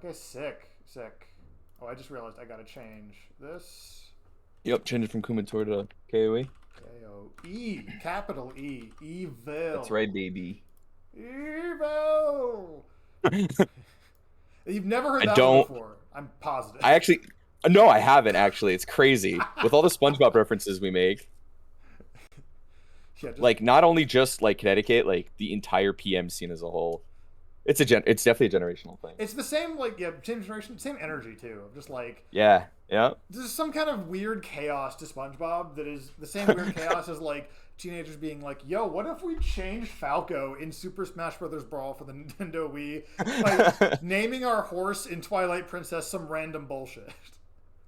Okay, sick, sick. Oh, I just realized I gotta change this. Yep, change it from Kumator to KOE. K-O-E, capital E, That's evil. right, baby. Evil! I You've never heard that one don't. before. I'm positive. I actually. No, I haven't actually. It's crazy with all the SpongeBob references we make. Yeah, just Like not only just like Connecticut, like the entire PM scene as a whole. It's definitely a generational thing. it's the same like yeah, same generation, same energy too. Just like Yeah, yeah. there's some kind of weird chaos to SpongeBob that is the same weird chaos as like teenagers being like, "Yo, what if we change Falco in Super Smash Bros. Brawl for the Nintendo Wii by naming our horse in Twilight Princess some random bullshit?"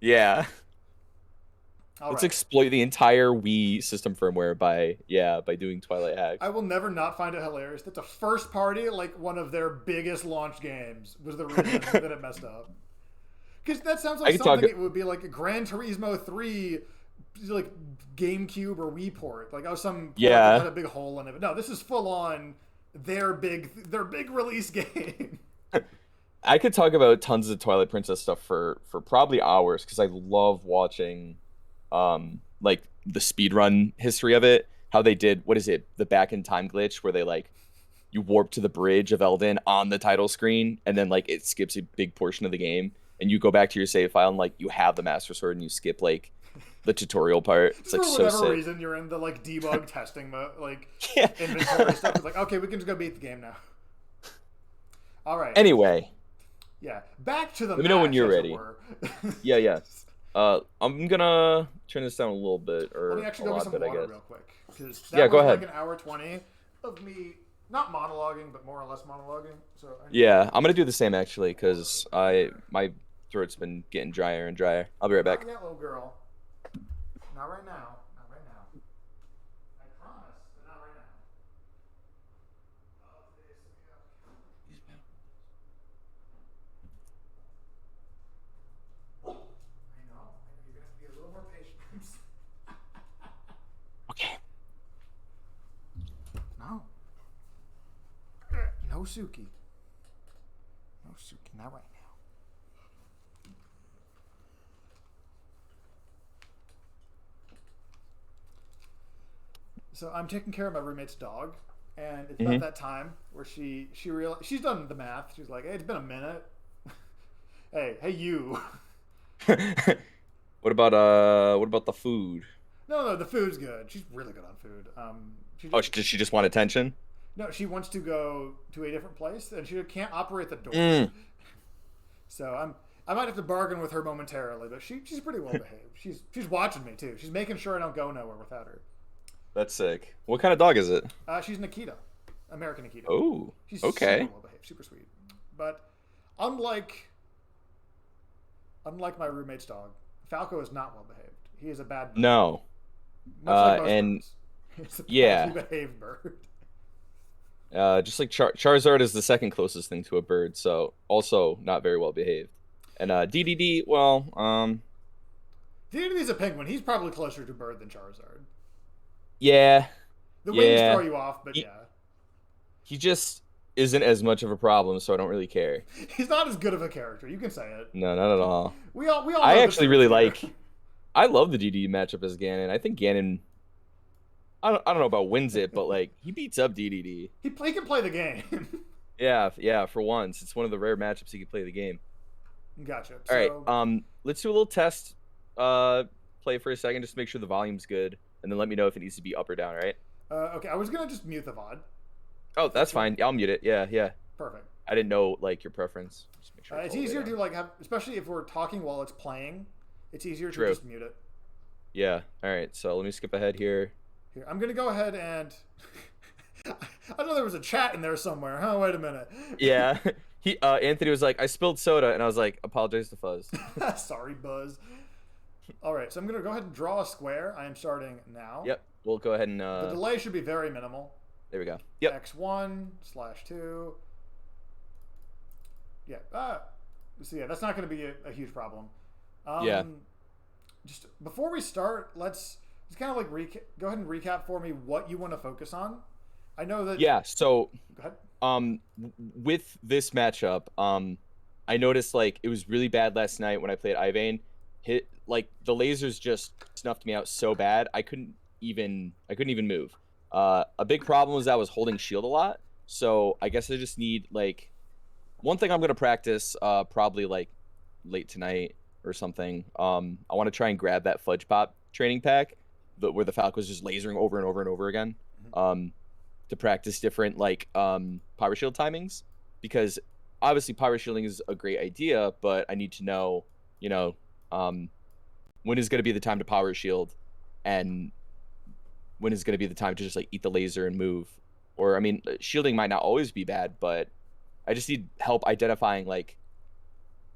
Yeah. All Let's right, exploit the entire Wii system firmware by doing Twilight I hacks. will never not find it hilarious that the first party, like one of their biggest launch games, was the reason that it messed up. Because that sounds like I could talk. something it would be like a Gran Turismo 3, like GameCube or Wii port. Like, oh, some port that had Yeah, a big hole in it. But no, this is full on their big release game. I could talk about tons of Twilight Princess stuff for probably hours because I love watching like the speedrun history of it. How they did what is it? The back in time glitch where they like you warp to the bridge of Elden on the title screen and then like it skips a big portion of the game and you go back to your save file and like you have the Master Sword and you skip like the tutorial part. It's Just like for so whatever sick. reason, you're in the like debug testing mode, like Yeah. inventory stuff. It's like, okay, we can just go beat the game now. All right, Anyway, yeah, back to the let me know when match, you're as it ready. were. Yeah, yeah. I'm gonna turn this down a little bit Let me or a actually go get lot some bit, I water guess. real quick because Yeah, that go was like ahead. an hour 20 of me not monologuing, but more or less monologuing. So I need Yeah, I'm gonna do the same actually because I my throat's been getting drier and drier. I'll be right not back. yet, little girl. Not right now. Not right now. I promise, but not right now. Oh, today's I know. You're gonna have to be a little more patient. Okay. No. No Suki. No Suki. Not right now. So I'm taking care of my roommate's dog, and it's about Mm-hmm. that time where she's done the math. She's like, "Hey, it's been a minute. Hey, you." What about the food? No, the food's good. She's really good on food. She Oh, just does she just want attention? no, she wants to go to a different place, and she can't operate the door. Mm. So I might have to bargain with her momentarily, but she's pretty well behaved. She's watching me too. She's making sure I don't go nowhere without her. That's sick. What kind of dog is it? She's Nikita, American Nikita. Oh, She's super okay. well behaved, super sweet. But unlike unlike my roommate's dog, Falco is not well behaved. He is a bad bird, No. much like most And birds. It's a badly yeah, behaved bird. just like Charizard is the second closest thing to a bird, so also not very well behaved. And DDD, well, Theodore's a penguin. He's probably closer to bird than Charizard. yeah, The wings throw yeah. you off, but He yeah, he just isn't as much of a problem, so I don't really care. he's not as good of a character. You can say it. No, not at all. We all I know the actually truth really here. like. I love the DD matchup as Ganon. I think Ganon. I don't know about wins it, but like he beats up DDD. He can play the game. Yeah, yeah. For once, it's one of the rare matchups he can play the game. Gotcha. All right. So Let's do a little test. Play for a second just to make sure the volume's good, and then let me know if it needs to be up or down. All right. okay, I was gonna just mute the VOD. Oh, That's that's cool. fine. I'll mute it. Yeah, yeah. Perfect. I didn't know like your preference. Just make sure it's It's all the way easier down. to like have, especially if we're talking while it's playing. It's easier to True. just mute it. Yeah. All right. So let me skip ahead here. Here, I'm gonna go ahead and. I know there was a chat in there somewhere. Huh? Wait a minute. Yeah. He Anthony was like, I spilled soda, and I was like, apologize to Fuzz. Sorry, Buzz. All right, so I'm gonna go ahead and draw a square. I am starting now. Yep. We'll go ahead and The delay should be very minimal. there we go. Yep. X1/2. Yeah. So yeah, that's not going to be a huge problem. Yeah. Just before we start, let's just kind of like go ahead and recap for me what you want to focus on. I know that. Yeah. So Go ahead. with this matchup, I noticed like it was really bad last night when I played Ivane. Hit like the lasers just snuffed me out so bad I couldn't even move. A big problem was that I was holding shield a lot. So I guess I just need like one thing I'm gonna practice probably like late tonight or something. I want to try and grab that fudge pop training pack, where the Falco was just lasering over and over and over again. Um, to practice different like power shield timings, because obviously power shielding is a great idea, but I need to know, you know, um, when is going to be the time to power shield, and when is going to be the time to just like eat the laser and move. Or I mean, shielding might not always be bad, but I just need help identifying like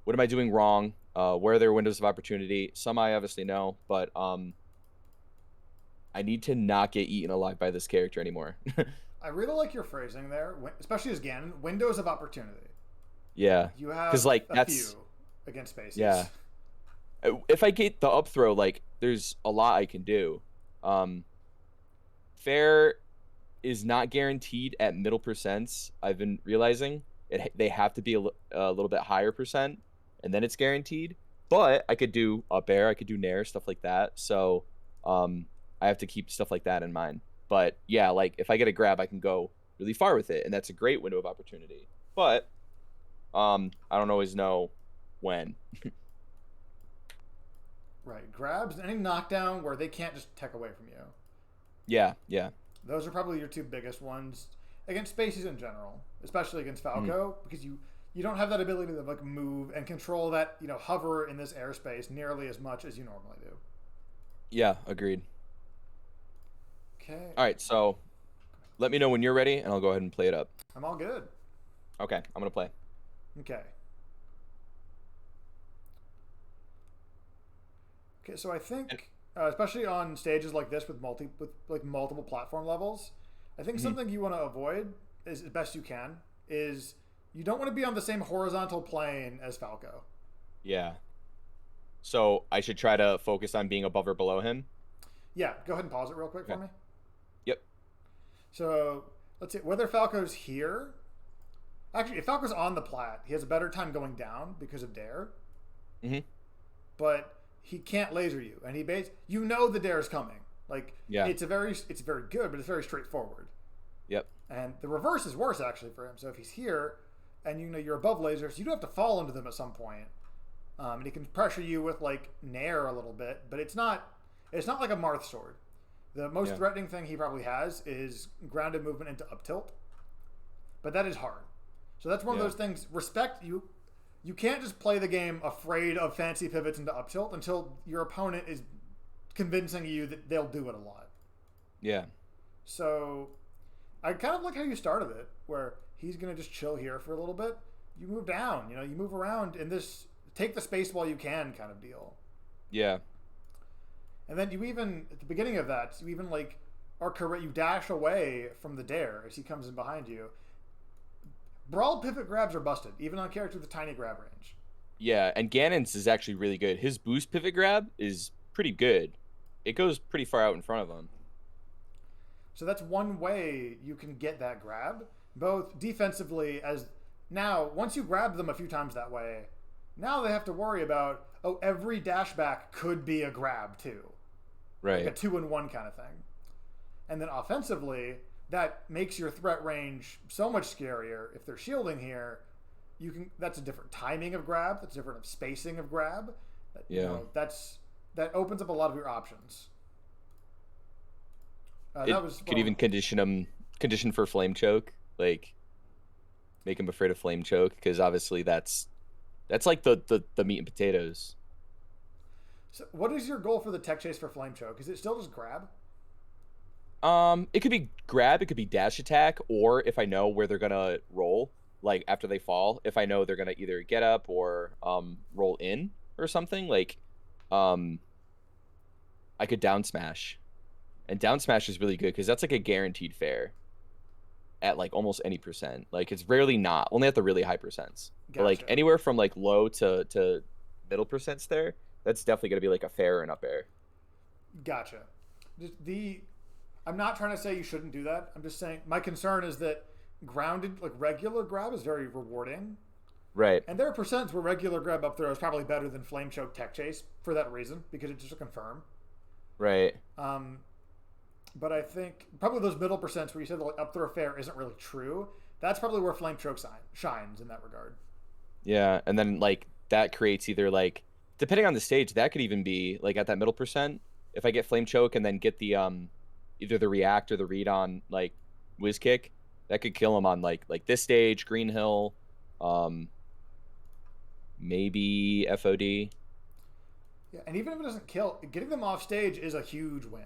what am I doing wrong, where are there windows of opportunity. Some I obviously know, but I need to not get eaten alive by this character anymore. I really like your phrasing there, especially as Ganon. Windows of opportunity. Yeah, You because have like a that's few against spaces. yeah. If I get the up throw, like there's a lot I can do. Um, fair is not guaranteed at middle percents. I've been realizing they have to be a little bit higher percent, and then it's guaranteed. But I could do up air, I could do nair, stuff like that. So um, I have to keep stuff like that in mind. But yeah, like if I get a grab, I can go really far with it, and that's a great window of opportunity. But I don't always know when. Right. Grabs, any knockdown where they can't just tech away from you. Yeah, yeah. Those are probably your two biggest ones against spaces in general, especially against Falco, because you don't have that ability to like move and control that, hover in this airspace nearly as much as you normally do. Yeah, agreed. Okay. All right, so let me know when you're ready, and I'll go ahead and play it up. I'm all good. Okay, I'm gonna play. Okay. Okay, so I think, especially on stages like this with like multiple platform levels, I think something you want to avoid as best you can is you don't want to be on the same horizontal plane as Falco. Yeah. So I should try to focus on being above or below him. Yeah, go ahead and pause it real quick for Okay. me. Yep. So let's see whether Falco's here. Actually, if Falco's on the plat, he has a better time going down because of dare. Mm-hmm. But he can't laser you, and you know the dare is coming. Like Yeah. it's very good, but it's very straightforward. Yep. And the reverse is worse actually for him. So if he's here, and you're above lasers, you do have to fall into them at some point. And he can pressure you with like nair a little bit, but it's not like a Marth sword. The most threatening thing he probably has is grounded movement into up tilt, but that is hard. So that's one of those things. Respect you. You can't just play the game afraid of fancy pivots into up tilt until your opponent is convincing you that they'll do it a lot. Yeah. So I kind of like how you started it, where he's going to just chill here for a little bit. You move down, you move around in this take the space while you can kind of deal. Yeah. And then you even, at the beginning of that, you even like are correct. You dash away from the dare as he comes in behind you. Brawl pivot grabs are busted, even on characters with tiny grab range. Yeah, and Ganon's is actually really good. His boost pivot grab is pretty good. It goes pretty far out in front of him. So that's one way you can get that grab, both defensively as now, once you grab them a few times that way, now they have to worry about, every dash back could be a grab too. Right. Like a 2-in-1 kind of thing. And then offensively, that makes your threat range so much scarier. If they're shielding here, that's a different timing of grab, that's a different spacing of grab. That opens up a lot of your options. Could even condition for flame choke, like make him afraid of flame choke, because obviously that's like the meat and potatoes. So what is your goal for the tech chase for flame choke? Is it still just grab? It could be grab, it could be dash attack, or if I know where they're gonna roll, like after they fall, if I know they're gonna either get up or roll in or something, like I could down smash. And down smash is really good because that's like a guaranteed fair at like almost any percent. Like it's rarely not, only at the really high percents. Gotcha. But like anywhere from like low to middle percents there, that's definitely gonna be like a fair and up air. Gotcha. I'm not trying to say you shouldn't do that. I'm just saying my concern is that grounded, like regular grab is very rewarding. Right. And there are percents where regular grab up throw is probably better than flame choke tech chase for that reason, because it's just a confirm. Right. Um, but I think probably those middle percents where you said the like, up throw fair isn't really true. That's probably where flame choke shines in that regard. Yeah, and then like that creates either like depending on the stage, that could even be like at that middle percent. If I get flame choke and then get the either the react or the read on like whiz kick, that could kill him on like this stage, Green Hill, um maybe FOD. Yeah, and even if it doesn't kill, getting them off stage is a huge win.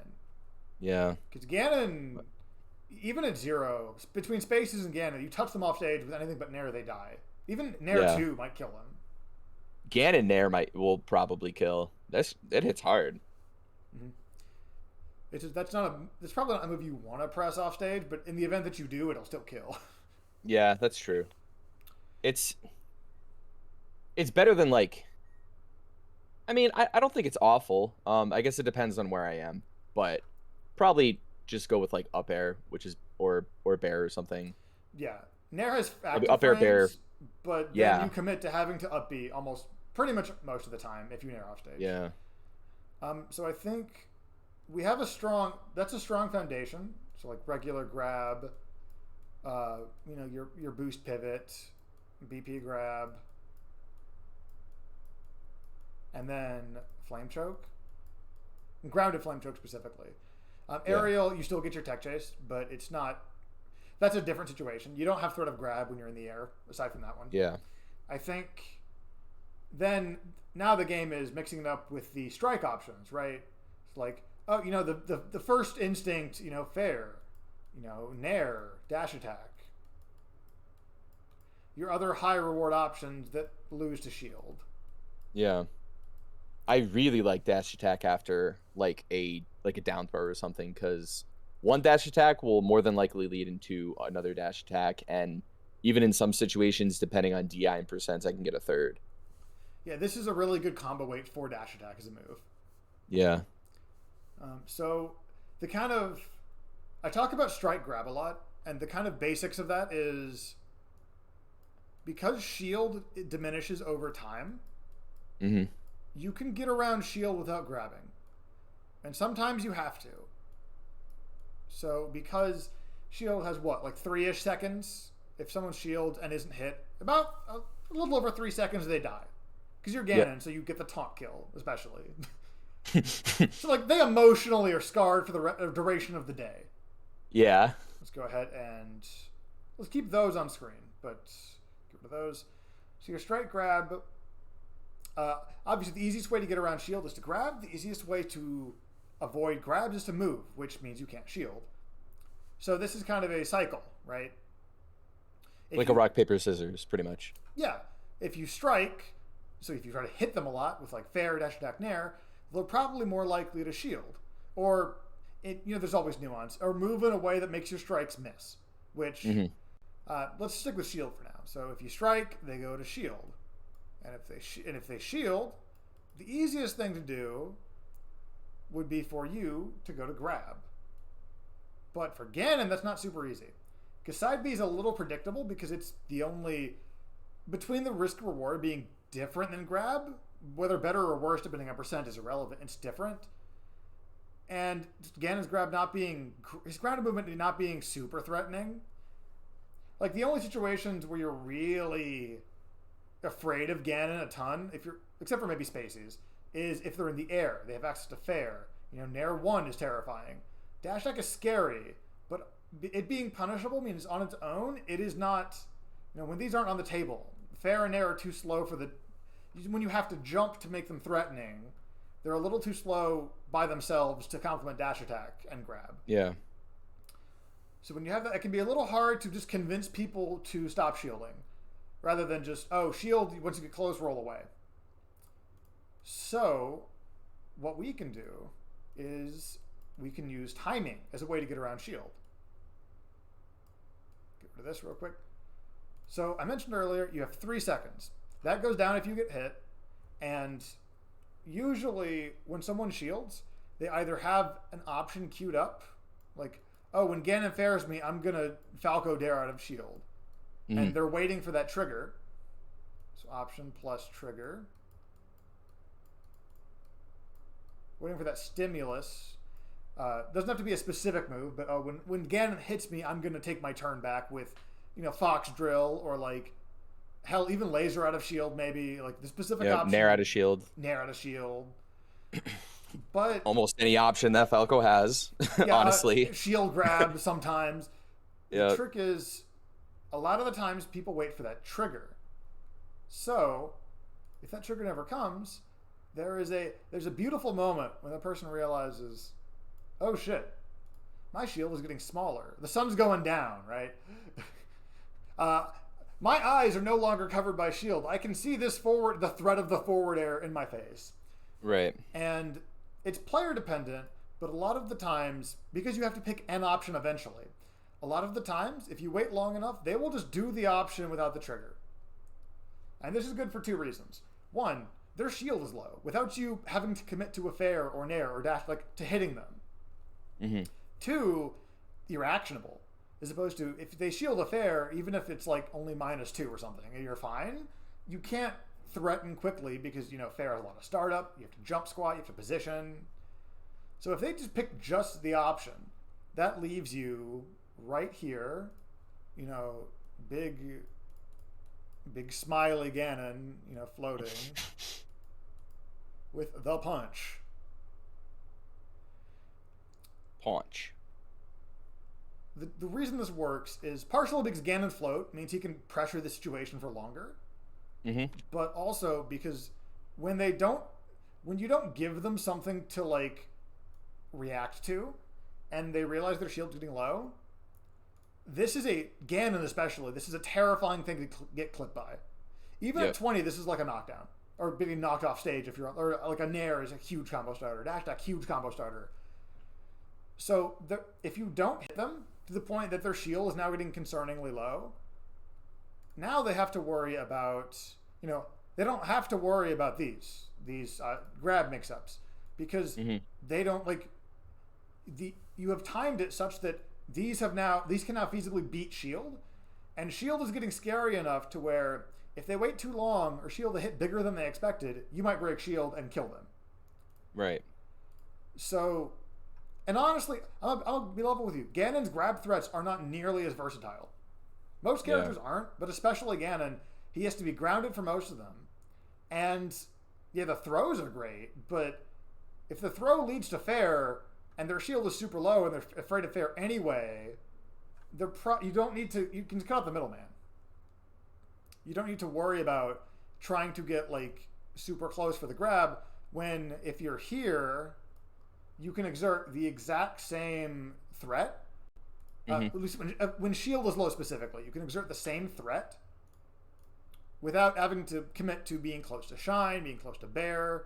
Yeah. Because Ganon, even at 0, between Spaces and Ganon, you touch them off stage with anything but Nair, they die. Even Nair 2 might kill them. Ganon Nair will probably kill. That hits hard. Mm-hmm. It's just, that's probably not a move you want to press off stage, but in the event that you do, it'll still kill. Yeah, that's true. It's better than like. I mean, I don't think it's awful. I guess it depends on where I am, but probably just go with like up air, which is or bear or something. Yeah, Nair has active up air bear, but then you commit to having to up B almost pretty much most of the time if you Nair off stage. Yeah. So I think we have a strong foundation. So like regular grab, your boost pivot, BP grab, and then flame choke, grounded flame choke specifically. Aerial, you still get your tech chase, but it's not. That's a different situation. You don't have threat of grab when you're in the air, aside from that one. Yeah. I think then now the game is mixing it up with the strike options, right? It's like, the first instinct, fair, nair, dash attack. Your other high reward options that lose to shield. Yeah. I really like dash attack after like a down throw or something, because one dash attack will more than likely lead into another dash attack, and even in some situations, depending on DI and percents, I can get a third. Yeah, this is a really good combo weight for dash attack as a move. Yeah. So the kind of I talk about strike grab a lot, and the kind of basics of that is because shield diminishes over time. Mm-hmm. You can get around shield without grabbing, and sometimes you have to. So because shield has like 3-ish seconds, if someone's shield and isn't hit, about a little over 3 seconds they die, because you're Ganon, so you get the taunt kill especially. So like they emotionally are scarred for the duration of the day. Yeah. Let's go ahead and let's keep those on screen, but get rid of those. So your strike grab. Obviously, the easiest way to get around shield is to grab. The easiest way to avoid grabs is to move, which means you can't shield. So this is kind of a cycle, right? Like a rock, paper, scissors, pretty much. Yeah. If you strike, so if you try to hit them a lot with like fair, dash, attack, nair, they're probably more likely to shield. Or, there's always nuance. Or move in a way that makes your strikes miss, which, let's stick with shield for now. So if you strike, they go to shield. And if they shield, the easiest thing to do would be for you to go to grab. But for Ganon, that's not super easy. Because side B is a little predictable because it's the only... Between the risk reward being different than grab, whether better or worse depending on percent is irrelevant, it's different. And Ganon's grab not being... His grounded movement not being super threatening. Like the only situations where you're really afraid of Ganon a ton, except for maybe Spaces, is if they're in the air. They have access to fair. Nair 1 is terrifying. Dash attack is scary, but it being punishable means on its own, it is not, when these aren't on the table. Fair and nair are too slow when you have to jump to make them threatening, they're a little too slow by themselves to complement dash attack and grab. Yeah. So when you have that, it can be a little hard to just convince people to stop shielding, rather than just, shield, once you get close, roll away. So what we can do is we can use timing as a way to get around shield. Get rid of this real quick. So I mentioned earlier, you have 3 seconds. That goes down if you get hit, and usually when someone shields, they either have an option queued up, like, when Ganon fairs me, I'm going to Falco Dare out of shield. And they're waiting for that trigger. option plus trigger. Waiting for that stimulus. Doesn't have to be a specific move, but when Ganon hits me, I'm going to take my turn back with, Fox Drill or like, hell, even Laser out of shield maybe. Like the specific option. Nair out of shield. Nair out of shield. But almost any option that Falco has, yeah, honestly. Shield grab sometimes. Yeah. The trick is, a lot of the times people wait for that trigger. So, if that trigger never comes, there's a beautiful moment when the person realizes, oh shit, my shield is getting smaller. The sun's going down, right? My eyes are no longer covered by shield. I can see the threat of the forward air in my face. Right. And it's player dependent, but a lot of the times, because you have to pick an option eventually, a lot of the times, if you wait long enough, they will just do the option without the trigger. And this is good for two reasons. One, their shield is low, without you having to commit to a fair or nair or dash, like to hitting them. Mm-hmm. Two, you're actionable. As opposed to, if they shield a fair, even if it's like only -2 or something, and you're fine, you can't threaten quickly because, fair has a lot of startup, you have to jump squat, you have to position. So if they just pick just the option, that leaves you right here, big smiley Ganon, floating with the punch. The reason this works is partially because Ganon float means he can pressure the situation for longer. Mm-hmm. But also because when you don't give them something to like react to, and they realize their shield's getting low, Ganon especially, this is a terrifying thing to get clipped by. Even at 20, this is like a knockdown. Or being knocked off stage or like a Nair is a huge combo starter. Dash attack, huge combo starter. So if you don't hit them to the point that their shield is now getting concerningly low, now they have to worry about, they don't have to worry about these grab mix-ups because they don't you have timed it such that these can now feasibly beat shield, and shield is getting scary enough to where if they wait too long or shield a hit bigger than they expected, you might break shield and kill them. Right. So, and honestly, I'll be level with you. Ganon's grab threats are not nearly as versatile. Most characters aren't, but especially Ganon, he has to be grounded for most of them. And yeah, the throws are great, but if the throw leads to fair and their shield is super low and they're afraid of fair anyway, you can cut out the middleman. You don't need to worry about trying to get like super close for the grab when if you're here, you can exert the exact same threat. At least when shield is low specifically, you can exert the same threat without having to commit to being close to shine, being close to bear,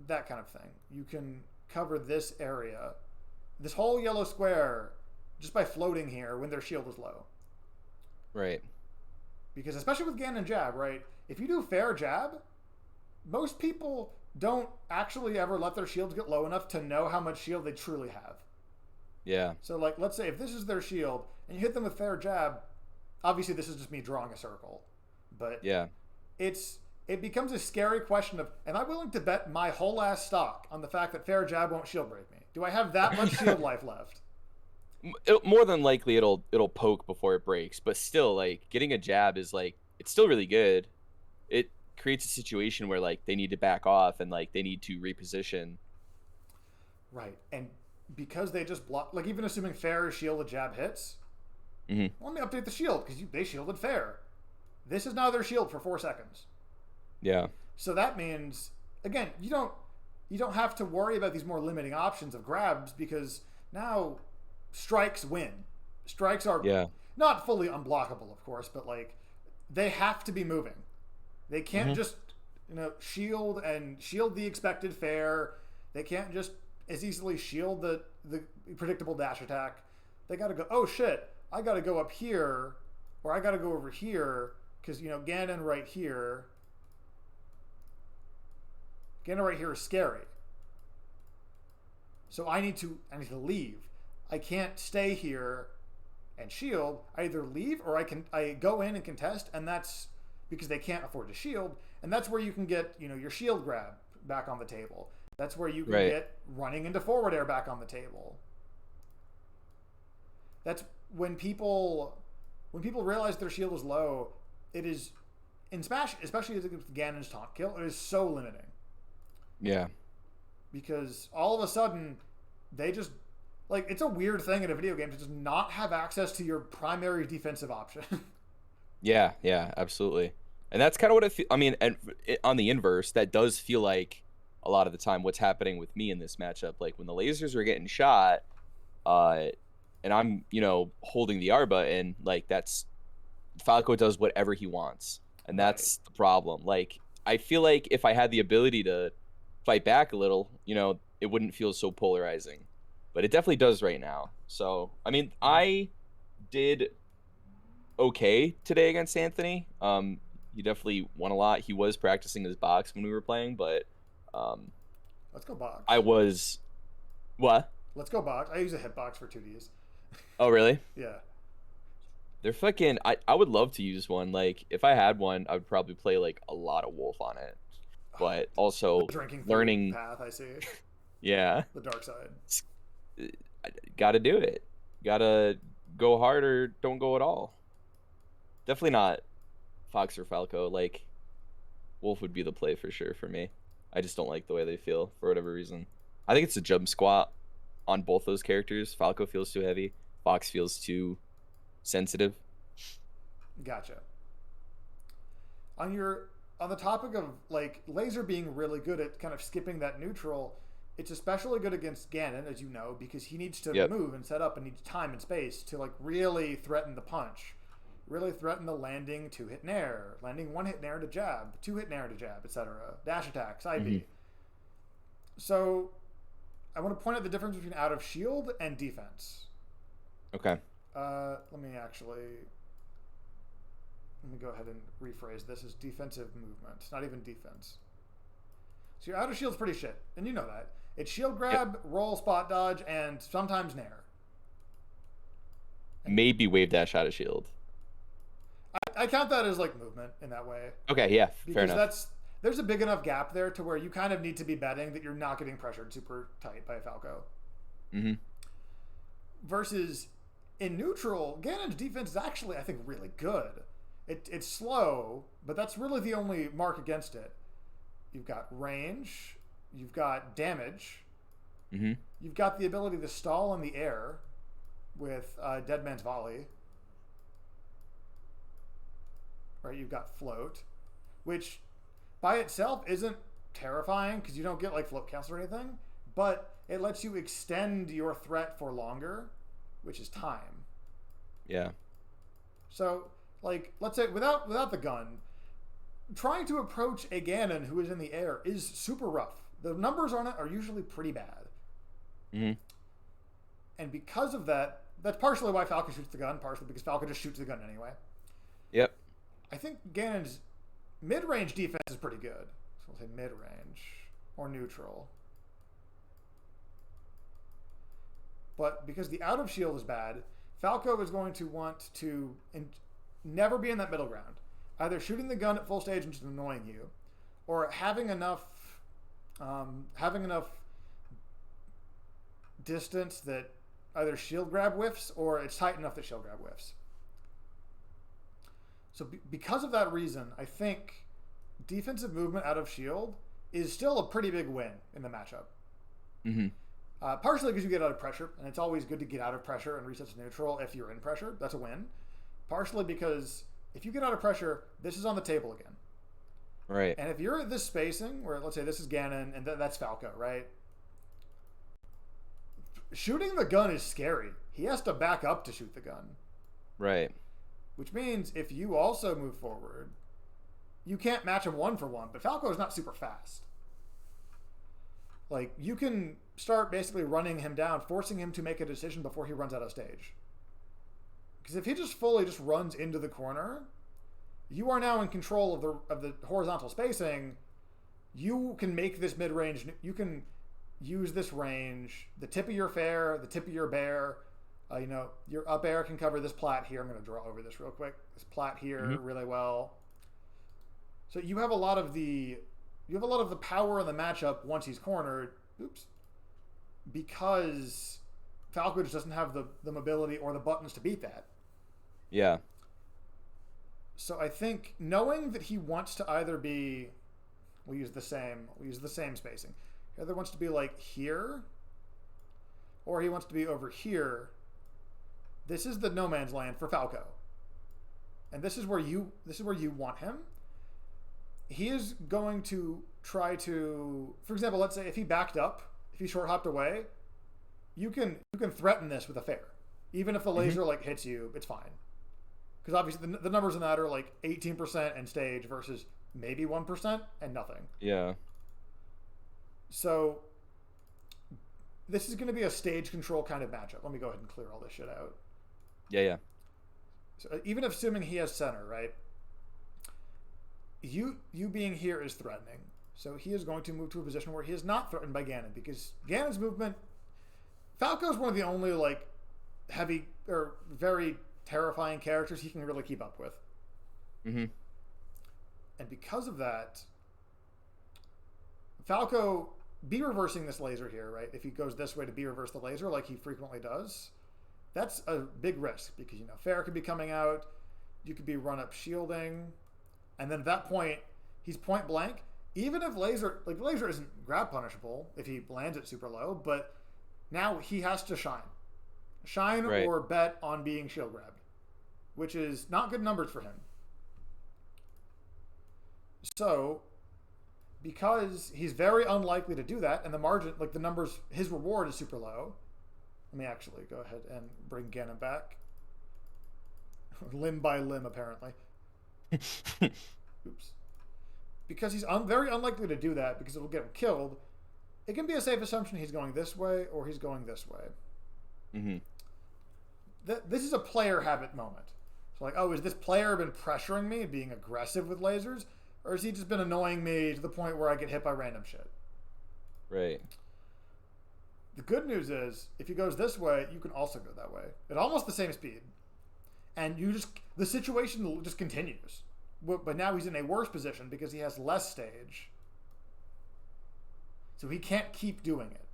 that kind of thing. You can cover this area, this whole yellow square, just by floating here when their shield is low. Right. Because especially with Ganon jab, right? If you do fair jab, most people don't actually ever let their shields get low enough to know how much shield they truly have. Yeah. So like, let's say if this is their shield and you hit them with fair jab, obviously this is just me drawing a circle, but yeah, it becomes a scary question of, am I willing to bet my whole ass stock on the fact that fair jab won't shield break me? Do I have that much shield life left? More than likely it'll poke before it breaks, but still, like, getting a jab is like, it's still really good. It creates a situation where like they need to back off and like they need to reposition. Right. And because they just block, like even assuming fair shielded jab hits, let me update the shield because they shielded fair. This is now their shield for 4 seconds. Yeah. So that means, again, you don't have to worry about these more limiting options of grabs because now strikes win. Strikes are not fully unblockable, of course, but like they have to be moving. They can't just shield the expected fair. They can't just as easily shield the predictable dash attack. They got to go, oh shit, I got to go up here or I got to go over here because Ganon right here is scary. So I need to leave. I can't stay here and shield. I either leave or I go in and contest, and that's because they can't afford to shield, and that's where you can get, you know, your shield grab back on the table. That's where you can get running into forward air back on the table. That's when people realize their shield is low, it is in Smash, especially with Ganon's taunt kill, it is so limiting. Yeah. Because all of a sudden, they just, like, it's a weird thing in a video game to just not have access to your primary defensive option. Yeah, absolutely. And that's kind of what I mean, and on the inverse, that does feel like a lot of the time what's happening with me in this matchup. Like when the lasers are getting shot, and I'm, you know, holding the R button, like that's Falco does whatever he wants. And that's the problem. Like, I feel like if I had the ability to fight back a little, you know, it wouldn't feel so polarizing. But it definitely does right now. So, I mean, I did okay today against Anthony. He definitely won a lot. He was practicing his box when we were playing, but let's go box. I was what? Let's go box. I use a hitbox for 2Ds. Oh, really? Yeah. They're fucking. I would love to use one. Like, if I had one, I would probably play like a lot of Wolf on it. But also learning path. I see. Yeah. The dark side. Got to do it. Got to go hard or don't go at all. Definitely not Fox or Falco. Like, Wolf would be the play for sure for me. I just don't like the way they feel for whatever reason. I think it's a jump squat on both those characters. Falco feels too heavy. Fox feels too sensitive. Gotcha. On the topic of like laser being really good at kind of skipping that neutral, it's especially good against Ganon, as you know, because he needs to move and set up and needs time and space to like really threaten the punch, really threaten the landing 2-hit nair, landing 1-hit nair to jab, 2-hit nair to jab, etc. Dash attack, side B. So I want to point out the difference between out of shield and defense. Okay. Let me go ahead and rephrase this as defensive movement. It's not even defense. So your out of shield's pretty shit, and you know that. It's shield grab, roll, spot dodge, and sometimes nair. Maybe wave dash out of shield. I count that as like movement in that way. Okay, yeah, fair enough. Because there's a big enough gap there to where you kind of need to be betting that you're not getting pressured super tight by a Falco. Versus in neutral, Ganon's defense is actually, I think, really good. It's slow, but that's really the only mark against it. You've got range, you've got damage, you've got the ability to stall in the air with Dead Man's Volley. Right, you've got float, which by itself isn't terrifying because you don't get like float counts or anything, but it lets you extend your threat for longer, which is time. Yeah. So, like, let's say without the gun, trying to approach a Ganon who is in the air is super rough. The numbers on it are usually pretty bad. And because of that, that's partially why Falco shoots the gun, partially because Falco just shoots the gun anyway. Yep. I think Ganon's mid-range defense is pretty good. So we'll say mid-range or neutral. But because the out of shield is bad, Falco is going to want to never be in that middle ground. Either shooting the gun at full stage and just annoying you, or having enough distance that either shield grab whiffs or it's tight enough that shield grab whiffs. So because of that reason, I think defensive movement out of shield is still a pretty big win in the matchup. Partially because you get out of pressure, and it's always good to get out of pressure and reset to neutral if you're in pressure. That's a win. Partially because if you get out of pressure, this is on the table again. Right. And if you're at this spacing, where let's say this is Ganon and that's Falco, right? Shooting the gun is scary. He has to back up to shoot the gun. Right. Which means if you also move forward, you can't match him 1-for-1, but Falco is not super fast. Like, you can start basically running him down, forcing him to make a decision before he runs out of stage. Because if he just fully runs into the corner, you are now in control of the horizontal spacing. You can make this mid-range, you can use this range, the tip of your fair, the tip of your bear. Your up air can cover this plat here. I'm going to draw over this real quick. This plat here really well. So you have a lot of the power in the matchup once he's cornered. Oops. Because Falco just doesn't have the mobility or the buttons to beat that. Yeah. So I think knowing that he wants to either be, we'll use the same spacing. He either wants to be like here, or he wants to be over here. This is the no man's land for Falco, and this is where you want him. He is going to try to, for example, let's say if he backed up, if he short hopped away, you can threaten this with a fair, even if the laser like hits you, it's fine, because obviously the numbers in that are like 18% and stage versus maybe 1% and nothing. Yeah. So this is going to be a stage control kind of matchup. Let me go ahead and clear all this shit out. Yeah. So even assuming he has center, right? You being here is threatening. So he is going to move to a position where he is not threatened by Ganon, because Ganon's movement, Falco is one of the only like heavy or very terrifying characters he can really keep up with. Mm-hmm. And because of that, Falco be reversing this laser here, right? If he goes this way to be reverse the laser like he frequently does, that's a big risk, because Fair could be coming out, you could be run up shielding, and then at that point he's point blank. Even if laser isn't grab punishable if he lands it super low, but now he has to shine Right. or bet on being shield grabbed, which is not good numbers for him. So because he's very unlikely to do that, and the margin, like the numbers, his reward is super low. Let me actually go ahead and bring Ganon back. Limb by limb, apparently. Oops. Because he's very unlikely to do that, because it'll get him killed, it can be a safe assumption he's going this way or he's going this way. Mm-hmm. This is a player habit moment. So like, oh, has this player been pressuring me, being aggressive with lasers? Or has he just been annoying me to the point where I get hit by random shit? Right. The good news is, if he goes this way, you can also go that way at almost the same speed, and the situation just continues. But now he's in a worse position because he has less stage, so he can't keep doing it.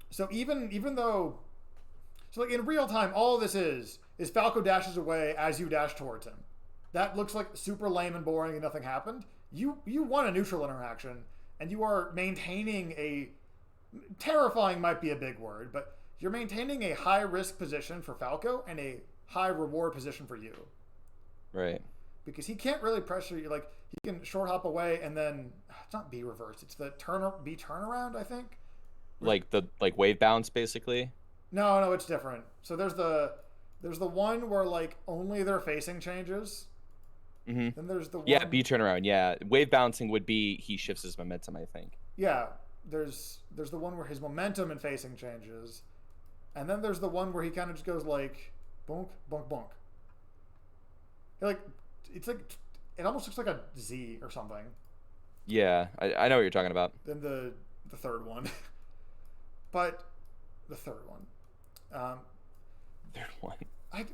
So even though, so like in real time, all of this is Falco dashes away as you dash towards him. That looks like super lame and boring and nothing happened. You won a neutral interaction, and you are maintaining a, terrifying might be a big word, but you're maintaining a high risk position for Falco and a high reward position for you. Right. Because he can't really pressure you. Like, he can short hop away and then, it's not B reverse, it's the B turnaround, I think. Like the wave bounce, basically. No, it's different. So there's the one where like only their facing changes. Mm-hmm. Then there's the one. Yeah, B turnaround. Yeah, wave bouncing would be he shifts his momentum, I think. Yeah, there's the one where his momentum and facing changes, and then there's the one where he kind of just goes like, bonk, bonk, bonk. It's like it almost looks like a Z or something. Yeah, I know what you're talking about. Then the third one, but the third one. Third one.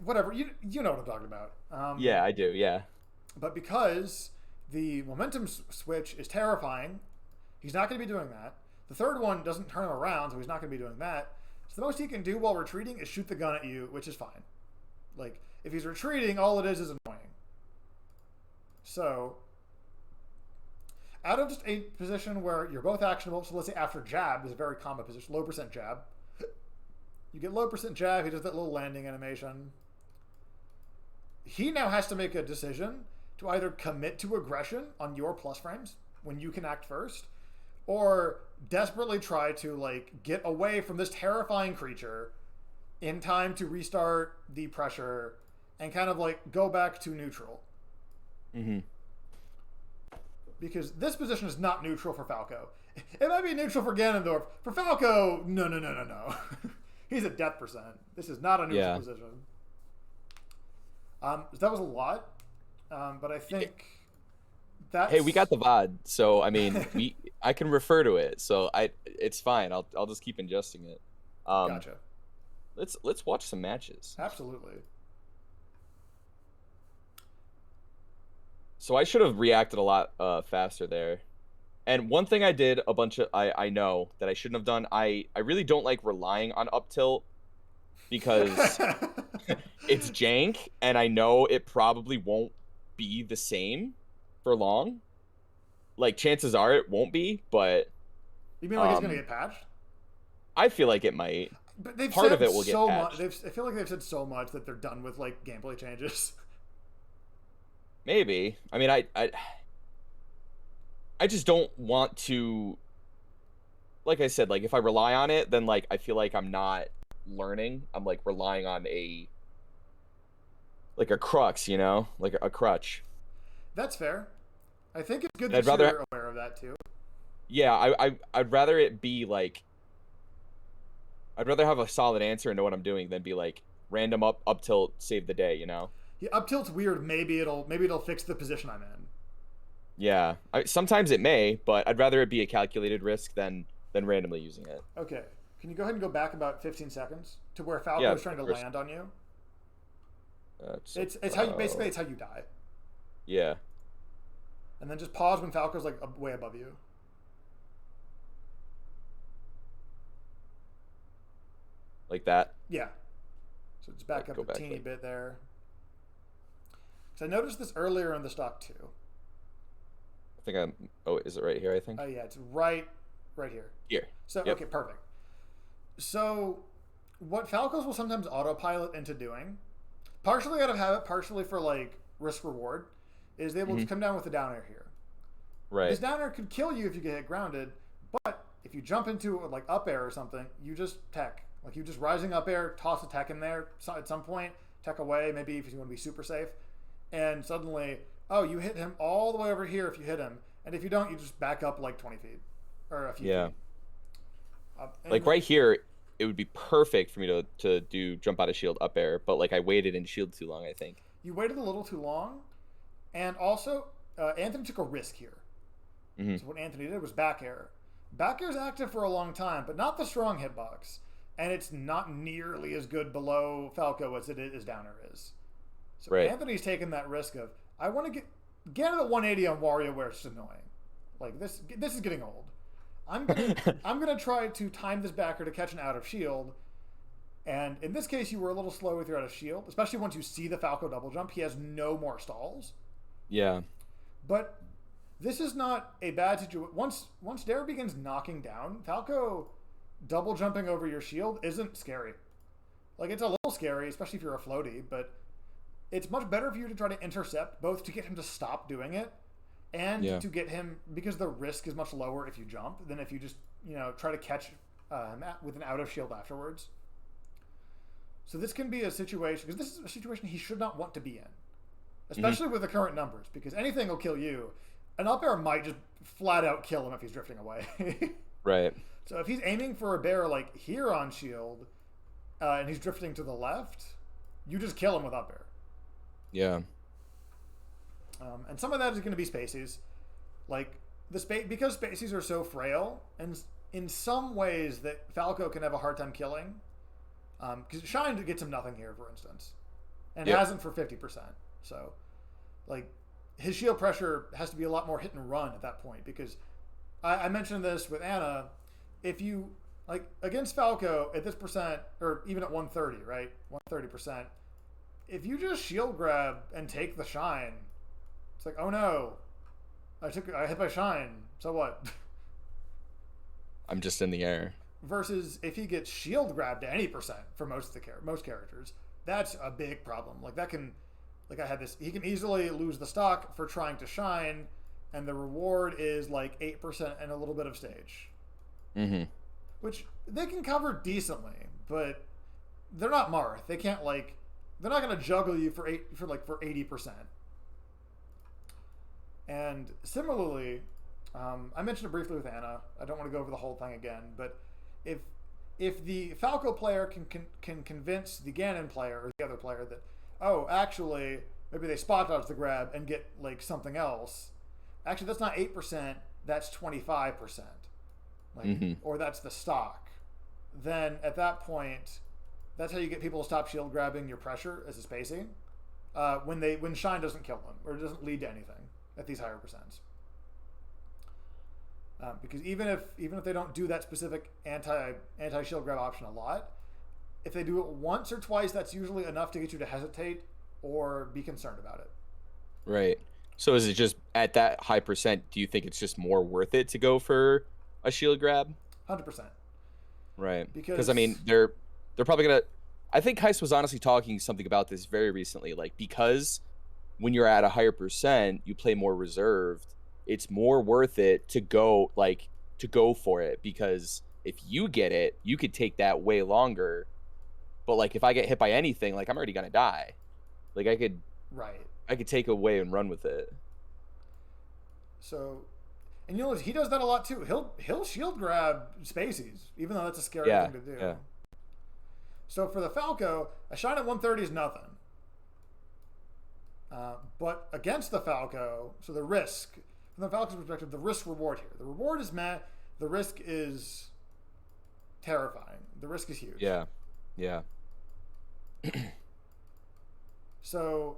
Whatever, you know what I'm talking about. Yeah, I do. Yeah. But because the momentum switch is terrifying, he's not going to be doing that. The third one doesn't turn him around, so he's not going to be doing that. So the most he can do while retreating is shoot the gun at you, which is fine. Like, if he's retreating, all it is annoying. So, out of just a position where you're both actionable, so let's say after jab is a very common position, low percent jab. You get low percent jab, he does that little landing animation. He now has to make a decision to either commit to aggression on your plus frames when you can act first, or desperately try to like get away from this terrifying creature in time to restart the pressure and kind of like go back to neutral. Mm-hmm. Because this position is not neutral for Falco. It might be neutral for Ganondorf. For Falco, no. He's at death percent. This is not a neutral position. That was a lot, but I think that. Hey, we got the VOD, so I mean, I can refer to it, so it's fine. I'll just keep ingesting it. Gotcha. Let's watch some matches. Absolutely. So I should have reacted a lot faster there. And one thing I did I know that I shouldn't have done. I really don't like relying on up tilt because it's jank, and I know it probably won't be the same for long. Like chances are it won't be, but You mean like it's gonna get patched? I feel like it might. But they've Part said of it will get so patched. much. I feel like they've said so much that they're done with like gameplay changes. Maybe. I mean, I just don't want to. Like I said, like if I rely on it, then like I feel like I'm not learning. I'm like relying on a crux, you know, like a crutch. That's fair. I think it's good And that you're aware of that too. yeah, I'd rather it be like I'd rather have a solid answer and know what I'm doing than be like random up tilt save the day, you know. Yeah, up tilt's weird. Maybe it'll fix the position I'm in. Yeah, sometimes it may, but I'd rather it be a calculated risk than randomly using it. Okay, can you go ahead and go back about 15 seconds to where Falco Yeah, is trying to land on you? It's how you basically it's how you die. Yeah. And then just pause when Falco's like way above you. Like that. Yeah. So just back up a teeny back. bit there. So I noticed this earlier in the stock too. I think I'm. Oh, is it right here? I think. Oh yeah, it's right here. Here. So Yep. okay, perfect. So what Falcos will sometimes autopilot into doing, partially out of habit, partially for like risk reward, is they will just come down with the down air here. Right. This down air could kill you if you get hit grounded, but if you jump into like up air or something, you just tech. Like you just rising up air, toss a tech in there at some point, tech away, maybe if you want to be super safe, and suddenly, oh, you hit him all the way over here if you hit him, and if you don't, you just back up like 20 feet or a few feet. Like right here, it would be perfect for me to do jump out of shield up air, but like I waited in shield too long, I think. You waited a little too long, and also Anthony took a risk here. So what Anthony did was back air. Back air is active for a long time, but not the strong hitbox, and it's not nearly as good below Falco as it is down air is. So Anthony's taken that risk of I want to get at a 180 on WarioWare. It's annoying. Like this is getting old. I'm gonna try to time this backer to catch an out of shield, and in this case, you were a little slow with your out of shield, especially once you see the Falco double jump. He has no more stalls. Yeah. But this is not a bad situation. Once Dare begins knocking down, Falco double jumping over your shield isn't scary. Like it's a little scary, especially if you're a floaty, but it's much better for you to try to intercept, both to get him to stop doing it and to get him, because the risk is much lower if you jump than if you just, try to catch him with an out of shield afterwards. So this can be a situation, because this is a situation he should not want to be in, especially with the current numbers, because anything will kill you. An up air might just flat out kill him if he's drifting away. Right. So if he's aiming for a bear like here on shield, and he's drifting to the left, you just kill him with up air. Yeah. And some of that is going to be spacies, like because spacies are so frail, and in some ways that Falco can have a hard time killing. Because Shine gets him nothing here, for instance, and hasn't for 50%. So, like, his shield pressure has to be a lot more hit and run at that point, because I mentioned this with Anna. If you like against Falco at this percent, or even at 130, right, 130%, if you just shield grab and take the Shine, it's like, oh no, I hit my Shine. So what? I'm just in the air. Versus if he gets shield grabbed to any percent for most characters, that's a big problem. Like that can, like I had this, he can easily lose the stock for trying to Shine, and the reward is like 8% and a little bit of stage, which they can cover decently, but they're not Marth. They can't they're not going to juggle you for 80%. And similarly, I mentioned it briefly with Anna. I don't want to go over the whole thing again, but if the Falco player can convince the Ganon player or the other player that, oh, actually, maybe they spot dodge the grab and get like something else. Actually, that's not 8%. That's 25%. Or that's the stock. Then at that point, that's how you get people to stop shield grabbing your pressure as a spacing. When Shine doesn't kill them or it doesn't lead to anything. at these higher percents. Because even if they don't do that specific anti shield grab option a lot, if they do it once or twice, that's usually enough to get you to hesitate or be concerned about it. Right. So is it just at that high percent, do you think it's just more worth it to go for a shield grab? 100%. Right. Because I mean, they're probably gonna. I think Heist was honestly talking something about this very recently. Like, because when you're at a higher percent, you play more reserved. It's more worth it to go for it, because if you get it, you could take that way longer. But like, if I get hit by anything, like, I'm already gonna die. Like, I could take away and run with it. So, and he does that a lot too. He'll shield grab spacies, even though that's a scary thing to do. Yeah. So for the Falco, a shine at 130 is nothing. But against the Falco, so the risk, from the Falco's perspective, the risk reward here. The reward is meh. The risk is terrifying. The risk is huge. Yeah. Yeah. So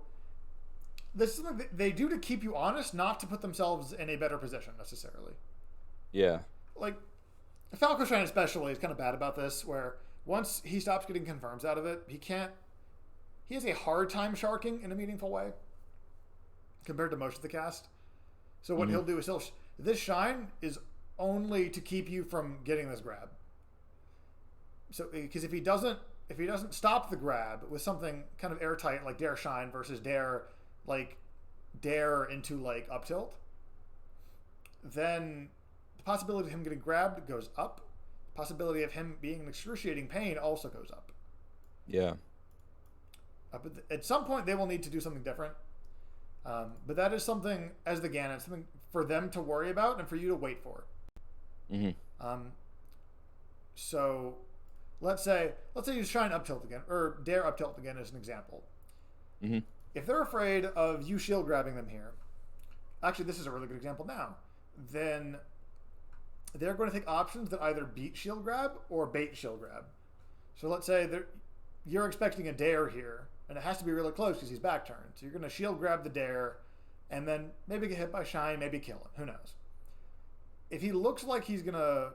this is something they do to keep you honest, not to put themselves in a better position necessarily. Yeah. Like, Falco Shine especially is kind of bad about this, where once he stops getting confirms out of it, he has a hard time sharking in a meaningful way compared to most of the cast. So what he'll do is this shine is only to keep you from getting this grab. So because if he doesn't stop the grab with something kind of airtight like Dare Shine versus Dare into like up tilt, then the possibility of him getting grabbed goes up. The possibility of him being in excruciating pain also goes up. Yeah. But at some point they will need to do something different. But that is something, as the Ganon, something for them to worry about and for you to wait for. So let's say you shine up tilt again, or Dare up tilt again as an example. If they're afraid of you shield grabbing them here, actually this is a really good example now, then they're going to take options that either beat shield grab or bait shield grab. So let's say you're expecting a Dare here, and it has to be really close because he's back turned. So you're going to shield grab the Dare, and then maybe get hit by Shine, maybe kill him. Who knows? If he looks like he's going to...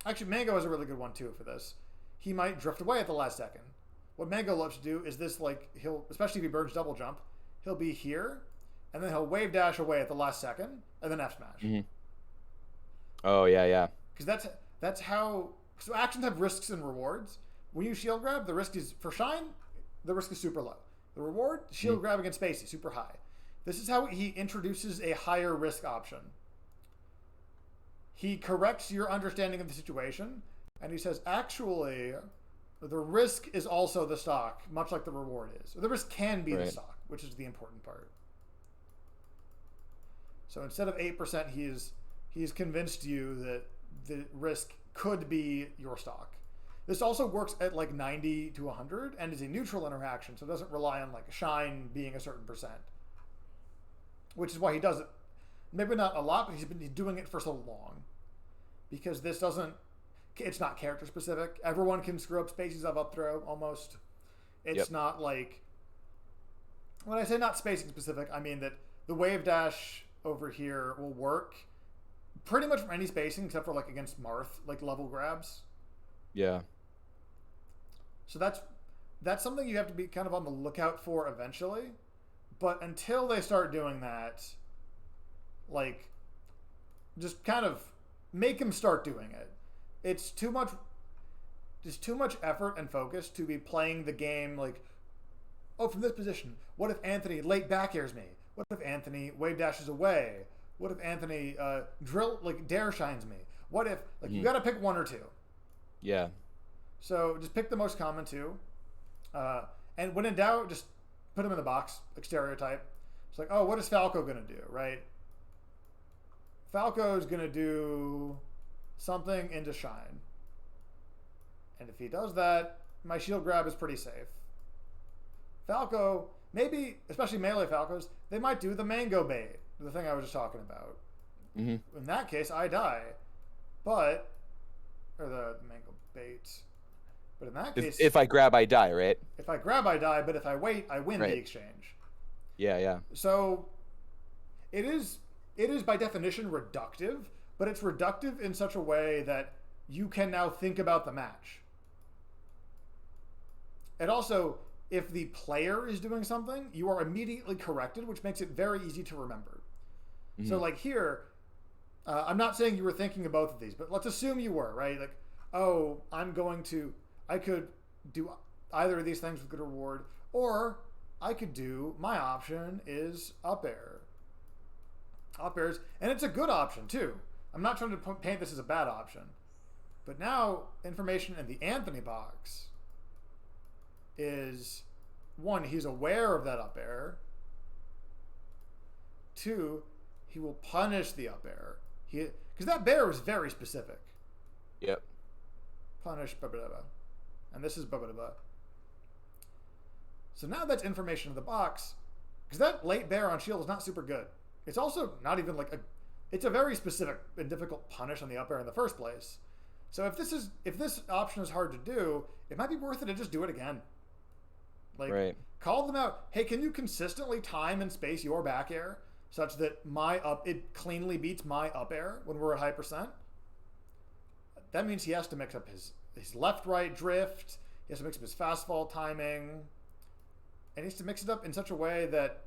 Actually, Mango is a really good one too for this. He might drift away at the last second. What Mango loves to do is this, like, especially if he burns double jump, he'll be here, and then he'll wave dash away at the last second, and then F smash. Oh, yeah. Because that's how... So actions have risks and rewards. When you shield grab, the risk is... For Shine, the risk is super low. The reward, shield grab against Spacey, super high. This is how he introduces a higher risk option. He corrects your understanding of the situation, and he says, actually, the risk is also the stock, much like the reward is. The risk can be the stock, which is the important part. So instead of 8%, he's convinced you that the risk could be your stock. This also works at like 90 to 100 and is a neutral interaction, so it doesn't rely on like Shine being a certain percent. Which is why he does it. Maybe not a lot, but he's been doing it for so long. Because it's not character specific. Everyone can screw up spaces of up throw almost. It's not like, when I say not spacing specific, I mean that the wave dash over here will work pretty much from any spacing except for like against Marth, like level grabs. Yeah. So that's something you have to be kind of on the lookout for eventually. But until they start doing that, like, just kind of make him start doing it. It's too much effort and focus to be playing the game like, oh, from this position, what if Anthony late back airs me? What if Anthony wave dashes away? What if Anthony Dare shines me? What if, like, you got to pick one or two. Yeah. So just pick the most common two. And when in doubt, just put them in the box, like stereotype. It's like, oh, what is Falco going to do, right? Falco's going to do something into Shine. And if he does that, my shield grab is pretty safe. Falco, maybe, especially melee Falcos, they might do the mango bait, the thing I was just talking about. In that case, I die. Or the mango bait. But in that case... If I grab, I die, right? If I grab, I die, but if I wait, I win the exchange. Yeah. So it is by definition reductive, but it's reductive in such a way that you can now think about the match. And also, if the player is doing something, you are immediately corrected, which makes it very easy to remember. Mm-hmm. So like here, I'm not saying you were thinking of both of these, but let's assume you were, right? Like, oh, I could do either of these things with good reward, or I could do, my option is up air. Up airs, and it's a good option too. I'm not trying to paint this as a bad option. But now, information in the Anthony box is, one, he's aware of that up air. Two, he will punish the up air. Because that bear is very specific. Yep. Punish, blah, blah, blah. And this is blah, blah, blah. So now that's information in the box. Because that late bear on shield is not super good. It's also not even like it's a very specific and difficult punish on the up air in the first place. So if this option is hard to do, it might be worth it to just do it again. Like, call them out. Hey, can you consistently time and space your back air such that it cleanly beats my up air when we're at high percent? That means he has to mix up his left-right drift. He has to mix up his fastfall timing. And he has to mix it up in such a way that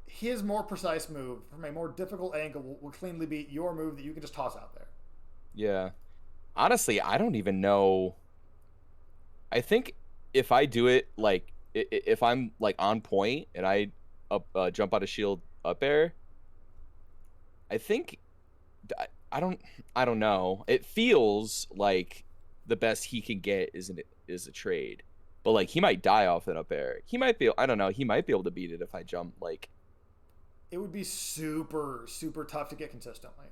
his more precise move from a more difficult angle will cleanly beat your move that you can just toss out there. Yeah. Honestly, I don't even know. I think if I do it, like, if I'm, like, on point and I jump out of shield up air, I think, I don't know. It feels like the best he can get is a trade. But, like, he might die off that up air. He might be, I don't know, he might be able to beat it if I jump, like. It would be super, super tough to get consistently.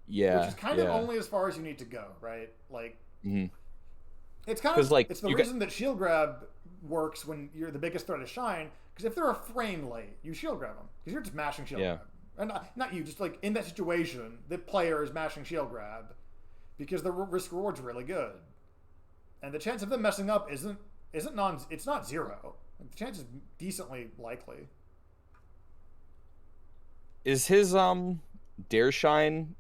Yeah. Which is kind of only as far as you need to go, right? Like, it's kind of, like, it's the reason that shield grab works when the biggest threat is shine, because if they're a frame late, you shield grab them. Because you're just mashing shield grab. And not you, just like in that situation, the player is mashing shield grab because the risk reward's really good. And the chance of them messing up it's not zero. The chance is decently likely. Is his dare shine?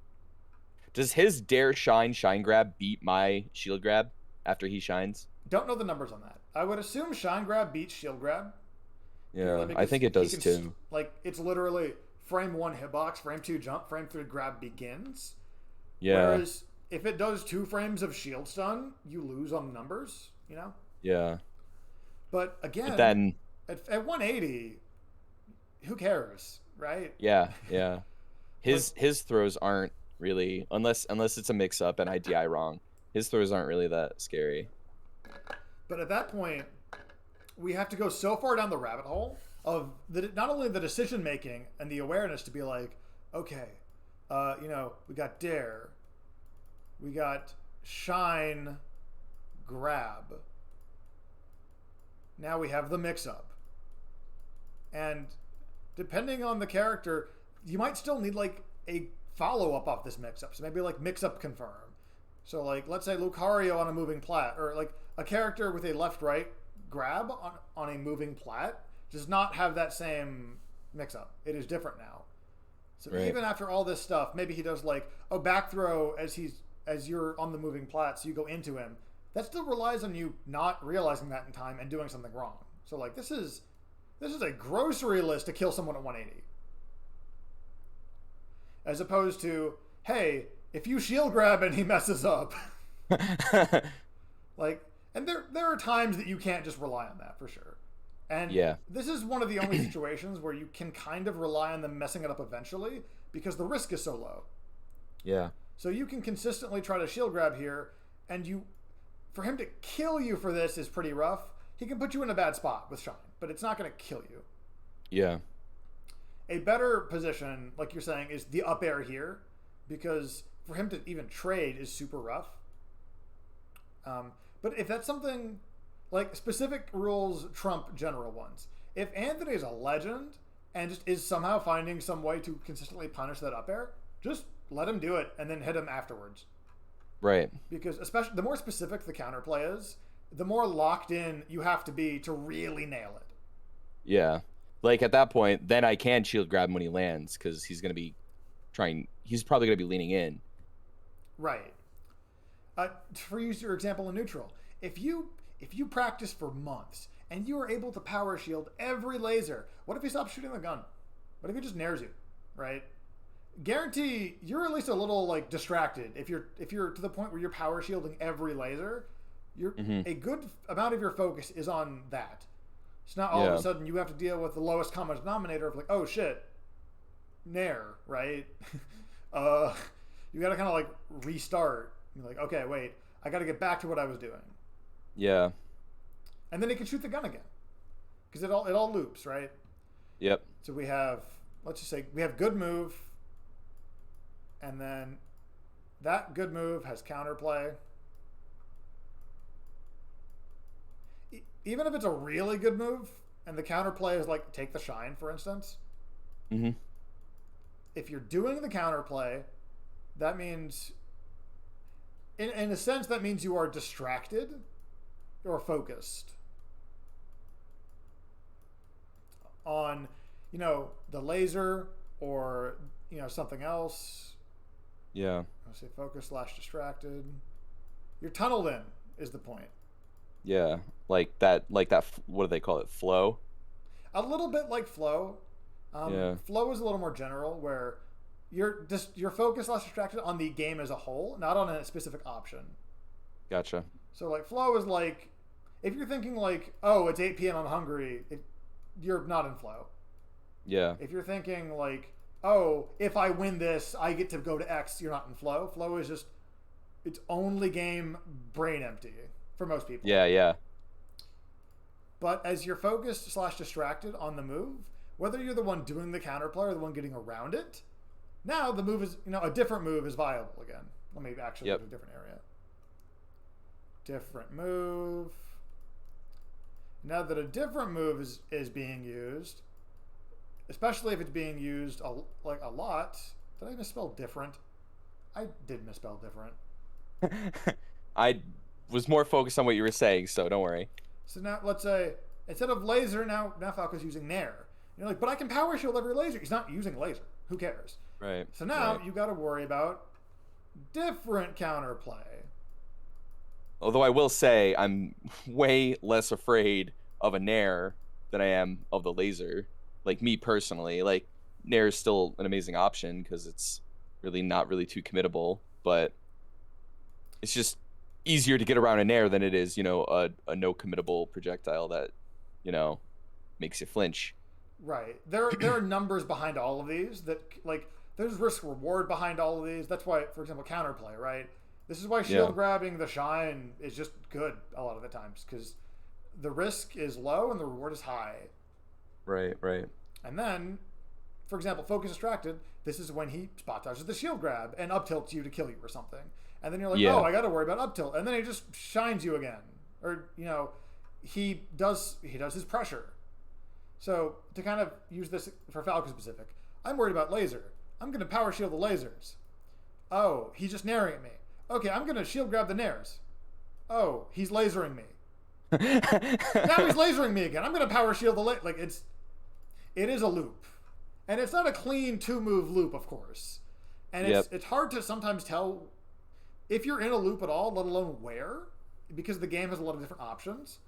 Does his dare shine grab beat my shield grab after he shines? Don't know the numbers on that. I would assume shine grab beats shield grab. Yeah, I think it does too. Like, it's literally frame 1 hitbox, frame 2 jump, frame 3 grab begins. Yeah. Whereas if it does 2 frames of shield stun, you lose on numbers, you know? Yeah. But again, but then at 180, who cares, right? Yeah. His throws aren't really, unless it's a mix up and I DI wrong. His throws aren't really that scary. But at that point, we have to go so far down the rabbit hole of not only the decision making and the awareness to be like, okay, we got dare, we got shine, grab. Now we have the mix up. And depending on the character, you might still need like a follow up off this mix up. So maybe like mix up confirm. So like, let's say Lucario on a moving plat, or like a character with a left right grab on a moving plat does not have that same mix up. It is different now. So even after all this stuff, maybe he does like a back throw as you're on the moving plat, so you go into him. That still relies on you not realizing that in time and doing something wrong. So like, this is a grocery list to kill someone at 180. As opposed to, hey, if you shield grab and he messes up. Like, and there are times that you can't just rely on that for sure. And this is one of the only situations where you can kind of rely on them messing it up eventually because the risk is so low. Yeah. So you can consistently try to shield grab here, and for him to kill you for this is pretty rough. He can put you in a bad spot with shine, but it's not going to kill you. Yeah. A better position, like you're saying, is the up air here, because for him to even trade is super rough. But if that's something like specific rules trump general ones. If Anthony is a legend and just is somehow finding some way to consistently punish that up air, just let him do it and then hit him afterwards. Right. Because especially the more specific the counterplay is, the more locked in you have to be to really nail it. Yeah. like at that point, then I can shield grab him when he lands because he's gonna be he's probably gonna be leaning in. Right. For use your example in neutral, if you practice for months and you are able to power shield every laser, what if you stop shooting the gun? What if he just nares you, right? Guarantee you're at least a little like distracted if you're to the point where you're power shielding every laser. You're a good amount of your focus is on that. It's not all of a sudden you have to deal with the lowest common denominator of like, oh shit, nair, right? You got to kind of like restart. You're like, okay, wait, I got to get back to what I was doing. Yeah. And then he can shoot the gun again, because it all loops, right? Yep. So we have, let's just say we have good move, and then that good move has counterplay. Even if it's a really good move, and the counterplay is like take the shine, for instance. If you're doing the counterplay, that means, in a sense, that means you are distracted or focused on, the laser or, something else. Yeah. I'll say focus / distracted. You're tunneled in is the point. Yeah. Like that, what do they call it? Flow? A little bit like flow. Flow is a little more general, where you're focused / distracted on the game as a whole, not on a specific option. Gotcha. So like flow is like, if you're thinking like, oh, it's 8 p.m. I'm hungry, you're not in flow. Yeah. If you're thinking like, oh, if I win this, I get to go to X, you're not in flow. Flow is just, it's only game brain empty for most people. Yeah. But as you're focused / distracted on the move, whether you're the one doing the counterplay or the one getting around it, now the move is, a different move is viable again. Let me actually go to a different area. Different move. Now that a different move is being used, especially if it's being used a lot. Did I misspell different? I did misspell different. I was more focused on what you were saying, so don't worry. So now let's say instead of laser, now Falco's using nair. You're like, but I can power shield every laser. He's not using laser. Who cares? Right. So now you got to worry about different counterplay. Although I will say I'm way less afraid of a nair than I am of the laser. Like me personally, like nair is still an amazing option because it's really not really too committable, but it's just easier to get around a nair than it is, a no committable projectile that, makes you flinch. Right. There are numbers behind all of these that, like, there's risk reward behind all of these. That's why, for example, counterplay, right? This is why shield grabbing the shine is just good a lot of the times, because the risk is low and the reward is high. Right. And then, for example, focus distracted, this is when he spot dodges the shield grab and up tilts you to kill you or something. And then you're like, oh, I got to worry about up tilt. And then he just shines you again. Or, he does his pressure. So to kind of use this for Falco specific, I'm worried about laser. I'm going to power shield the lasers. Oh, he's just nairing at me. Okay, I'm going to shield grab the nairs. Oh, he's lasering me. Now he's lasering me again. I'm going to power shield the like it is a loop. And it's not a clean 2-move loop, of course. And it's hard to sometimes tell if you're in a loop at all, let alone where, because the game has a lot of different options.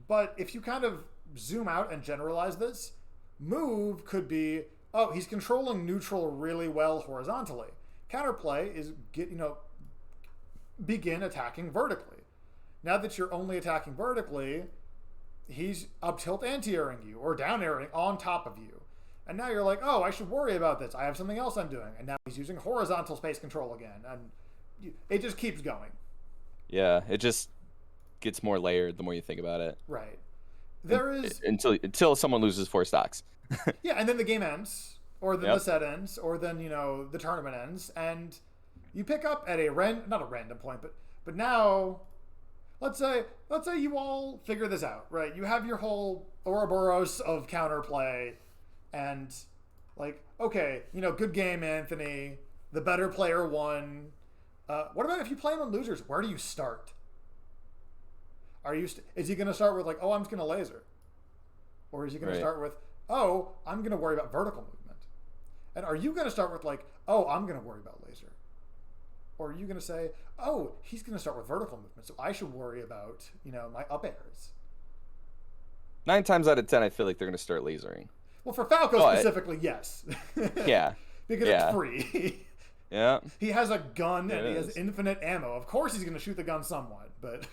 But if you kind of zoom out and generalize this, move could be, oh, he's controlling neutral really well horizontally. Counterplay is begin attacking vertically. Now that you're only attacking vertically, he's up tilt anti-airing you or down airing on top of you. And now you're like, oh, I should worry about this. I have something else I'm doing. And now he's using horizontal space control again. And it just keeps going. Yeah, it just gets more layered the more you think about it. Right. There is... Until someone loses 4 stocks. Yeah, and then the game ends. Or then the set ends. Or then, the tournament ends. And you pick up at not a random point, but now... Let's say you all figure this out, right? You have your whole Ouroboros of counterplay, and like, okay, good game, Anthony. The better player won. What about if you play him on losers? Where do you start? Is he going to start with like, oh, I'm just going to laser, or is he going to start with, oh, I'm going to worry about vertical movement? And are you going to start with like, oh, I'm going to worry about laser? Or are you going to say, oh, he's going to start with vertical movement, so I should worry about, my up airs? 9 times out of 10, I feel like they're going to start lasering. Well, for Falco But specifically, yes. yeah, Because yeah, it's free. yeah. He has a gun and he It has is. infinite ammo. Of course he's going to shoot the gun somewhat, but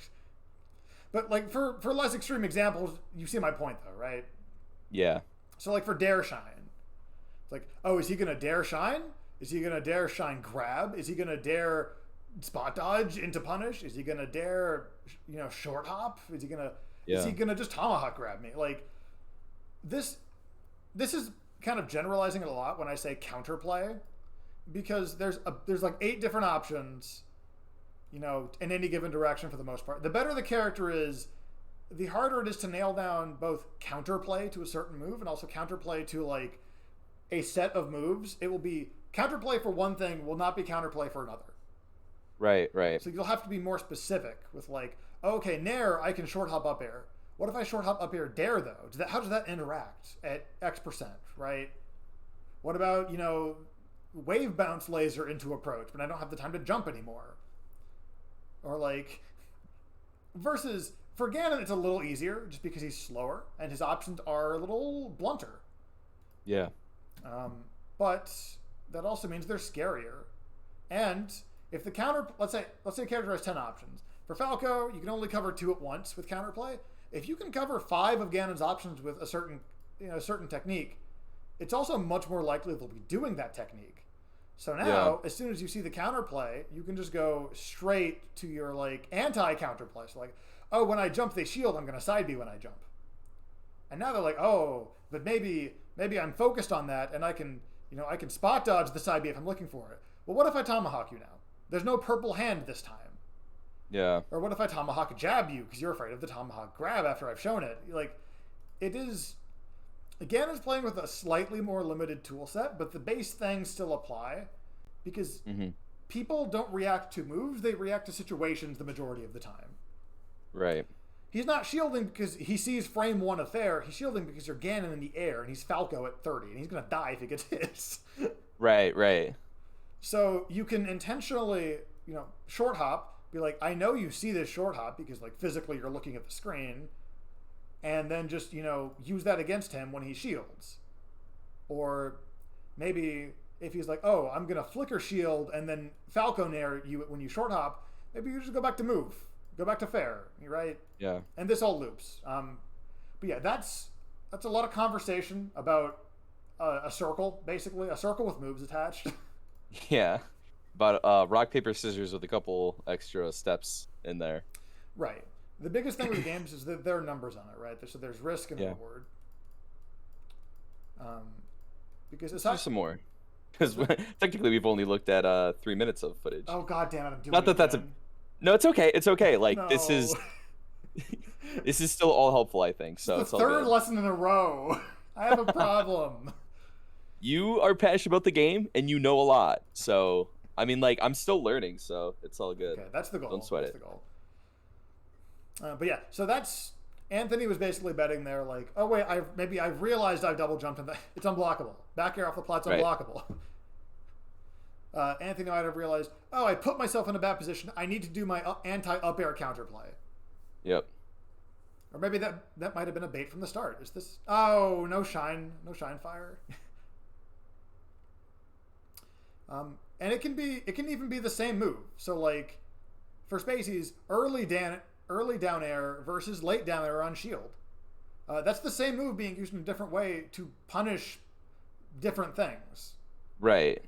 like for less extreme examples, you see my point though, right? Yeah, So like for Dare Shine, it's like, oh, is he going to dare shine? Is he going to dare shine grab? Is he going to dare spot dodge into punish? Is he going to dare, short hop? Is he going yeah. to just tomahawk grab me? Like this is kind of generalizing it a lot when I say counterplay, because there's like 8 different options, in any given direction for the most part. The better the character is, the harder it is to nail down both counterplay to a certain move and also counterplay to like a set of moves. It will be counterplay for one thing, will not be counterplay for another. Right, right. So you'll have to be more specific with like, okay, Nair, I can short hop up air. What if I short hop up air dare though? How does that interact at X%, right? What about, wave bounce laser into approach, but I don't have the time to jump anymore? Or like, versus for Ganon, it's a little easier just because he's slower and his options are a little blunter. Yeah. But that also means they're scarier. And if the let's say a character has 10 options. For Falco, you can only cover 2 at once with counterplay. If you can cover 5 of Ganon's options with a certain technique, it's also much more likely they'll be doing that technique. So now, as soon as you see the counterplay, you can just go straight to your like anti-counterplay. So like, oh, when I jump, they shield. I'm going to side B when I jump. And now they're like, oh, but maybe I'm focused on that, and I can spot dodge the side B if I'm looking for it. Well, what if I tomahawk you now? There's no purple hand this time. Yeah. Or what if I tomahawk jab you because you're afraid of the tomahawk grab after I've shown it? Like, it is. Again, it's playing with a slightly more limited tool set, but the base things still apply because people don't react to moves; they react to situations the majority of the time. Right. He's not shielding because he sees frame 1 of fair. He's shielding because you're Ganon in the air and he's Falco at 30, and he's gonna die if he gets hit. Right. Right. So you can intentionally, short hop. Be like, I know you see this short hop because like physically you're looking at the screen, and then just use that against him when he shields. Or maybe if he's like, oh, I'm gonna flicker shield and then Falco Nair you when you short hop, maybe you just go back to move, go back to fair, right? Yeah. And this all loops. But yeah, that's a lot of conversation about a circle, basically a circle with moves attached. Yeah. But rock, paper, scissors with a couple extra steps in there. Right. The biggest thing with the games is that there are numbers on it, right? So there's risk and reward. Because it's Just some more. Because technically we've only looked at 3 minutes of footage. Oh god damn it! I'm doing Not that it that's again. No, it's okay. It's okay. Like No. this is still all helpful, I think. So It's it's the all third good. lesson in a row. I have a problem. You are passionate about the game and you know a lot. So I mean, like I'm still learning, so it's all good. Okay, that's the goal. Don't sweat that's it. The goal. But yeah, so that's Anthony was basically betting there, like, oh wait, I've realized I've double jumped and it's unblockable. Back air off the plot's Right. unblockable. Anthony might have realized, oh, I put myself in a bad position. I need to do my anti-up air counterplay. Yep. Or maybe that might have been a bait from the start. Is this? Oh, no shine fire. And it can even be the same move. So like, for Spaceys, early down air versus late down air on shield. That's the same move being used in a different way to punish different things. Right.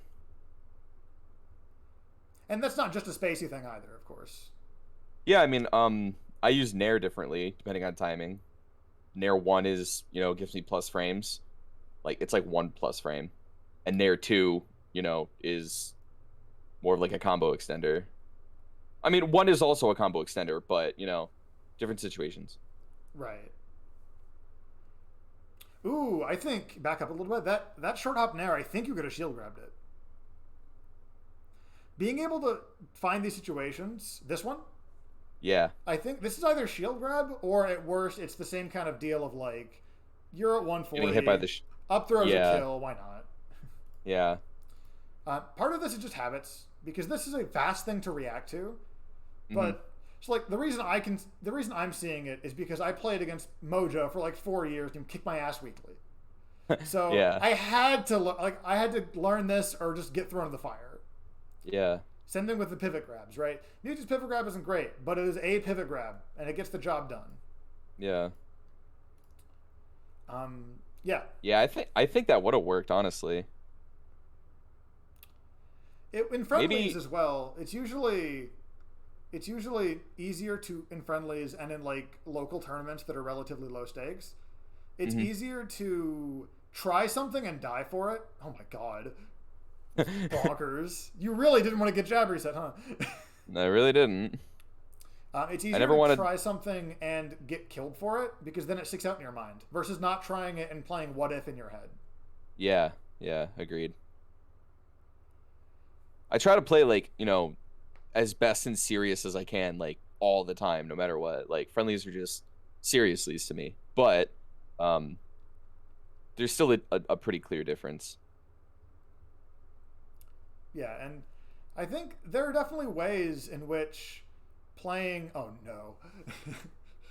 And that's not just a Spacey thing either, of course. Yeah, I mean, I use Nair differently depending on timing. Nair 1 is, gives me plus frames. Like it's like 1 plus frame. And Nair 2, is more of like a combo extender. I mean, 1 is also a combo extender, but, different situations. Right. Ooh, I think, back up a little bit, that short hop Nair, I think you could have shield grabbed it. Being able to find these situations, this one, Yeah. I think this is either shield grab or at worst, it's the same kind of deal of like, You're at getting hit by 140. the Up throw's a yeah, kill. Why not? yeah. Part of this is just habits because this is a fast thing to react to. Hmm. But it's like the reason I'm seeing it is because I played against Mojo for like 4 years and kicked my ass weekly. So Yeah, I had to I had to learn this or just get thrown in the fire. yeah, Same thing with the pivot grabs, right? Mutu's pivot grab isn't great, but it is a pivot grab and it gets the job done. yeah, Yeah. yeah. I think that would have worked, honestly. In friendlies Maybe. as well, it's usually easier to in friendlies and in like local tournaments that are relatively low stakes. It's Hmm. easier to try something and die for it. Oh my god, bonkers! You really didn't want to get jab reset, huh? I really didn't. It's I easier never to wanted. try something and get killed for it because then it sticks out in your mind versus not trying it and playing what if in your head. Yeah, yeah, agreed. I try to play like, as best and serious as I can, like all the time, no matter what. Like friendlies are just seriouslys to me, but um, there's still a pretty clear difference. Yeah, and I think there are definitely ways in which playing. Oh no.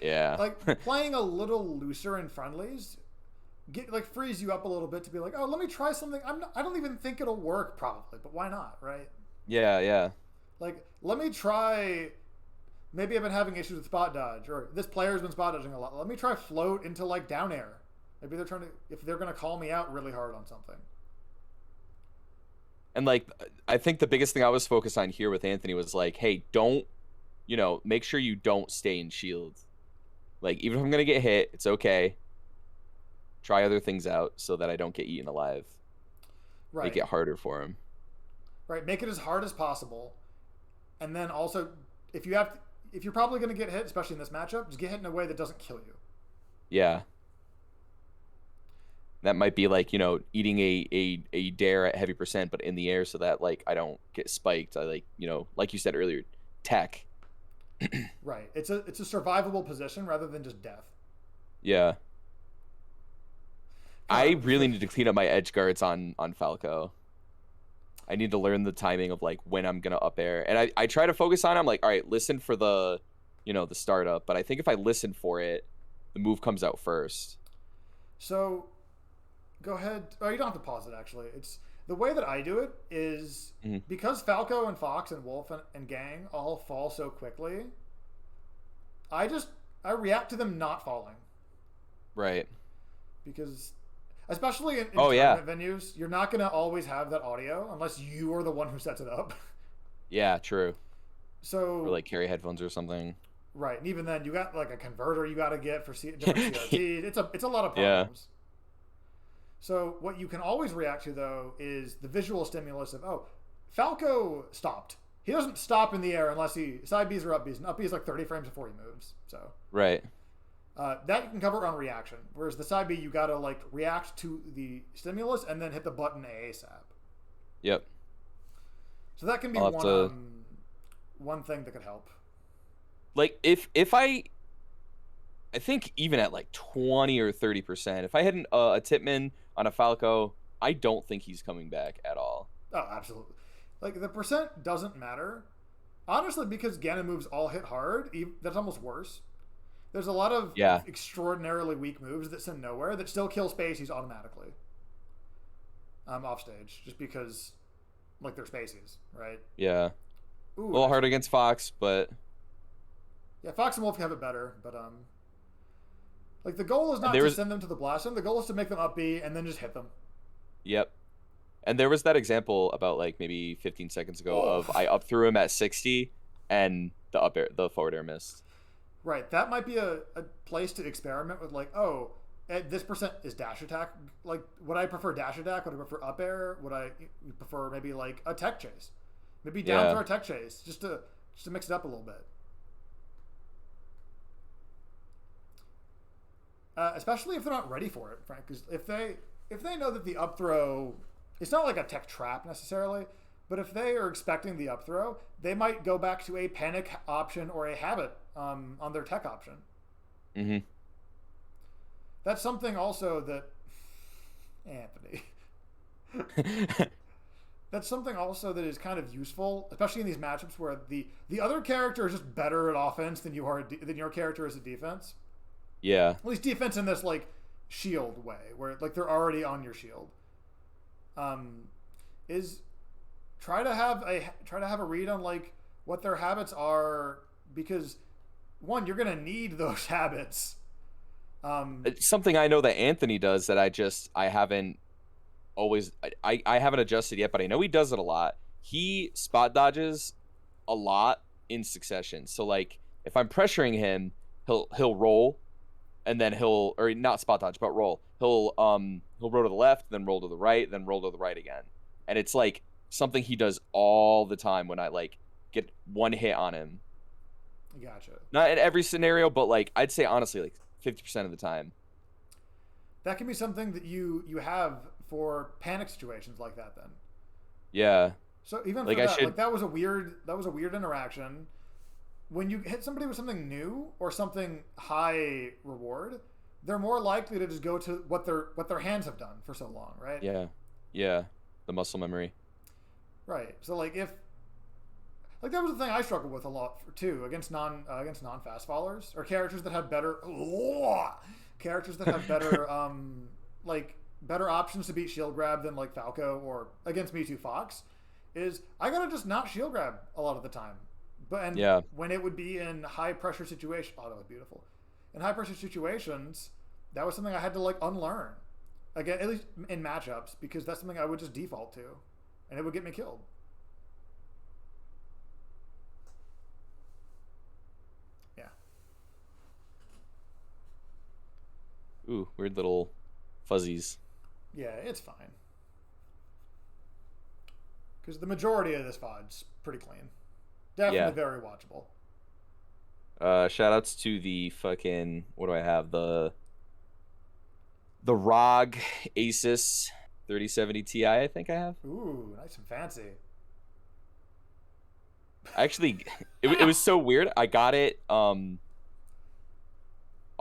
Yeah, Like playing a little looser in friendlies frees you up a little bit to be like, oh, let me try something. I don't even think it'll work probably, but why not, right? yeah, yeah, Like let me try. Maybe I've been having issues with spot dodge, or this player's been spot dodging a lot. Let me try float into like down air. Maybe they're trying to if they're gonna call me out really hard on something. and like I think the biggest thing I was focused on here with Anthony was like, hey, don't, make sure you don't stay in shield. Like even if I'm gonna get hit, it's okay. Try other things out so that I don't get eaten alive. Make Right, it harder for him. right. Make it as hard as possible, and then also if you're probably gonna get hit, especially in this matchup, just get hit in a way that doesn't kill you. Yeah. That might be like, eating a dare at heavy percent, but in the air so that like I don't get spiked. I like, like you said earlier, tech. Right. It's a survivable position rather than just death. Yeah. I God, really need to clean up my edge guards on Falco. I need to learn the timing of like when I'm gonna up air. And I try to focus on it. I'm like, all right, listen for the startup. But I think if I listen for it, the move comes out first. so go ahead. Oh, you don't have to pause it. Actually, it's the way that I do it is Hmm. because Falco and Fox and Wolf and Gang all fall so quickly. I react to them not falling Right. because especially in Oh yeah. tournament venues, you're not gonna always have that audio unless you are the one who sets it up. Yeah, true. Or So like carry headphones or something. right, and even then, you got like a converter you got to get for different CRTs. It's a lot of Yeah. problems. So what you can always react to though is the visual stimulus of Falco stopped. He doesn't stop in the air unless he side Bs or up Bs, and up B is like 30 frames before he moves. So Right. that you can cover on reaction, whereas the side B you gotta like react to the stimulus and then hit the button ASAP. Yep. So that can be I'll have to one thing that could help. like if I think even at like 20 or 30%, if I had a Tipman on a Falco, I don't think he's coming back at all. Oh, absolutely. Like the percent doesn't matter, honestly, because Ganon moves all hit hard. That's almost worse. There's a lot of Yeah. extraordinarily weak moves that send nowhere that still kill spacies automatically. Off stage, just because like they're spacies, right? Yeah. A Ooh, little hard against Fox, but yeah, Fox and Wolf have it better, but like the goal is and not to send them to the blast zone. The goal is to make them up B and then just hit them. yep. And there was that example about like maybe 15 seconds ago Oh, of I up threw him at 60 and the forward air missed. right. That might be a place to experiment with, like, this percent is dash attack. Like, would I prefer dash attack? Would I prefer up air? Would I prefer maybe like a tech chase? Maybe down throw a tech chase just to mix it up a little bit. Especially if they're not ready for it, Frank. Because if they know that the up throw, it's not like a tech trap necessarily, but if they are expecting the up throw, they might go back to a panic option or a habit on their tech option. Mm-hmm. That's something also that Anthony. That's something also that is kind of useful, especially in these matchups where the other character is just better at offense than than your character is at defense. Yeah. At least defense in this like shield way, where like they're already on your shield. Is try to have a read on like what their habits are, because one, you're gonna need those habits. It's something I know that Anthony does that I haven't always I haven't adjusted yet, but I know he does it a lot. He spot dodges a lot in succession. So like if I'm pressuring him, he'll roll, and then or not spot dodge, but roll. He'll roll to the left, then roll to the right, then roll to the right again. And it's like something he does all the time when I like get one hit on him. Gotcha. Not in every scenario, but like I'd say honestly like 50% of the time. That can be something that you have for panic situations like that then. Yeah. So even like for that, should... like that was a weird interaction. When you hit somebody with something new or something high reward, they're more likely to just go to what their hands have done for so long, right? Yeah. Yeah. The muscle memory. Right. So like if like that was the thing I struggled with a lot too against non fast followers or characters that have better like better options to beat shield grab than like Falco or against Mewtwo Fox, is I gotta just not shield grab a lot of the time. But when it would be in high pressure situations, oh, that was beautiful. In high pressure situations, that was something I had to like unlearn again, at least in matchups, because that's something I would just default to, and it would get me killed. Yeah. Ooh, weird little fuzzies. Yeah, it's fine. Because the majority of this VOD's pretty clean. Definitely very watchable. Shoutouts to the fucking, what do I have? The ROG Asus 3070 Ti, I think I have. Ooh, nice and fancy. Actually, it was so weird. I got it off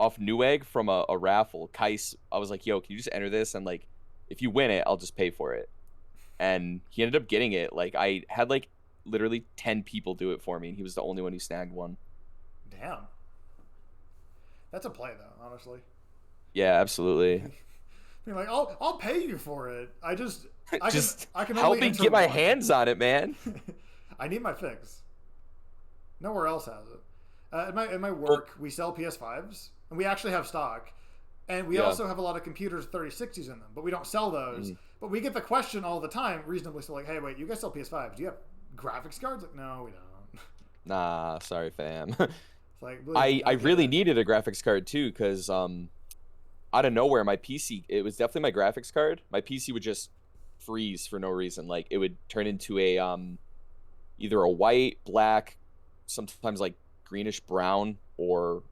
Newegg from a raffle. Kais, I was like, yo, can you just enter this? And like, if you win it, I'll just pay for it. And he ended up getting it. Like, I had like literally 10 people do it for me, and he was the only one who snagged one. Damn. That's a play though, honestly. Yeah, absolutely. Being like, I'll pay you for it. I can help only me enter get my one. hands on it, man. I need my fix. Nowhere else has it. In my work, we sell PS5s, and we actually have stock. And we also have a lot of computers 3060s in them, but we don't sell those. But we get the question all the time, reasonably so, like, hey, wait, you guys sell PS5s. Do you have graphics cards? Like, no, we don't. Nah, sorry, fam. It's like, I really needed a graphics card, too, because out of nowhere, my PC, it was definitely my graphics card. My PC would just freeze for no reason. Like, it would turn into a either a white, black, sometimes, like, greenish brown, or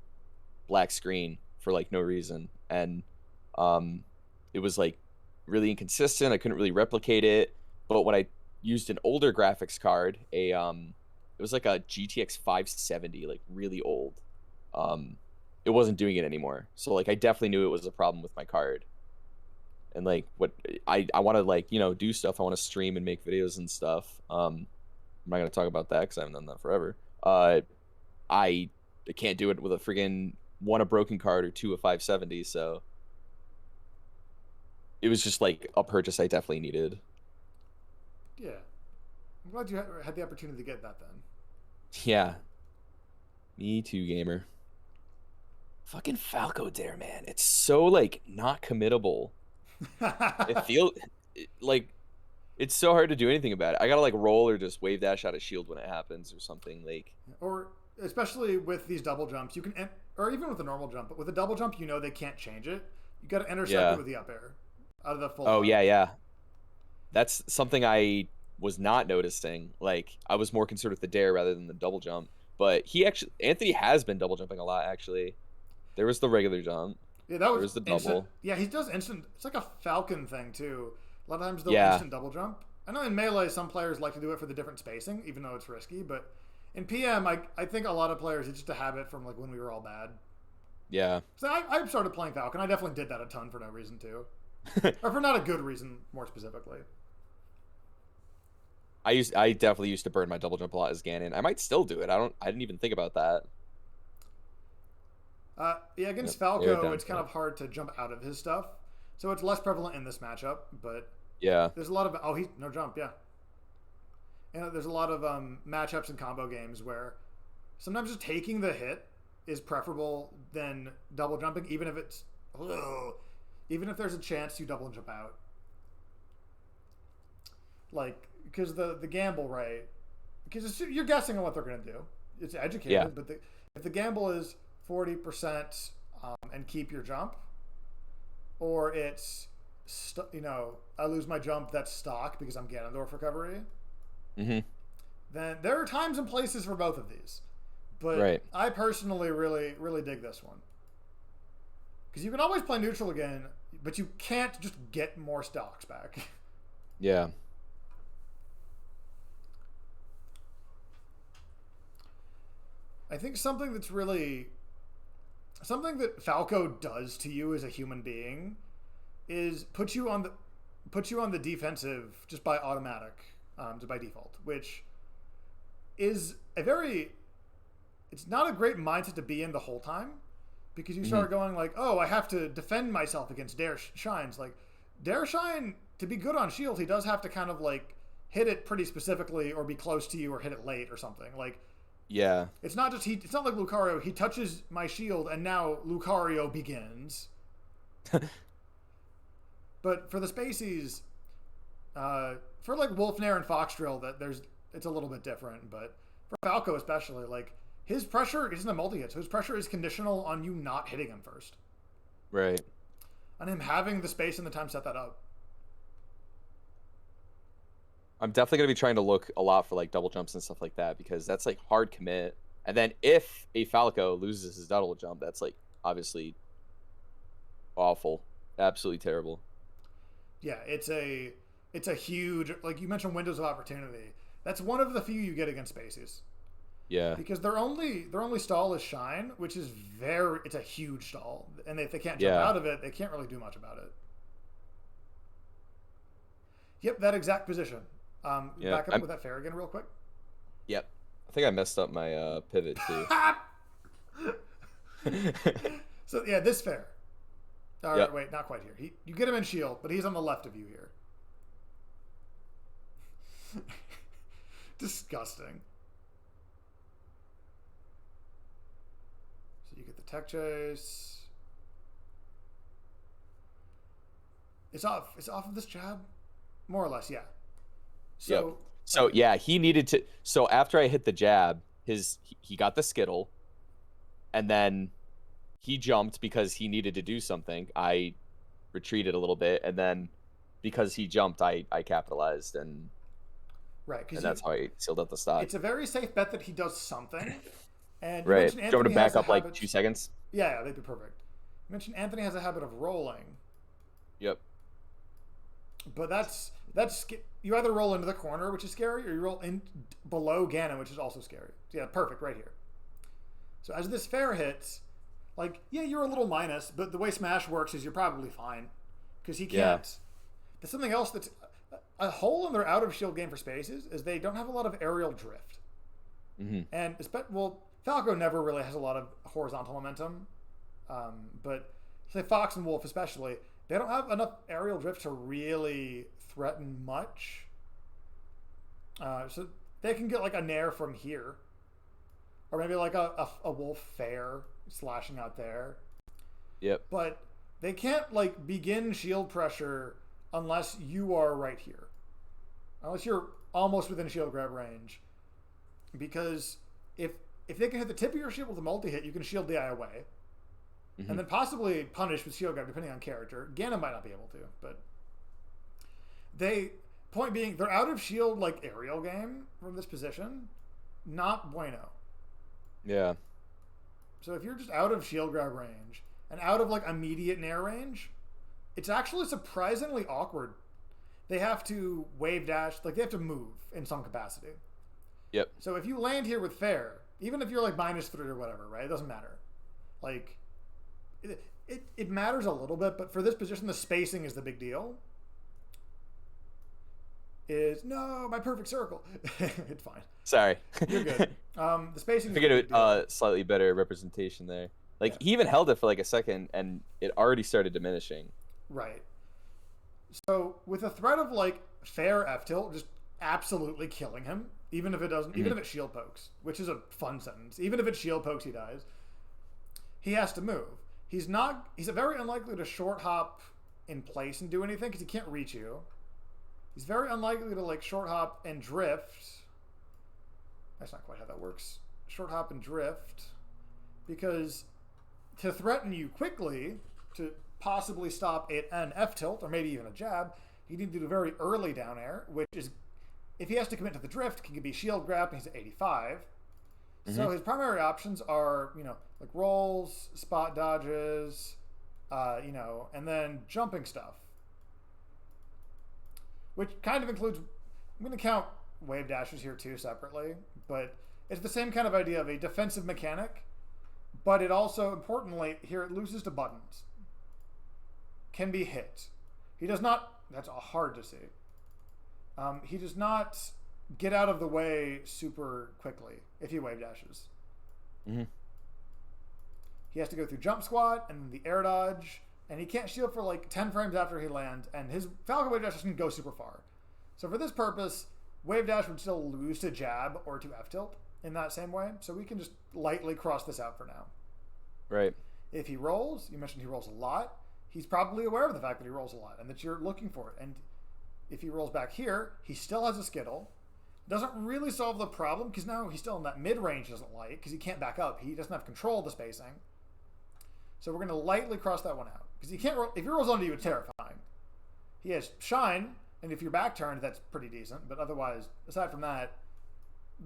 black screen for, like, no reason. And it was, like, really inconsistent. I couldn't really replicate it. But when I used an older graphics card, it was like a GTX 570, like really old. It wasn't doing it anymore. So like I definitely knew it was a problem with my card. And like what I want to like, you know, do stuff. I want to stream and make videos and stuff. I'm not gonna talk about that because I haven't done that forever. I can't do it with a friggin' one a broken card or two a 570. So it was just like a purchase I definitely needed. Yeah. I'm glad you had the opportunity to get that then. Yeah. Me too, gamer. Fucking Falco there, man. It's so, like, not committable. It feels like it's so hard to do anything about it. I gotta, like, roll or just wave dash out of shield when it happens or something. Like, or especially with these double jumps, you can, or even with a normal jump, but with a double jump, you know they can't change it. You gotta intercept it with the up air out of the full. Oh, yeah. That's something I was not noticing. Like, I was more concerned with the dare rather than the double jump. But Anthony has been double jumping a lot, actually. There was the regular jump. Yeah, there was the double. Instant. Yeah, he does instant. It's like a Falcon thing, too. A lot of times they'll instant double jump. I know in Melee, some players like to do it for the different spacing, even though it's risky. But in PM, I think a lot of players, it's just a habit from like when we were all bad. Yeah. So I started playing Falcon. I definitely did that a ton for no reason too, or for not a good reason, more specifically. I definitely used to burn my double jump a lot as Ganon. I might still do it. I didn't even think about that. Yeah, against Yep. Air Falco, down it's kind tilt. of hard to jump out of his stuff, so it's less prevalent in this matchup. But Yeah. there's a lot of he no jump, yeah. And there's a lot of matchups and combo games where sometimes just taking the hit is preferable than double jumping, even if it's even if there's a chance you double jump out. Like because the gamble, right? Because you're guessing on what they're going to do. It's educated, Yeah. but if the gamble is 40% and keep your jump, or it's I lose my jump that's stock because I'm Ganondorf recovery. Mm-hmm. Then there are times and places for both of these, but Right. I personally really dig this one because you can always play neutral again, but you can't just get more stocks back. Yeah. I think something that Falco does to you as a human being is put you on the defensive just by automatic, just by default, which is it's not a great mindset to be in the whole time because you start going like, oh, I have to defend myself against Dare Shines. Like Dare Shine, to be good on shield, he does have to kind of like hit it pretty specifically or be close to you or hit it late or something. Like Yeah. it's not like Lucario. He touches my shield and now Lucario begins. But for the Spaceys, for like Wolfnair and Foxdrill, it's a little bit different. But for Falco especially, like his pressure isn't a multi-hit, so his pressure is conditional on you not hitting him first. Right. On him having the space and the time to set that up. I'm definitely gonna be trying to look a lot for like double jumps and stuff like that because that's like hard commit. And then if a Falco loses his double jump, that's like obviously awful, absolutely terrible. Yeah, it's a huge, like you mentioned, windows of opportunity. That's one of the few you get against Spaceys. Yeah. Because their only stall is Shine, which is it's a huge stall, and if they can't jump Yeah. out of it, they can't really do much about it. Yep, that exact position. Yeah. Back up with that fair again, real quick. Yep. I think I messed up my pivot too. So yeah, this fair. All right, Yep. wait, not quite here. You get him in shield, but he's on the left of you here. Disgusting. So you get the tech chase. It's off. It's off of this jab, more or less. Yeah. So. Yep. So yeah, he needed to. So after I hit the jab, he got the Skittle, and then he jumped because he needed to do something. I retreated a little bit, and then because he jumped, I capitalized, and right, and that's how I sealed up the stock. It's a very safe bet that he does something. And Right. Do you want me to back up like habit, 2 seconds? Yeah, that'd be perfect. You mentioned Anthony has a habit of rolling. Yep. But that's you either roll into the corner, which is scary, or you roll in below Ganon, which is also scary. So yeah, perfect right here. So as this fair hits, like yeah, you're a little minus, but the way Smash works is you're probably fine because he can't. Yeah. There's something else that's a hole in their out of shield game for Spaceys is they don't have a lot of aerial drift, and Falco never really has a lot of horizontal momentum, but say Fox and Wolf especially. They don't have enough aerial drift to really threaten much. So they can get like a Nair from here. Or maybe like a Wolf Fair slashing out there. Yep. But they can't like begin shield pressure unless you are right here. Unless you're almost within shield grab range. Because if they can hit the tip of your shield with a multi-hit, you can shield the eye away. And then possibly punish with shield grab depending on character. Ganon might not be able to, but point being, they're out of shield like aerial game from this position. Not bueno. Yeah. So if you're just out of shield grab range and out of like immediate nair range, it's actually surprisingly awkward. They have to wave dash, like they have to move in some capacity. Yep. So if you land here with fair, even if you're like -3 or whatever, right? It doesn't matter. Like it matters a little bit, but for this position, the spacing is the big deal. No, my perfect circle. It's fine. Sorry. You're good. The spacing. Figured slightly better representation there. Like he even held it for like a second, and it already started diminishing. Right. So with a threat of like fair F tilt, just absolutely killing him, even if it doesn't, even if it shield pokes, which is a fun sentence. Even if it shield pokes, he dies. He has to move. He's very unlikely to short hop in place and do anything because he can't reach you. He's very unlikely to like short hop and drift. That's not quite how that works. Short hop and drift, because to threaten you quickly, to possibly stop an F tilt or maybe even a jab, you need to do very early down air, which is, if he has to commit to the drift, can be shield grab, and he's at 85. So his primary options are, like rolls, spot dodges, and then jumping stuff. Which kind of includes, I'm going to count wave dashes here too separately, but it's the same kind of idea of a defensive mechanic, but it also, importantly, here it loses to buttons. Can be hit. He does not, that's hard to see. He does not get out of the way super quickly if he wave dashes. He has to go through jump squat and the air dodge, and he can't shield for like 10 frames after he lands, and his Falco wave dash doesn't go super far. So for this purpose, wave dash would still lose to jab or to F tilt in that same way, so we can just lightly cross this out for now. Right. If he rolls, you mentioned he rolls a lot, he's probably aware of the fact that he rolls a lot and that you're looking for it. And if he rolls back here, he still has a skittle. Doesn't really solve the problem because now he's still in that mid-range he doesn't like because he can't back up. He doesn't have control of the spacing. So we're going to lightly cross that one out because he can't roll. If he rolls onto you, it's terrifying. He has shine, and if you're back turned, that's pretty decent. But otherwise, aside from that,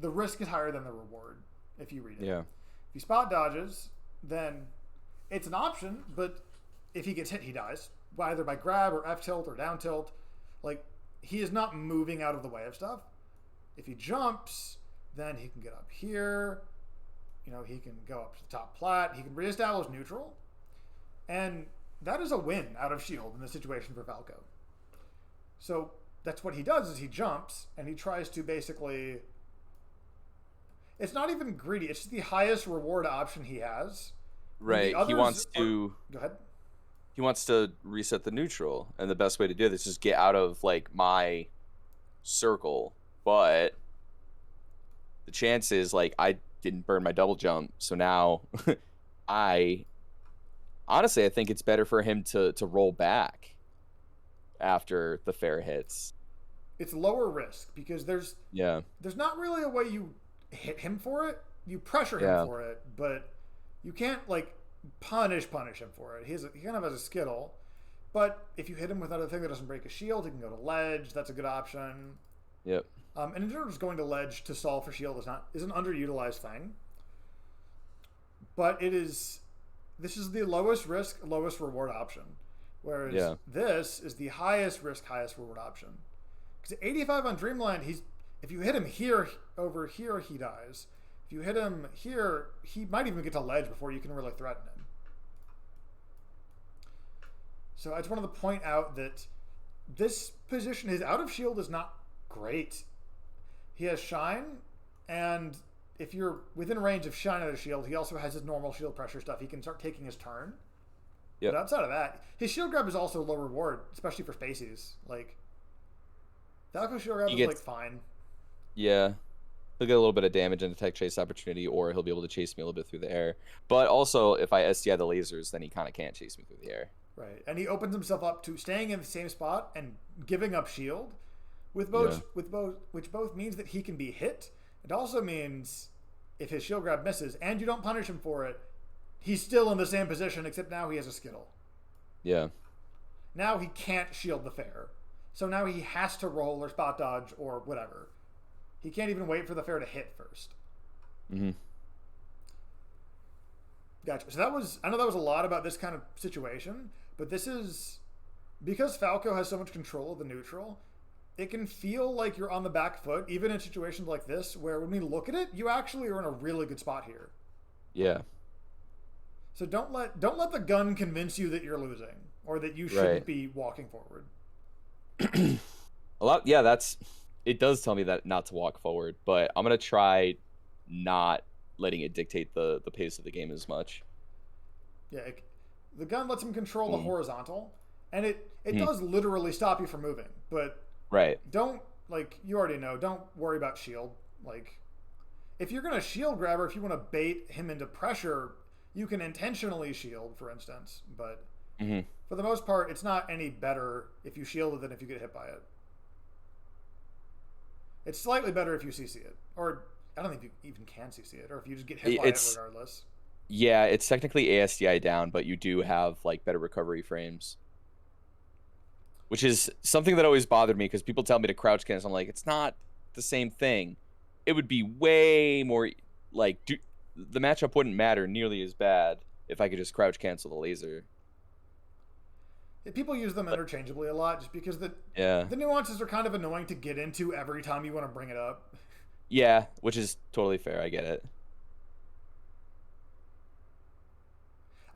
the risk is higher than the reward if you read it. Yeah. If he spot dodges, then it's an option, but if he gets hit, he dies, either by grab or F tilt or down tilt. Like, he is not moving out of the way of stuff. If he jumps, then he can get up here. He can go up to the top plat. He can reestablish neutral. And that is a win out of shield in this situation for Falco. So that's what he does, is he jumps and he tries to basically, it's not even greedy, it's just the highest reward option he has. Right. He wants to go ahead. He wants to reset the neutral, and the best way to do this is get out of like my circle. But the chance is like I didn't burn my double jump, so now I think it's better for him to roll back after the fair hits. It's lower risk because there's not really a way you hit him for it. You pressure him for it, but you can't like punish him for it. He kind of has a skittle, but if you hit him with another thing that doesn't break a shield, he can go to ledge. That's a good option. Yep. And in general, just going to ledge to solve for shield is an underutilized thing. But this is the lowest risk, lowest reward option. Whereas this is the highest risk, highest reward option. Because at 85 on Dreamland, if you hit him here, over here, he dies. If you hit him here, he might even get to ledge before you can really threaten him. So I just wanted to point out that this position, his out of shield is not great. He has shine, and if you're within range of shine out of shield, he also has his normal shield pressure stuff. He can start taking his turn. Yep. But outside of that, his shield grab is also low reward, especially for spacies. Like, Falco shield grab is like fine. Yeah. He'll get a little bit of damage and attack chase opportunity, or he'll be able to chase me a little bit through the air. But also, if I SDI the lasers, then he kind of can't chase me through the air. Right, and he opens himself up to staying in the same spot and giving up shield, which both means that he can be hit. It also means if his shield grab misses and you don't punish him for it, he's still in the same position, except now he has a skittle. Yeah. Now he can't shield the fair. So now he has to roll or spot dodge or whatever. He can't even wait for the fair to hit first. Mm-hmm. Gotcha. So I know that was a lot about this kind of situation, but this is, because Falco has so much control of the neutral, it can feel like you're on the back foot, even in situations like this, where when we look at it, you actually are in a really good spot here. Yeah. So don't let the gun convince you that you're losing or that you shouldn't Right. be walking forward. A lot. Yeah, that's. It does tell me that not to walk forward, but I'm gonna try not letting it dictate the pace of the game as much. Yeah, the gun lets him control the Mm. horizontal, and it Mhm. does literally stop you from moving. But Right. don't you already know. Don't worry about shield. If you're gonna shield grabber, if you want to bait him into pressure, you can intentionally shield, for instance. But Hmm. for the most part, it's not any better if you shield it than if you get hit by it. It's slightly better if you CC it, or I don't think you even can CC it, or if you just get hit by it It's regardless. yeah, it's technically ASDI down, but you do have like better recovery frames, which is something that always bothered me because people tell me to crouch cancel. I'm like, it's not the same thing. It would be way more like the matchup wouldn't matter nearly as bad if I could just crouch cancel the laser. People use them But interchangeably a lot, just because yeah, the nuances are kind of annoying to get into every time you want to bring it up. yeah, which is totally fair. I get it.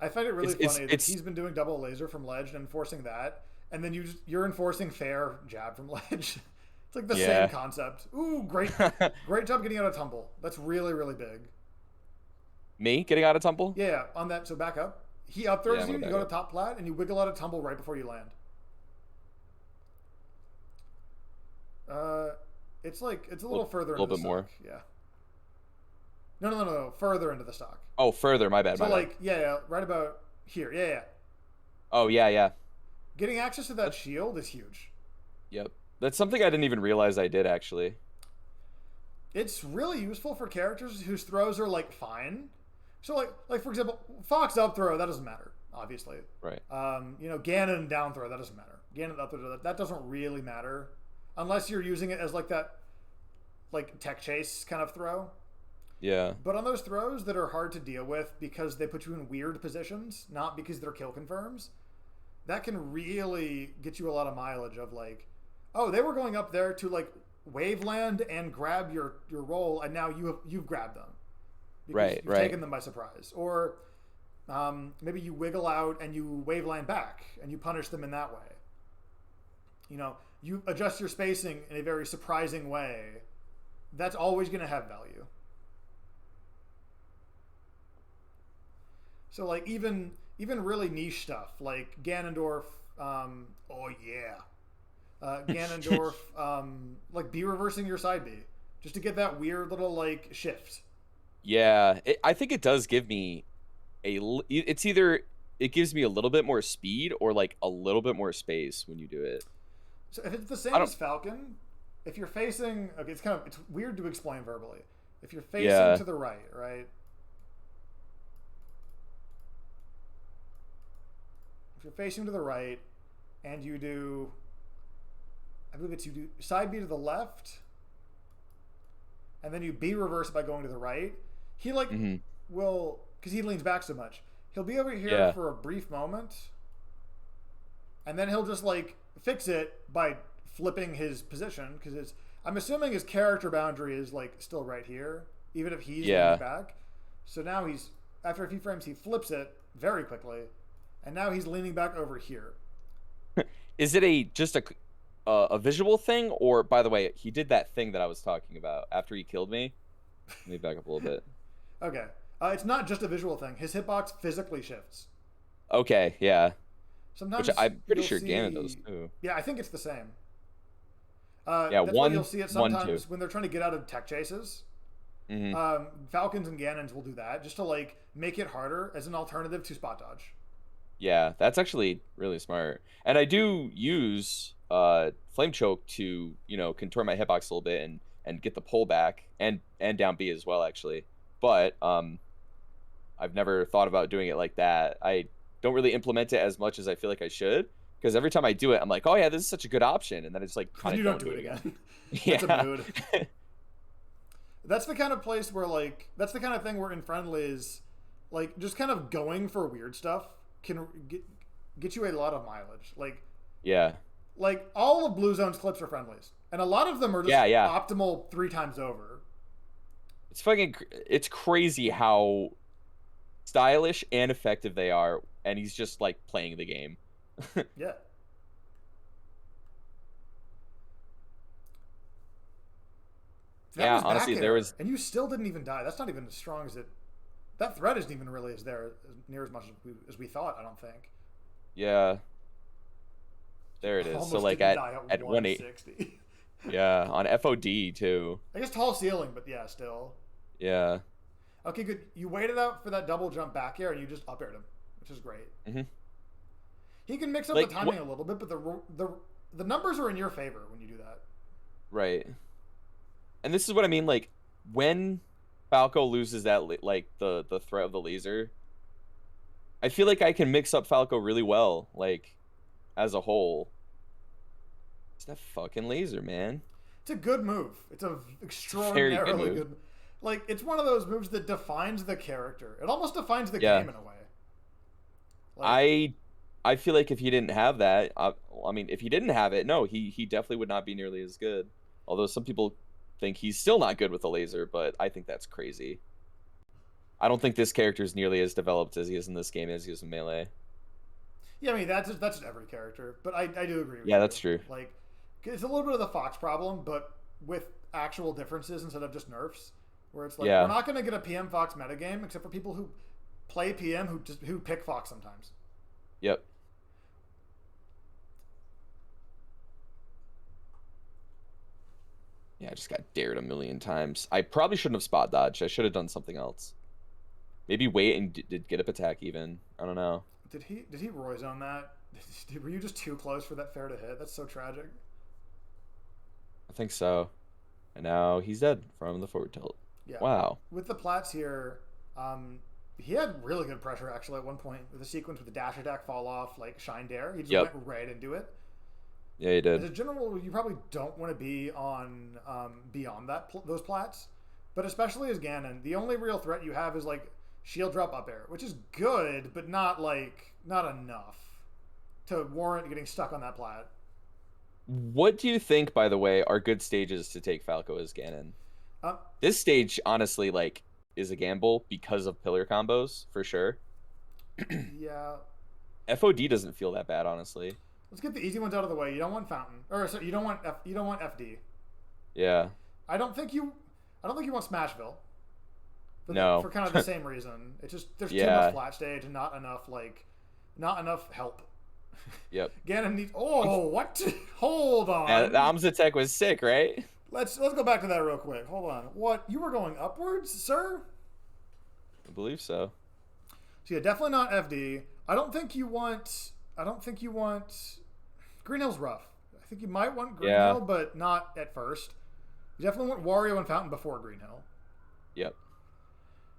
I find it really It's it's funny that it's he's been doing double laser from ledge and enforcing that, and then you're enforcing fair jab from ledge. It's like the same yeah. concept. Ooh, great job getting out of tumble. That's really really big. Me getting out of tumble? Yeah, on that. So back up. He up Yeah, throws I'm you. gonna You back go to up. top plat, and you wiggle out of tumble right before you land. Uh, it's a A little further little into the bit more. stock. Yeah. No. Further into the stock. Oh, further. My bad. So My bad. yeah, right about here. Yeah. Oh yeah, yeah. Getting access to that That, shield is huge. yep. That's something I didn't even realize I did actually. It's really useful for characters whose throws are fine. So for example, Fox up throw that doesn't matter, obviously. Right. Ganon down throw that doesn't matter. Ganon up throw that doesn't really matter, unless you're using it as that tech chase kind of throw. Yeah. But on those throws that are hard to deal with because they put you in weird positions, not because they're kill confirms, that can really get you a lot of mileage of oh, they were going up there to wave land and grab your roll, and now you've grabbed them because Right. you've Right. taken them by surprise. Or maybe you wiggle out and you wave land back and you punish them in that way. You adjust your spacing in a very surprising way. That's always going to have value. So even really niche stuff like Ganondorf, oh yeah, Ganondorf, be reversing your side B just to get that weird little shift. Yeah. I think it does give me it's either it gives me a little bit more speed or like a little bit more space when you do it. So if it's the I same don't. as Falcon, if you're facing, okay, it's weird to explain verbally. If you're facing Yeah. to the right, right? If you're facing to the right, and you do, I believe it's you do side B to the left, and then you B reverse by going to the right. He Hmm. will, because he leans back so much, he'll be over here Yeah. for a brief moment, and then he'll just fix it by flipping his position because I'm assuming his character boundary is still right here, even if he's Yeah. leaning back. So now he's after a few frames he flips it very quickly, and now he's leaning back over here. Is it just a visual thing, or by the way, he did that thing that I was talking about after he killed me? Let me back up a little bit. Okay, it's not just a visual thing. His hitbox physically shifts. Okay. Yeah. Which Sometimes I'm pretty you'll sure Ganon does see. too. Yeah, I think it's the same. Yeah. That's why you'll One. see it One. Two. sometimes when they're trying to get out of tech chases. Hmm. Falcons and Ganons will do that just to make it harder as an alternative to spot dodge. Yeah, that's actually really smart. And I do use flame choke to, contour my hitbox a little bit and get the pullback and down B as well actually. But I've never thought about doing it like that. I don't really implement it as much as I feel like I should because every time I do it I'm like, "Oh yeah, this is such a good option." And then I just kind And of you don't do it again. That's a Yeah. mood. That's the kind of place where that's the kind of thing where in friendlies, just kind of going for weird stuff can get you a lot of mileage. Yeah. All of Blue Zone's clips are friendlies, and a lot of them are just Yeah. optimal 3 times over. It's crazy how stylish and effective they are, and he's just like playing the game. Yeah. That Yeah, was back honestly, there air, was and you still didn't even die. That's not even as strong as it. That threat isn't even really as there near as much as we thought. I don't think. yeah, there it is. So Almost like didn't die at at 180, 160. yeah, on FOD too. I guess tall ceiling, but yeah, still. Yeah. Okay, good. You waited out for that double jump back air, and you just up aired him, which is great. Hmm. He can mix up Like the timing a little bit, but the numbers are in your favor when you do that. right. And this is what I mean. Like when Falco loses that like the threat of the laser, I feel like I can mix up Falco really well. Like as a whole, it's that fucking laser, man. It's a good move. It's a Very good extraordinarily move. good. Like it's one of those moves that defines the character. It almost defines the Yeah. game in a way. Like I feel like if he didn't have that, I mean, if he didn't have it, no, he definitely would not be nearly as good. Although some people think he's still not good with the laser, but I think that's crazy. I don't think this character is nearly as developed as he is in this game as he is in Melee. yeah, I mean that's every character, but I do agree with Yeah, you. that's true. Like it's a little bit of the Fox problem, but with actual differences instead of just nerfs. Where it's like Yeah. we're not going to get a PM Fox metagame except for people who play PM who pick Fox sometimes. Yep. Yeah, I just got dared a million times. I probably shouldn't have spot dodged. I should have done something else. Maybe wait and did get up attack even. I don't know. Did he Roy zone that? Were you just too close for that fair to hit? That's so tragic. I think so. And now he's dead from the forward tilt. Yeah. Wow. With the plats here, he had really good pressure actually at one point with the sequence with the dash attack, fall off, like shine dare. He just Yep. went right into it. Yeah, he As did. a general rule, you probably don't want to be on beyond those plats, but especially as Ganon, the only real threat you have is like shield drop up air, which is good, but not enough to warrant getting stuck on that plat. What do you think, by the way, are good stages to take Falco as Ganon? Uh, This stage, honestly, like, is a gamble because of pillar combos, for sure. yeah. FOD doesn't feel that bad, honestly. Let's get the easy ones out of the way. You don't want Fountain, or sorry, you don't want FD. Yeah. I don't think you want Smashville. No. For kind of the same reason. It's just there's too Yeah. much flat stage and not enough help. Yep. Ganon needs. Oh, what? Hold on. Yeah, the Amza tech was sick, right? Let's go back to that real quick. Hold on. What, you were going upwards, sir? I believe so. So yeah, definitely not FD. I don't think you want. Green Hill's rough. I think you might want Green Yeah. Hill, but not at first. You definitely want Wario and Fountain before Green Hill. Yep.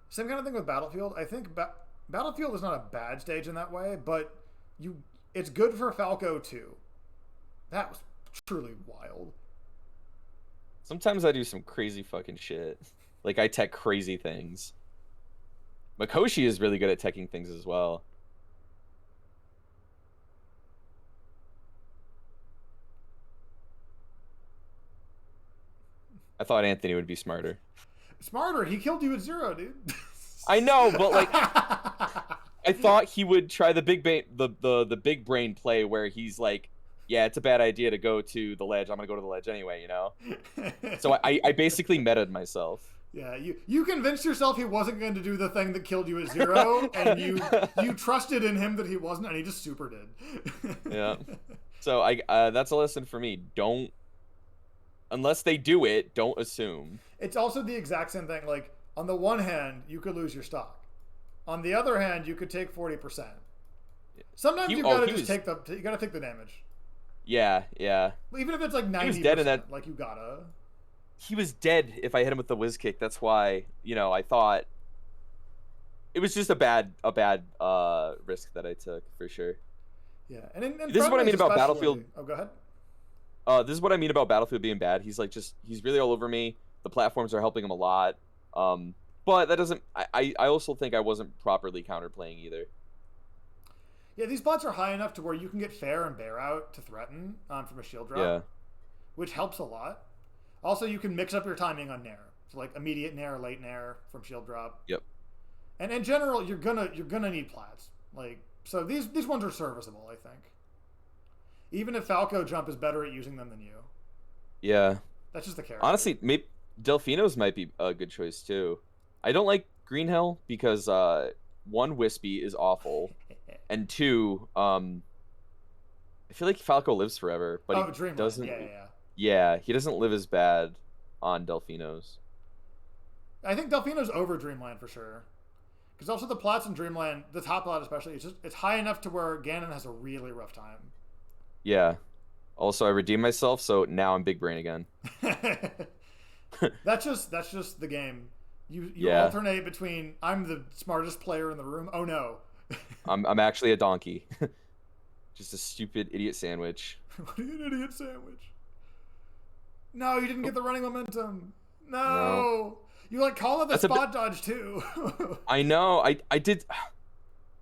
Same kind of thing with Battlefield. I think Battlefield is not a bad stage in that way, but it's good for Falco too. That was truly wild. Sometimes I do some crazy fucking shit. Like, I tech crazy things. Makoshi is really good at teching things as well. I thought Anthony would be smarter. Smarter, he killed you at 0, dude. I know, but like, I thought he would try the the big brain play where he's like, yeah, it's a bad idea to go to the ledge. I'm gonna go to the ledge anyway, you know. So I basically meted myself. Yeah, you convinced yourself he wasn't going to do the thing that killed you at 0, and you trusted in him that he wasn't, and he just super did. Yeah. So that's a lesson for me. Don't, unless they do it, don't assume. It's also the exact same thing. Like, on the one hand, you could lose your stock. On the other hand, you could take 40%. Sometimes you gotta take the damage. Yeah, yeah. Even if it's like 90%, He was dead in that. like you gotta. He was dead if I hit him with the whiz kick. That's why, you know, I thought it was just a bad risk that I took for sure. Yeah, and this is what I mean about Battlefield. Oh, go ahead. This is what I mean about Battlefield being bad. He's like he's really all over me. The platforms are helping him a lot. But that doesn't. I also think I wasn't properly counterplaying either. Yeah, these bots are high enough to where you can get fair and bear out to threaten from a shield drop. Yeah. Which helps a lot. Also, you can mix up your timing on Nair. So like immediate Nair, late Nair from shield drop. Yep. And in general, you're gonna need plats. Like, so these ones are serviceable, I think. Even if Falco Jump is better at using them than you. Yeah. That's just the character. Honestly, maybe Delphinos might be a good choice too. I don't like Green Hill because one, Wispy is awful, and two, I feel like Falco lives forever, but he Dreamland. doesn't. Yeah. Yeah, he doesn't live as bad on Delphinos. I think Delphino's over Dreamland for sure. Because also the plats in Dreamland, the top plat especially, it's high enough to where Ganon has a really rough time. Yeah. Also, I redeemed myself, so now I'm big brain again. That's just the game. You Yeah. alternate between I'm the smartest player in the room. Oh no. I'm actually a donkey. Just a stupid idiot sandwich. What an idiot sandwich. No, you didn't get the running momentum. No. No. You call it the spot dodge too. I know. I did.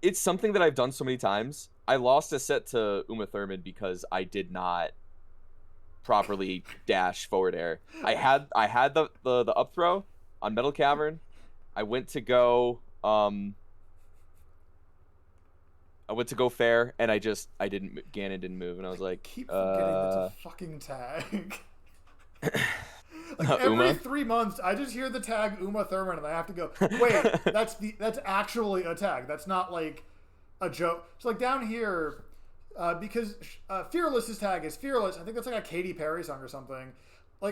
It's something that I've done so many times. I lost a set to Uma Thurman because I did not properly dash forward air. I had the up throw on Metal Cavern. I went to go fair, and Ganon didn't move, and I was like, keep forgetting that's a fucking tag. Every Uma? 3 months, I just hear the tag Uma Thurman, and I have to go, wait, that's actually a tag. That's not like a joke. So down here, because Fearless's tag is Fearless. I think that's like a Katy Perry song or something.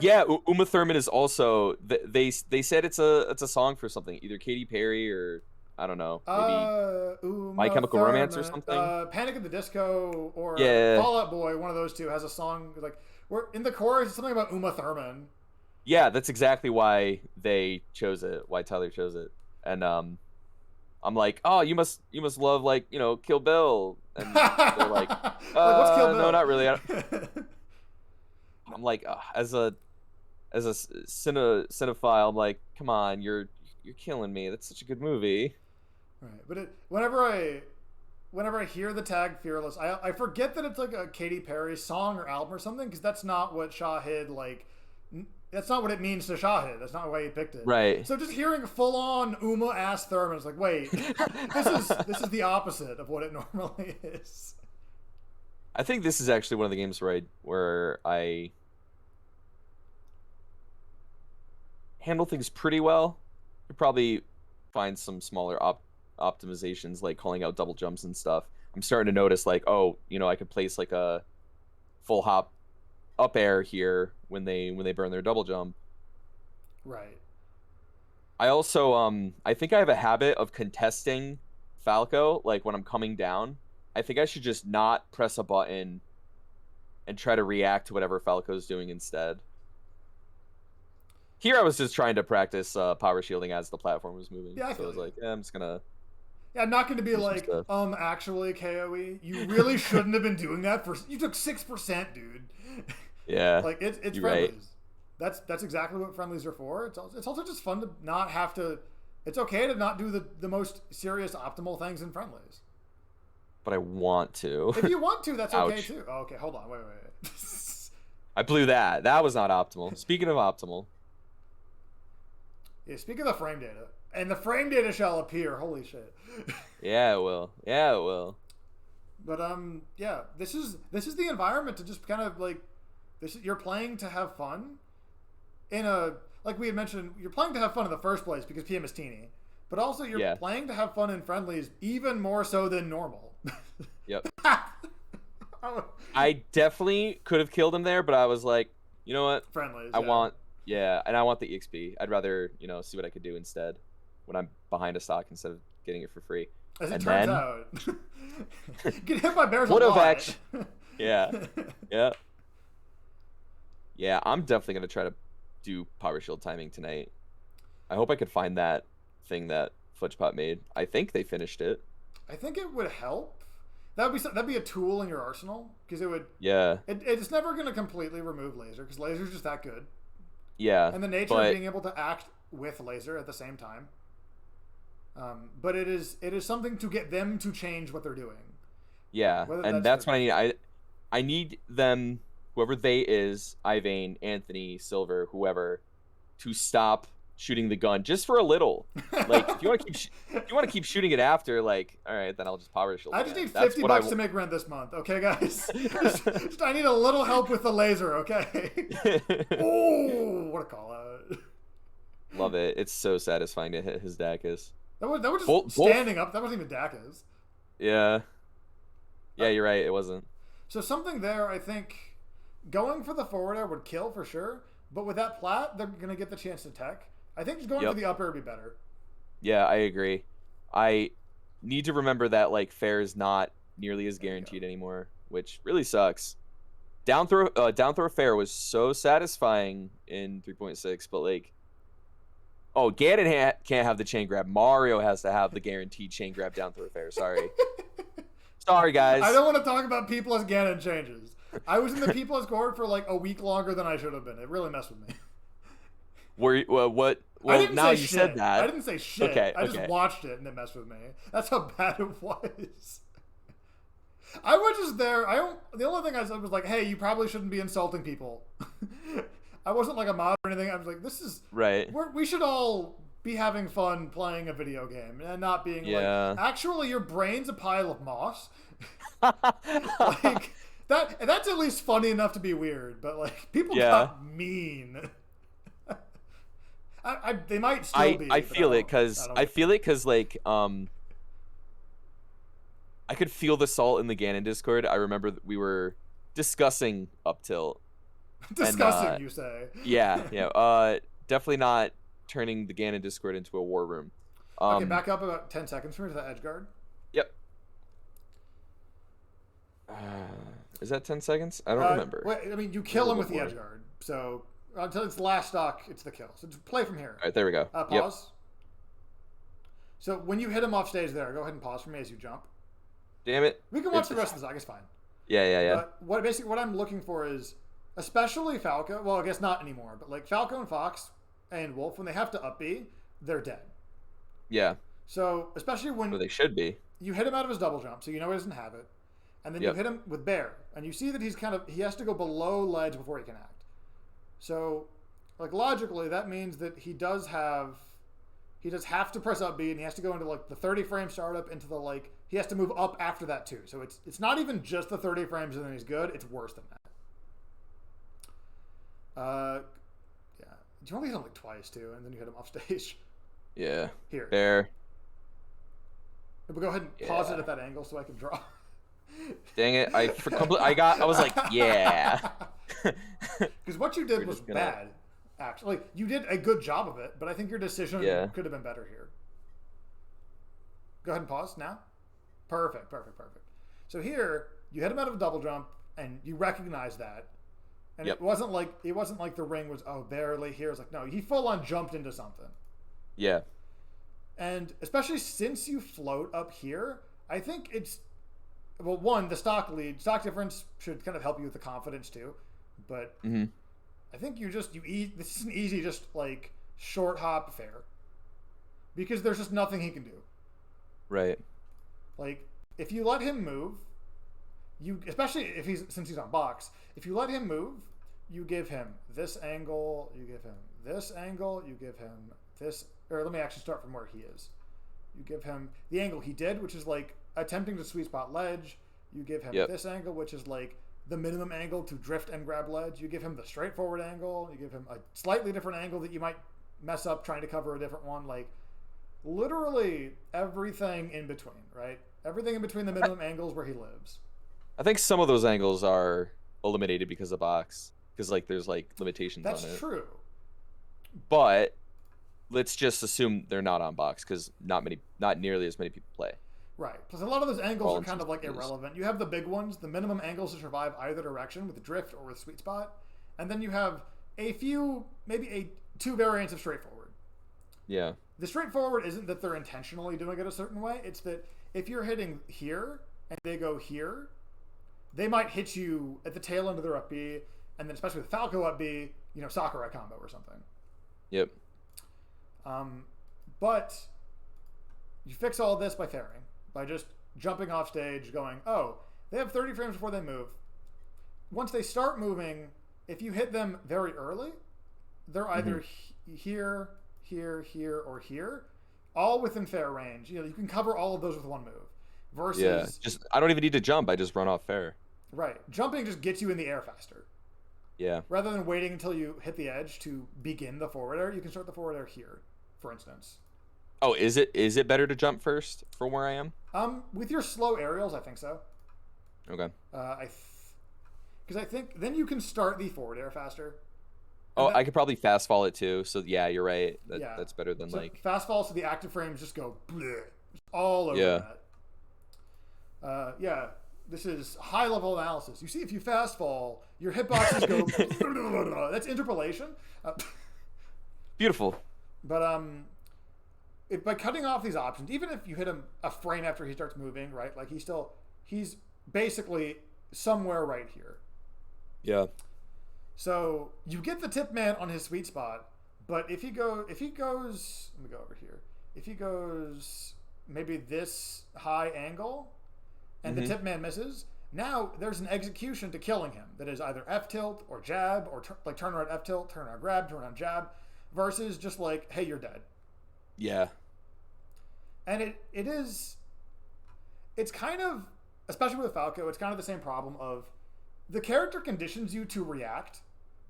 Yeah, Uma Thurman is also. They said it's a song for something, either Katy Perry or I don't know, maybe My Chemical Thurman, Romance or something. Panic at the Disco or Yeah. Fall Out Boy. One of those two has a song we're in the chorus. It's something about Uma Thurman. Yeah, that's exactly why they chose it. Why Tyler chose it, and I'm like, oh, you must love Kill Bill, and they're like, what's Kill Bill? No, not really. I'm like, as a cinephile, I'm like, come on, you're killing me. That's such a good movie. Right, but whenever I hear the tag Fearless, I forget that it's like a Katy Perry song or album or something, because that's not what Shahid that's not what it means to Shahid. That's not why he picked it. Right. So just hearing full on Uma ass Thurman is like, wait, this is the opposite of what it normally is. I think this is actually one of the games where I handle things pretty well. You probably find some smaller optimizations, like calling out double jumps and stuff. I'm starting to notice I could place a full hop up air here when they burn their double jump. Right. I also I think I have a habit of contesting Falco, when I'm coming down. I think I should just not press a button and try to react to whatever Falco's doing instead. Here I was just trying to practice power shielding as the platform was moving. Yeah, so I was like, I'm just gonna. Yeah, I'm not going to be actually KOE. You really shouldn't have been doing that. You took 6%, dude. Yeah. It's friendlies. Right. That's exactly what friendlies are for. It's also just fun to not have to. It's okay to not do the most serious optimal things in friendlies. But I want to. If you want to, that's okay Ouch. too. Oh, okay, hold on, wait. I blew that. That was not optimal. Speaking of optimal. Yeah, speaking of the frame data, and the frame data shall appear. Holy shit. Yeah, it will. Yeah, it will. But yeah, this is the environment to just kind of you're playing to have fun. Like we had mentioned, you're playing to have fun in the first place because PM is teeny, but also you're playing to have fun in friendlies even more so than normal. Yep. I definitely could have killed him there, but I was like, you know what? Friendlies. I want the EXP. I'd rather, see what I could do instead when I'm behind a stock instead of getting it for free. As it turns out. Get hit by bears a would have lot. Yeah. Yeah. Yeah, I'm definitely going to try to do power shield timing tonight. I hope I could find that thing that Fudgepot made. I think they finished it. I think it would help. That'd be a tool in your arsenal, because it would. Yeah. It's never going to completely remove laser, because laser's just that good. Yeah. And the nature of being able to act with laser at the same time. But it is something to get them to change what they're doing. Yeah, and that's what I need. I need them, whoever they is, Ivane, Anthony, Silver, whoever, to stop shooting the gun just for a little. Like if you want to keep shooting it after, like, all right, then I'll just power shield. I just need $50 to make rent this month, okay, guys? just I need a little help with the laser, okay? Oh, what a call out! Love it. It's so satisfying to hit his Dacus. That was just standing up. That wasn't even Dacus. Yeah. Yeah, you're right. It wasn't. So something there, I think, going for the forward air would kill for sure. But with that plat, they're gonna get the chance to tech. I think just going for the up air would be better. Yeah, I agree. I need to remember that like fair is not nearly as guaranteed anymore, which really sucks. Down throw fair was so satisfying in 3.6, but like, oh, Ganon can't have the chain grab. Mario has to have the guaranteed chain grab down throw fair. Sorry. Sorry, guys. I don't want to talk about P plus Ganon changes. I was in the P plus court for like a week longer than I should have been. It really messed with me. What? Well, now you said that. I didn't say shit. Okay, I just watched it and it messed with me. That's how bad it was. I was just there. The only thing I said was like, hey, you probably shouldn't be insulting people. I wasn't like a mod or anything. I was like, this is... Right. We should all be having fun playing a video game and not being like, actually, your brain's a pile of moss. Like, that's at least funny enough to be weird, but like, people got mean. They might still be. I feel it because like I could feel the salt in the Ganon Discord. I remember that we were discussing up tilt. Discussing, you say? Yeah. Definitely not turning the Ganon Discord into a war room. Okay, back up about 10 seconds for me to the edge guard. Yep. Is that 10 seconds? I don't remember. Wait, I mean, you kill him with the edge guard, so until it's the last stock, it's the kill. So just play from here. All right, there we go. Pause. Yep. So when you hit him off stage there, go ahead and pause for me as you jump. Damn it. We can watch the rest of the stock. It's fine. Yeah. But what I'm looking for is, especially Falco, well, I guess not anymore, but like Falco and Fox and Wolf, when they have to up B, they're dead. Yeah. So especially when they should be. You hit him out of his double jump, so you know he doesn't have it. And then you hit him with Bear, and you see that he has to go below ledge before he can act. So, like, logically, that means that he does have to press up B, and he has to go into like the 30 frame startup into the like he has to move up after that too. So it's not even just the 30 frames and then he's good. It's worse than that. Yeah. You only hit him like twice too, and then you hit him off stage. Yeah. Here. There. But go ahead and pause it at that angle so I can draw. Dang it! I was like, yeah. Because what you did was bad. Actually, you did a good job of it, but I think your decision could have been better here. Go ahead and pause now. Perfect. So here, you hit him out of a double jump, and you recognize that. And it wasn't like the ring was barely here. It's like, no, he full on jumped into something. Yeah. And especially since you float up here, I think it's one, the stock difference should kind of help you with the confidence too. But I think this is an easy just like short hop fair. Because there's just nothing he can do. Right. Like if you let him move, especially since he's on box, if you let him move, you give him this angle, you give him this angle, you give him this, or let me actually start from where he is. You give him the angle he did, which is like attempting to sweet spot ledge. You give him this angle, which is like the minimum angle to drift and grab ledge. You give him the straightforward angle. You give him a slightly different angle that you might mess up trying to cover a different one. Like literally everything in between, right? Everything in between the minimum angles where he lives. I think some of those angles are eliminated because of box. Because like there's like limitations on it. That's true. But let's just assume they're not on box because not nearly as many people play. Right. Plus, a lot of those angles are kind of like irrelevant. You have the big ones, the minimum angles to survive either direction with drift or with sweet spot, and then you have a few, maybe two variants of straightforward. Yeah. The straightforward isn't that they're intentionally doing it a certain way. It's that if you're hitting here and they go here, they might hit you at the tail end of their up B, and then especially with Falco up B, Sakurai combo or something. Yep. But you fix all this by fairing. By just jumping off stage, going, they have 30 frames before they move. Once they start moving, if you hit them very early, they're either here, here, here, or here, all within fair range. You can cover all of those with one move. Yeah. Versus, Just I don't even need to jump. I just run off fair. right, jumping just gets you in the air faster. Yeah. Rather than waiting until you hit the edge to begin the forward air, you can start the forward air here, for instance. Oh, is it better to jump first from where I am? With your slow aerials, I think so. Okay. Because I think then you can start the forward air faster. Oh, I could probably fast fall it too. So yeah, you're right. Yeah. That's better than So like fast fall, so the active frames just go bleh, all over Yeah. that. Yeah, this is high level analysis. You see, if you fast fall, your hitboxes go. That's interpolation. Beautiful. But by cutting off these options, even if you hit him a frame after he starts moving, right? Like he's basically somewhere right here. Yeah. So you get the tip man on his sweet spot, but if he goes, let me go over here. If he goes maybe this high angle, and the tip man misses, now there's an execution to killing him that is either F tilt or jab or like turn around F tilt, turn around grab, turn around jab, versus just like, hey, you're dead. Yeah. And it's kind of, especially with Falco, it's kind of the same problem of the character conditions you to react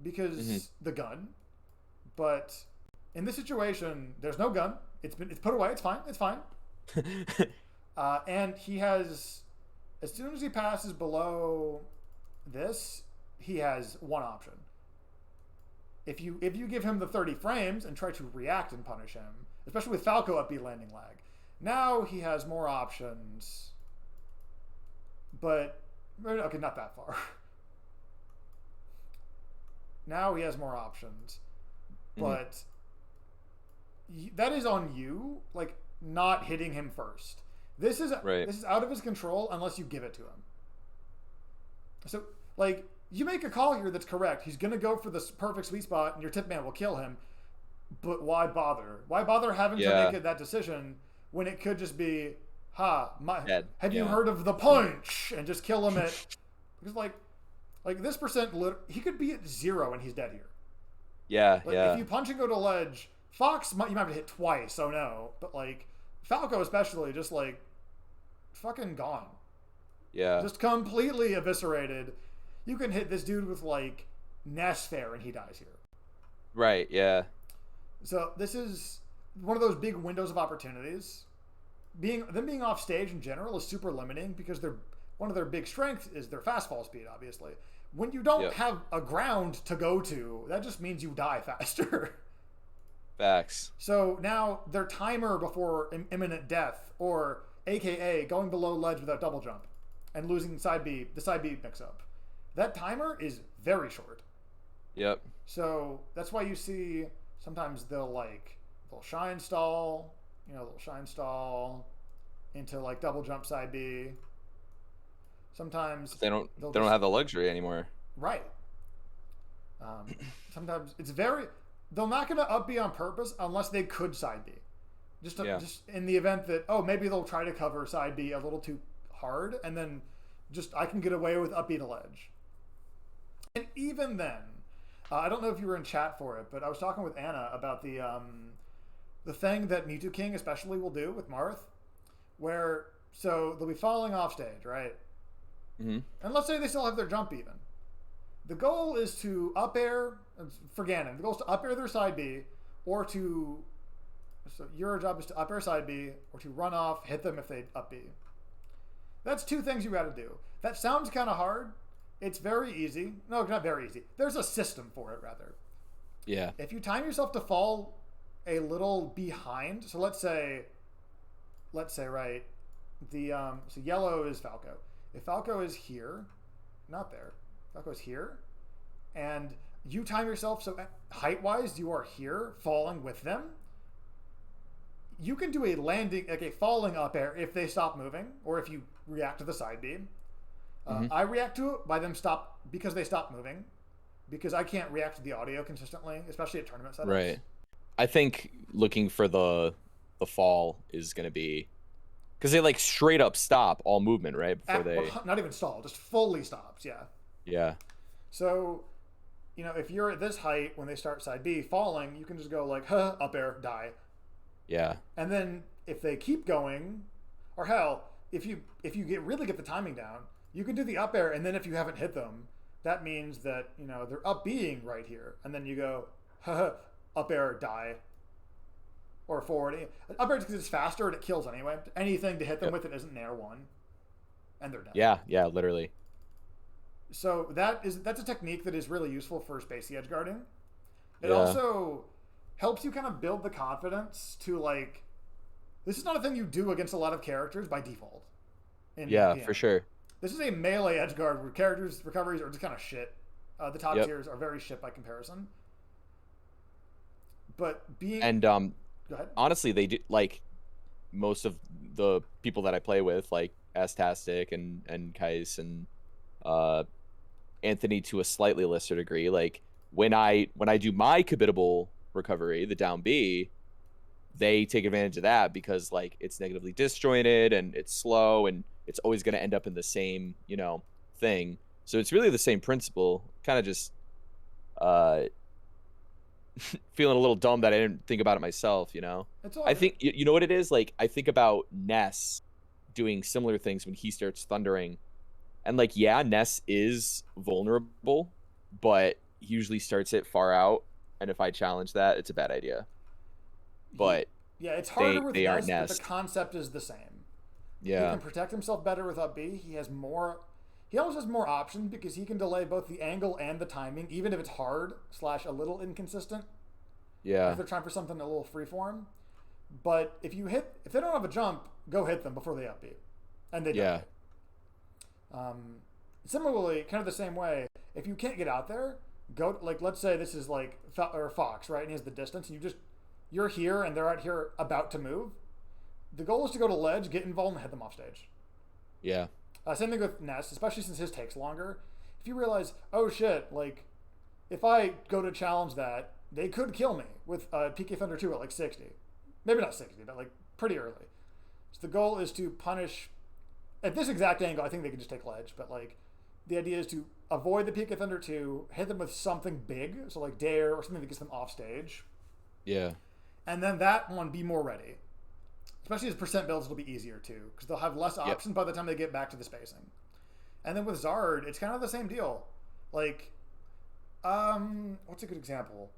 because the gun, but in this situation, there's no gun. It's put away. It's fine. It's fine. And he has, as soon as he passes below this, he has one option. If you give him the 30 frames and try to react and punish him, especially with Falco up B landing lag, now he has more options. But okay, not that far. Now he has more options, but that is on you, like not hitting him first. This is out of his control unless you give it to him. So, like, you make a call here that's correct. He's gonna go for this perfect sweet spot, and your tip man will kill him. But why bother? Why bother having to make that decision when it could just be, have you heard of the punch, and just kill him at because like this percent, he could be at 0 and he's dead here. Yeah, like, if you punch and go to ledge, Fox, you might have to hit twice, so no. But like Falco especially, just like fucking gone. Yeah. Just completely eviscerated. You can hit this dude with like Nesfair and he dies here. Right, yeah. So this is one of those big windows of opportunities. Them being off stage in general is super limiting because one of their big strengths is their fast fall speed, obviously. When you don't have a ground to go to, that just means you die faster. Facts. So now their timer before imminent death, or AKA going below ledge without double jump and losing the side B mix up, that timer is very short. Yep. So that's why you see sometimes they'll shine stall, into like double jump side B. Sometimes they don't have the luxury anymore. Right. Sometimes they're not going to up B on purpose unless they could side B. Just in the event that, maybe they'll try to cover side B a little too hard, and then I can get away with up B to ledge. And even then, I don't know if you were in chat for it, but I was talking with Anna about the thing that Mewtwo King especially will do with Marth, where they'll be falling off stage, right? And let's say they still have their jump even. The goal is to up air, for Ganon, the goal is to up air their side B, or your job is to up air side B, or to run off, hit them if they up B. That's two things you got to do. That sounds kind of hard. It's very easy. No, not very easy. There's a system for it, rather. Yeah. If you time yourself to fall a little behind, so let's say, right, so yellow is Falco. If Falco is here, not there, Falco is here, and you time yourself so height-wise you are here, falling with them, you can do a landing, like a falling up air if they stop moving, or if you react to the side beam. I react to it by them because they stop moving, because I can't react to the audio consistently, especially at tournament setups. Right. I think looking for the fall is going to be, because they like straight up stop all movement, right? Before they not even stall, just fully stops. Yeah. Yeah. So if you're at this height when they start side B falling, you can just go like, huh, up air, die. Yeah. And then if they keep going, or hell, if you really get the timing down, you can do the up air, and then if you haven't hit them, that means that they're up being right here, and then you go, huh, up air, die. Or forward. Up air because it's faster and it kills anyway. Anything to hit them with it isn't an air one, and they're done. Yeah, literally. So that's a technique that is really useful for spacey edge guarding. It Yeah. also helps you kind of build the confidence to like, this is not a thing you do against a lot of characters by default. Yeah, for sure. This is a melee edge guard where characters' recoveries are just kind of shit. The top tiers are very shit by comparison. But being and go ahead. Honestly, they do, like, most of the people that I play with, like Astastic and Kais and Anthony to a slightly lesser degree, like when I do my habitable recovery, the down B, they take advantage of that because like it's negatively disjointed and it's slow and it's always going to end up in the same thing. So it's really the same principle. Kind of just feeling a little dumb that I didn't think about it myself. I think you know what it is. Like I think about Ness doing similar things when he starts thundering, and like Ness is vulnerable, but he usually starts it far out, and if I challenge that, it's a bad idea. But it's harder with Ness, Ness, but the concept is the same. Yeah, he can protect himself better with up B. He always has more options because he can delay both the angle and the timing, even if it's hard / a little inconsistent. Yeah. If they're trying for something a little freeform. But if they don't have a jump, go hit them before they up B. And they don't. Similarly, kind of the same way, if you can't get out there, go, like, let's say this is like Fox, right? And he has the distance, and you're here and they're out here about to move. The goal is to go to ledge, get involved, and hit them off stage. Yeah. Same thing with Ness, especially since his takes longer. If you realize, oh shit, like, if I go to challenge that, they could kill me with PK Thunder 2 at like 60. Maybe not 60, but like pretty early. So the goal is to punish, at this exact angle, I think they can just take ledge, but like, the idea is to avoid the PK Thunder 2, hit them with something big, so like Dare or something that gets them off stage. Yeah. And then that one, be more ready. Especially as percent builds, it'll be easier too, because they'll have less options by the time they get back to the spacing. And then with Zard, it's kind of the same deal. Like, what's a good example?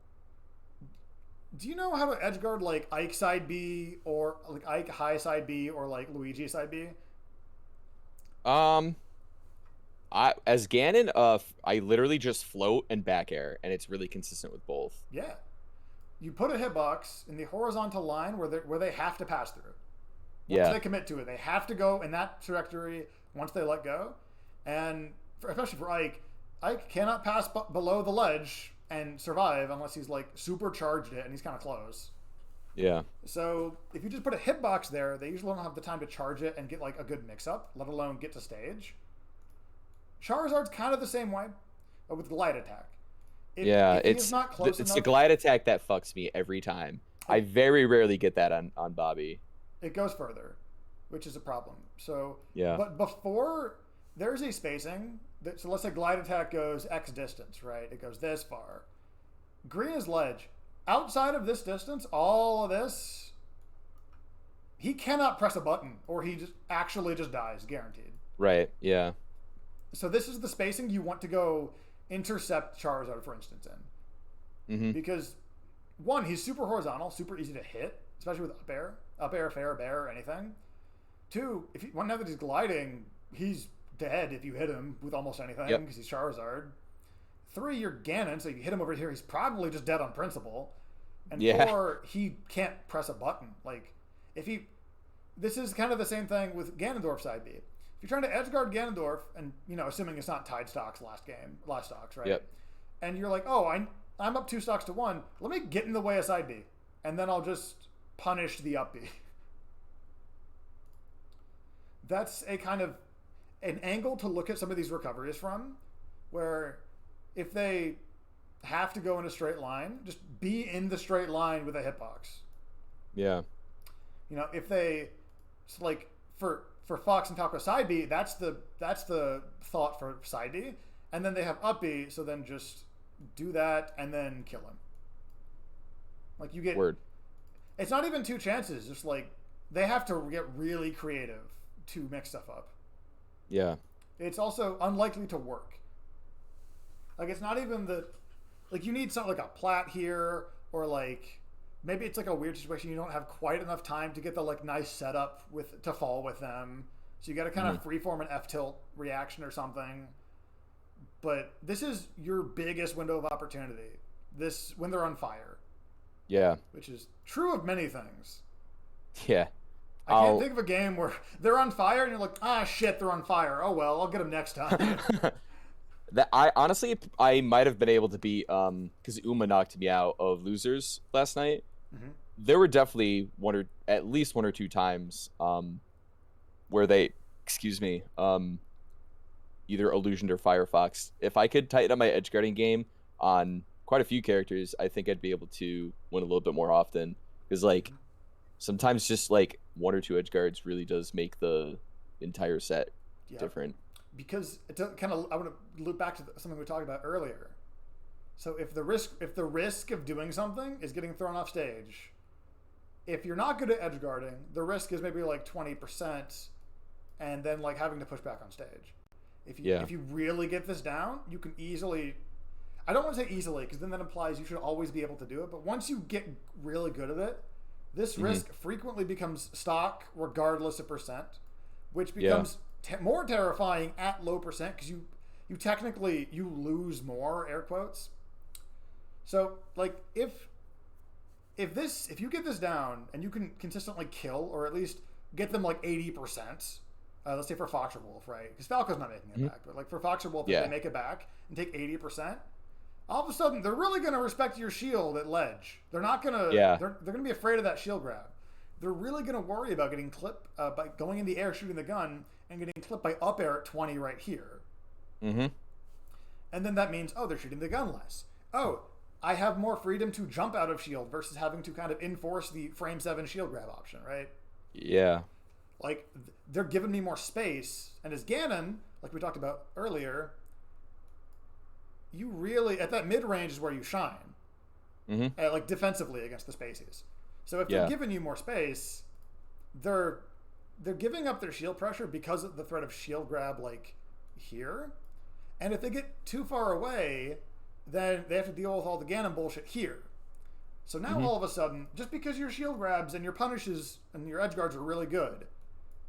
Do you know how to edge guard like Ike side B or like Ike high side B or like Luigi side B? As Ganon, I literally just float and back air, and it's really consistent with both. Yeah. You put a hitbox in the horizontal line where they have to pass through. Once they commit to it, they have to go in that trajectory once they let go. And especially for Ike cannot pass below the ledge and survive unless he's like supercharged it and he's kind of close. Yeah. So if you just put a hitbox there, they usually don't have the time to charge it and get like a good mix-up, let alone get to stage. Charizard's kind of the same way, but with glide attack. It's not close it's enough, the glide attack that fucks me every time. I very rarely get that on Bobby. It goes further, which is a problem. So yeah. But before there's a spacing, so let's say glide attack goes X distance, right? It goes this far. Green is ledge. Outside of this distance, all of this, he cannot press a button or he just dies, guaranteed. Right, yeah. So this is the spacing you want to go intercept Charizard, for instance, in. Mm-hmm. Because, one, he's super horizontal, super easy to hit, especially with up air, fair, bear, anything. Two, now that he's gliding, he's dead if you hit him with almost anything because he's Charizard. Three, you're Ganon, so if you hit him over here, he's probably just dead on principle. And four, he can't press a button. Like, this is kind of the same thing with Ganondorf side B. If you're trying to edgeguard Ganondorf, and assuming it's not tied stocks last stocks, right? Yep. And you're like, oh, I'm up 2 stocks to 1. Let me get in the way of side B, and then I'll just punish the up B. That's a kind of an angle to look at some of these recoveries from, where if they have to go in a straight line, just be in the straight line with a hitbox. Yeah. If they like for Fox and Falco side B, that's the thought for side B, and then they have up B, so then just do that, and then kill him. Like you get, Word. it's not even 2 chances. Just like they have to get really creative to mix stuff up. Yeah. It's also unlikely to work. Like it's not even the, like you need something like a plat here, or like maybe it's like a weird situation. You don't have quite enough time to get the like nice setup with to fall with them. So you got to kind of freeform an F tilt reaction or something. But this is your biggest window of opportunity. This when they're on fire. Yeah. Which is true of many things. Yeah. I can't think of a game where they're on fire and you're like, ah, shit, they're on fire. Oh well, I'll get them next time. That I honestly might have been able to beat because Uma knocked me out of losers last night. Mm-hmm. There were definitely at least 1 or 2 times where they, excuse me, either Illusioned or Firefox. If I could tighten up my edgeguarding game on quite a few characters, I think I'd be able to win a little bit more often. Because like sometimes just like 1 or 2 edgeguards really does make the entire set different. Because it kind of, I want to loop back to something we talked about earlier. So if the risk of doing something is getting thrown off stage, if you're not good at edgeguarding, the risk is maybe like 20%, and then like having to push back on stage. If you really get this down, you can easily. I don't want to say easily because then that implies you should always be able to do it. But once you get really good at it, this risk frequently becomes stock regardless of percent, which becomes more terrifying at low percent because you technically you lose more, air quotes. So like if you get this down and you can consistently kill or at least get them like 80%, let's say for Fox or Wolf, right? Because Falco's not making it back, but like for Fox or Wolf, if they make it back and take 80%, all of a sudden they're really going to respect your shield at ledge. They're not going to. They're going to be afraid of that shield grab. They're really going to worry about getting clipped by going in the air, shooting the gun, and getting clipped by up air at 20 right here. Mm-hmm. And then that means, oh, they're shooting the gun less. Oh, I have more freedom to jump out of shield versus having to kind of enforce the frame 7 shield grab option, right? Yeah. Like, they're giving me more space. And as Ganon, like we talked about earlier, you really, at that mid-range is where you shine. Like, defensively against the spacies. So if they're giving you more space, they're giving up their shield pressure because of the threat of shield grab, like, here. And if they get too far away, then they have to deal with all the Ganon bullshit here. So now all of a sudden, just because your shield grabs and your punishes and your edge guards are really good,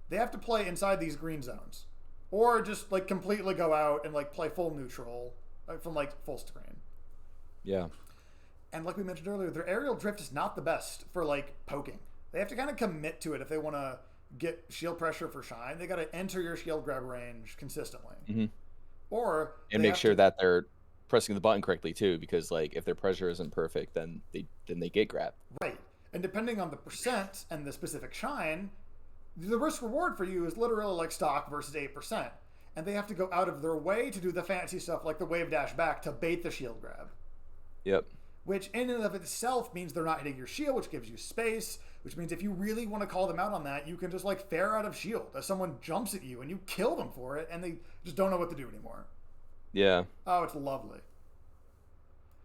they have to play inside these green zones. Or just like completely go out and like play full neutral from like full screen. Yeah. And like we mentioned earlier, their aerial drift is not the best for like poking. They have to kind of commit to it if they want to get shield pressure for shine. They got to enter your shield grab range consistently. Or and make sure that they're pressing the button correctly too, because like if their pressure isn't perfect, then they get grabbed. Right. And depending on the percent and the specific shine, the risk reward for you is literally like stock versus 8%. And they have to go out of their way to do the fancy stuff like the wave dash back to bait the shield grab. Yep. Which in and of itself means they're not hitting your shield, which gives you space, which means if you really want to call them out on that, you can just like fair out of shield as someone jumps at you and you kill them for it and they just don't know what to do anymore. Yeah. Oh, it's lovely.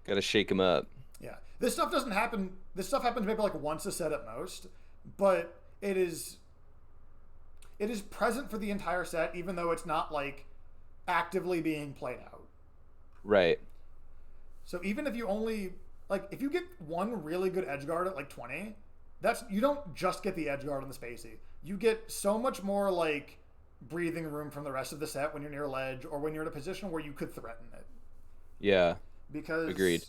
Gotta shake them up. Yeah. This stuff doesn't happen. This stuff happens maybe like once a set at most, but it is present for the entire set, even though it's not like actively being played out. Right. So even if you only like if you get one really good edge guard at like 20, you don't just get the edge guard on the spacey. You get so much more like breathing room from the rest of the set when you're near ledge or when you're in a position where you could threaten it. Yeah. Because agreed.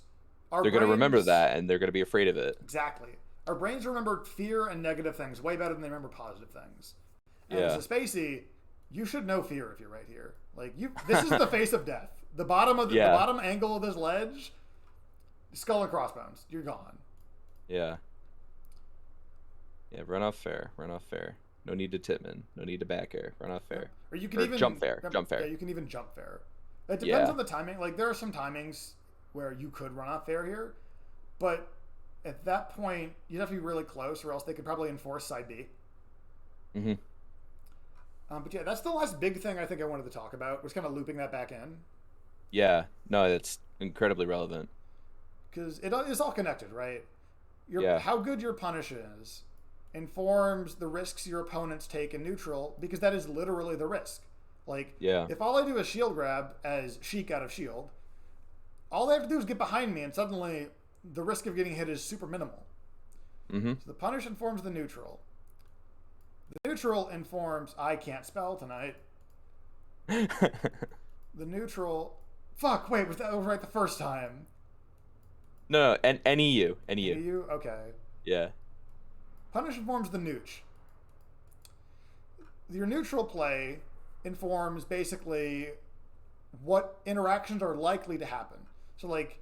They're going to remember that and they're going to be afraid of it. Exactly. Our brains remember fear and negative things way better than they remember positive things. And yeah. as a spacey, you should know fear if you're right here. Like this is the face of death. The bottom of the bottom angle of this ledge, skull and crossbones. You're gone. Yeah. Yeah, run off fair. Run off fair. No need to Titman. No need to back air. Run off fair. Or you can even jump fair. Jump fair. Yeah, you can even jump fair. It depends on the timing. Like there are some timings where you could run off fair here, but at that point you'd have to be really close, or else they could probably enforce side B. But yeah, that's the last big thing I think I wanted to talk about. Was kind of looping that back in. Yeah. No, it's incredibly relevant. because it's all connected, right? Yeah. How good your punish is informs the risks your opponents take in neutral, because that is literally the risk. Like, Yeah. if all I do is shield grab as Sheik out of shield, all they have to do is get behind me, and suddenly the risk of getting hit is super minimal. Mm-hmm. So the punish informs the neutral. The neutral informs I can't spell tonight. The neutral. Fuck, wait, was that right the first time? No, no, and any you, any Any you. of you? Okay. Yeah. Punish informs the nooch. Your neutral play informs basically what interactions are likely to happen. So like,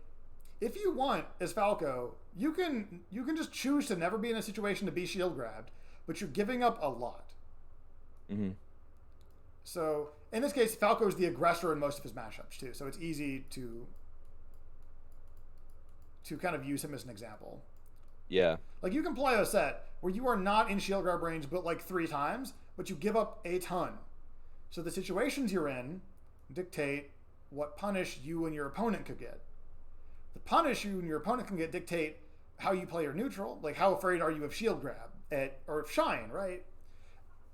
if you want as Falco, you can just choose to never be in a situation to be shield grabbed, but you're giving up a lot. Mm-hmm. So in this case, Falco is the aggressor in most of his matchups too, so it's easy to kind of use him as an example. Yeah. Like, you can play a set where you are not in shield grab range but like 3 times, but you give up a ton. So the situations you're in dictate what punish you and your opponent could get. The punish you and your opponent can get dictate how you play your neutral. Like, how afraid are you of shield grab or of shine, right?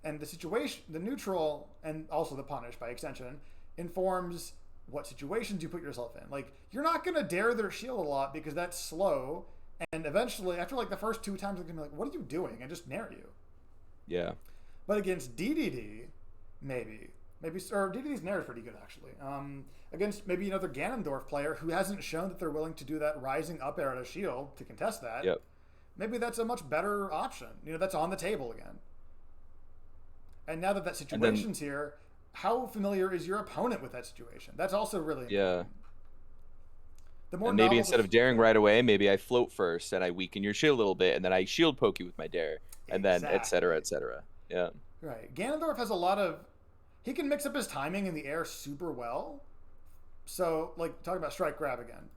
And the situation, the neutral, and also the punish by extension, informs what situations you put yourself in. Like, you're not gonna dare their shield a lot because that's slow, and eventually, after like the first 2 times, they're gonna be like, "What are you doing?" and just nair you. Yeah. But against DDD, maybe, or DDD's nair is pretty good actually. Against maybe another Ganondorf player who hasn't shown that they're willing to do that rising up air at a shield to contest that, Yep. maybe that's a much better option. That's on the table again. And now that that And then situation's here, how familiar is your opponent with that situation? That's also really yeah. important. The more And maybe novel instead of daring right away, maybe I float first and I weaken your shield a little bit, and then I shield poke you with my dare, and then et cetera, exactly et cetera. Yeah. right. Ganondorf has a lot of. He can mix up his timing in the air super well. So, like, talking about strike grab again.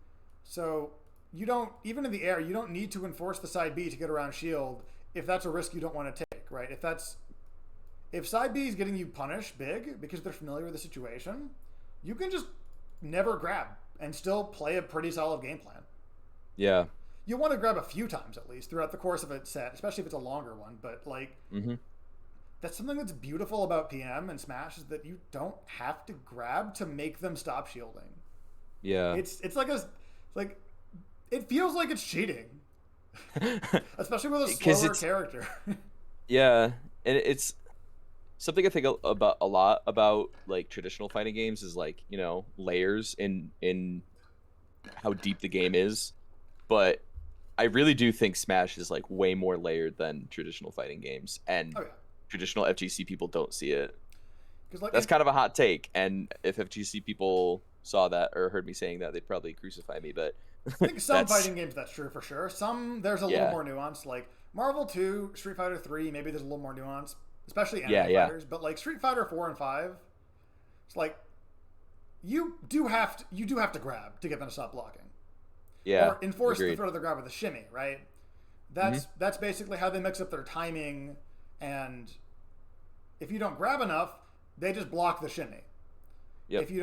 So, you don't, even in the air, you don't need to enforce the side B to get around shield if that's a risk you don't want to take, right? If side B is getting you punished big because they're familiar with the situation, you can just never grab and still play a pretty solid game plan. Yeah. You'll want to grab a few times at least throughout the course of a set, especially if it's a longer one. But like, Mm-hmm. that's something that's beautiful about PM and Smash, is that you don't have to grab to make them stop shielding. Yeah. It's like it feels like it's cheating, especially with a Because slower it's character. yeah, and it's something I think about a lot about like traditional fighting games is like, layers in how deep the game is. But I really do think Smash is like way more layered than traditional fighting games, and Oh yeah, traditional FGC people don't see it. because like That's kind of a hot take, and if FGC people saw that or heard me saying that, they'd probably crucify me. But I think some that's fighting games that's true for sure. Some there's a little yeah, more nuance, like Marvel 2, Street Fighter 3, maybe there's a little more nuance, especially yeah, anime yeah, fighters. But like Street Fighter 4 and 5, it's like you do have to grab to get them to stop blocking, yeah. or enforce the Agreed. threat of the grab with a shimmy, right? Hmm. That's basically how they mix up their timing, and if you don't grab enough, they just block the shimmy. Yep. If you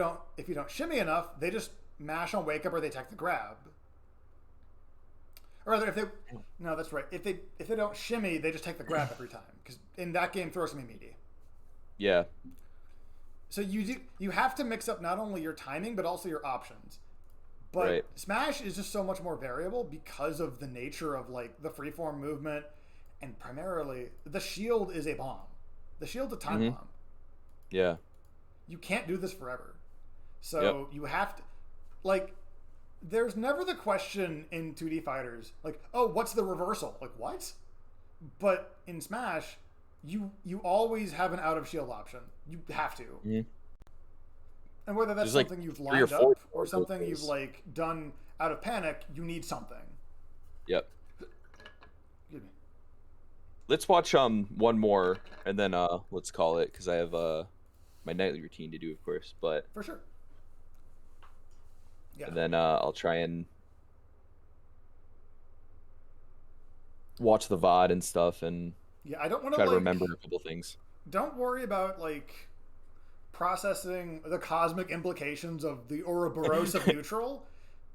don't shimmy enough, they just mash on wake up or they take the grab. Or rather, if they no, that's right. If they don't shimmy, they just take the grab every time, because in that game throws me meaty. Yeah. So you have to mix up not only your timing but also your options. But Right. Smash is just so much more variable because of the nature of like the freeform movement, and primarily the shield is a bomb. The shield's a time Hmm. bomb. Yeah. You can't do this forever. Yep. So you have to, like, there's never the question in 2D fighters like, oh, what's the reversal? Like, what? But in Smash, you always have an out of shield option. You have to. Hmm. And whether that's There's like something you've 3 or lined 4 up or something you've reversals. like done out of panic, you need something. Yep. Excuse me. Let's watch one more, and then let's call it, because I have my nightly routine to do, of course. But For sure. Yeah. and then I'll try and watch the VOD and stuff, and Yeah, I don't want to try to like remember a couple things. don't worry about like processing the cosmic implications of the Ouroboros of neutral.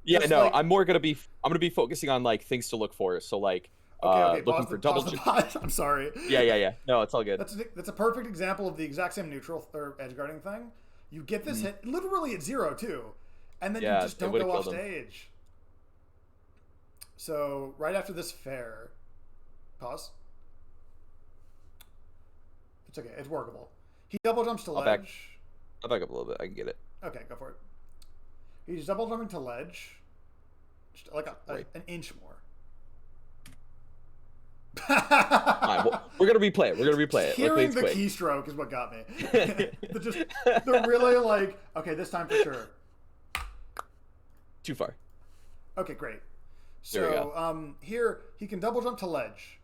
Yeah, Just no, like, I'm gonna be focusing on like things to look for. So like okay, looking for double pause the pod. I'm sorry. yeah. No, it's all good. That's a perfect example of the exact same neutral or edge guarding thing. You get this Mhm. hit literally at 0 too, and then you Yeah, just it don't would have go off killed him. stage. So right after this fair, pause. It's okay. It's workable. He double jumps to I'll back ledge. I'll back up a little bit. I can get it. Okay, go for it. He's double jumping to ledge, just like Right. an inch more. Fine, we're gonna replay it. We're gonna replay it. Hearing It's the quick. keystroke is what got me. They're really like, okay, this time for sure. Too far. Okay, great. There we So here he can double jump to ledge,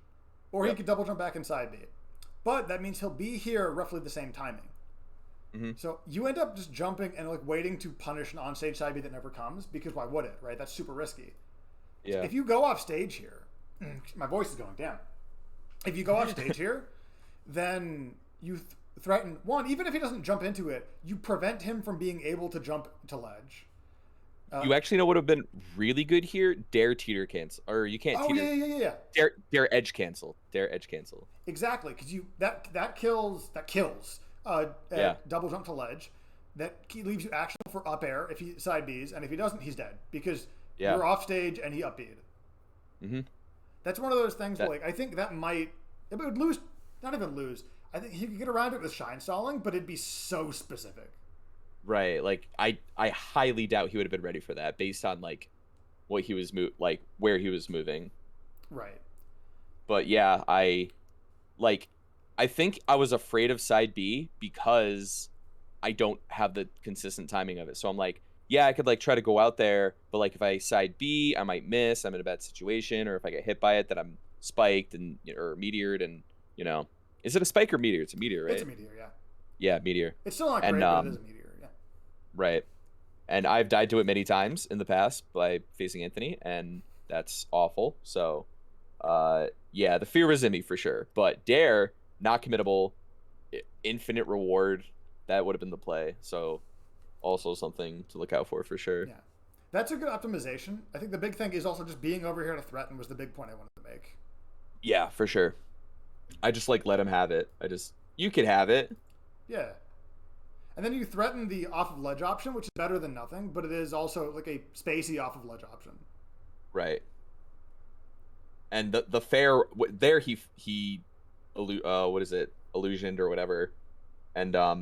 or he can double jump back inside B. But that means he'll be here roughly the same timing. Mm-hmm. So you end up just jumping and like waiting to punish an onstage side B that never comes, because why would it, right? That's super risky. Yeah. So if you go off stage here, my voice is going down. If you go off stage here, then you threaten one. Even if he doesn't jump into it, you prevent him from being able to jump to ledge. You actually know what would have been really good here? Dare teeter cancel, or you can't Oh teeter. yeah. Dare edge cancel. Dare edge cancel. Exactly, because you that kills double jump to ledge. That leaves you actionable for up air if he side Bs, and if he doesn't, he's dead because you're off stage and he up B'd. Mm-hmm. That's one of those things where, like, I think that might, it would lose, not even lose. I think he could get around it with shine stalling, but it'd be so specific. Right. Like I highly doubt he would have been ready for that based on like what he was where he was moving. Right. But yeah, I think I was afraid of side B because I don't have the consistent timing of it. So I'm like, yeah, I could like try to go out there, but like if I side B, I might miss. I'm in a bad situation, or if I get hit by it, that I'm spiked and or meteored, and is it a spike or meteor? It's a meteor, right? It's a meteor, yeah. Yeah, meteor. It's still not great, but it is a meteor, yeah. Right. And I've died to it many times in the past by facing Anthony, and that's awful. So, yeah, the fear was in me for sure. But Dare, not committable, infinite reward, that would have been the play. So, also something to look out for sure. Yeah. That's a good optimization. I think the big thing is also just being over here to threaten was the big point I wanted to make. Yeah, for sure. I just like let him have it. You could have it. Yeah. And then you threaten the off of ledge option, which is better than nothing, but it is also like a spacey off of ledge option. Right. And the fair there he what is it? Illusioned or whatever. And I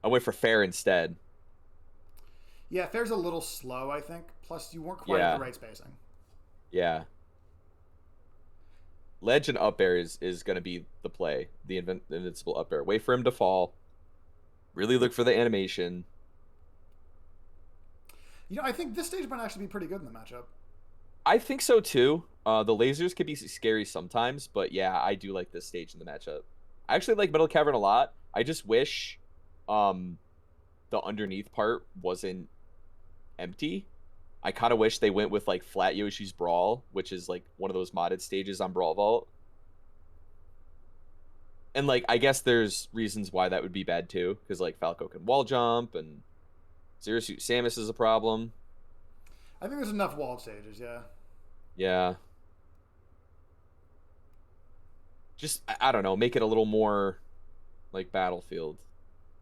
went for fair instead. Yeah, fair's a little slow, I think. Plus you weren't quite at the right spacing. Yeah. Ledge and up air is going to be the play. The invincible up air. Wait for him to fall. Really look for the animation. I think this stage might actually be pretty good in the matchup. I think so too. The lasers could be scary sometimes, but yeah, I do like this stage in the matchup. I actually like Metal Cavern a lot. I just wish the underneath part wasn't empty. I kind of wish they went with like Flat Yoshi's Brawl, which is like one of those modded stages on Brawl Vault. And like I guess there's reasons why that would be bad too, because like Falco can wall jump and Zero Suit Samus is a problem. I think there's enough walled stages, yeah. Yeah. Just I don't know, make it a little more like Battlefield,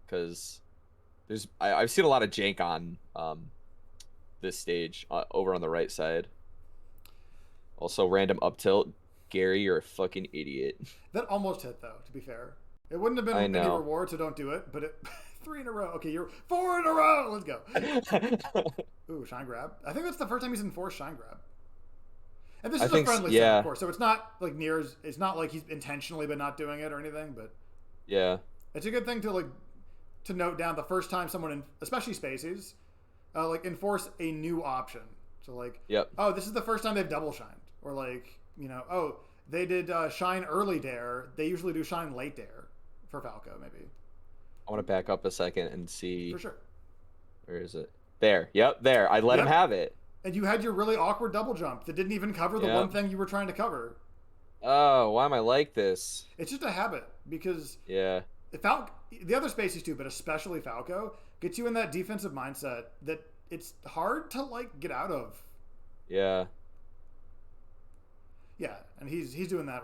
because I've seen a lot of jank on this stage over on the right side. Also, random up tilt. Gary, you're a fucking idiot. That almost hit, though, to be fair. It wouldn't have been any reward, so don't do it, but it 3 in a row. Okay, you're 4 in a row. Let's go. Ooh, Shine Grab. I think that's the first time he's enforced Shine Grab. And this is a friendly set, of course, so it's not like it's not like he's intentionally been not doing it or anything, but yeah. It's a good thing to note down the first time someone, especially Spaceys, enforce a new option. So oh, this is the first time they've double shined, or oh, they did shine early dare. They usually do shine late dare for Falco, maybe. I want to back up a second and see. For sure. Where is it? There. Yep, there. I let him have it. And you had your really awkward double jump that didn't even cover the one thing you were trying to cover. Oh, why am I like this? It's just a habit because yeah, the other spaces too, but especially Falco, gets you in that defensive mindset that it's hard to like get out of. Yeah. Yeah, and he's doing that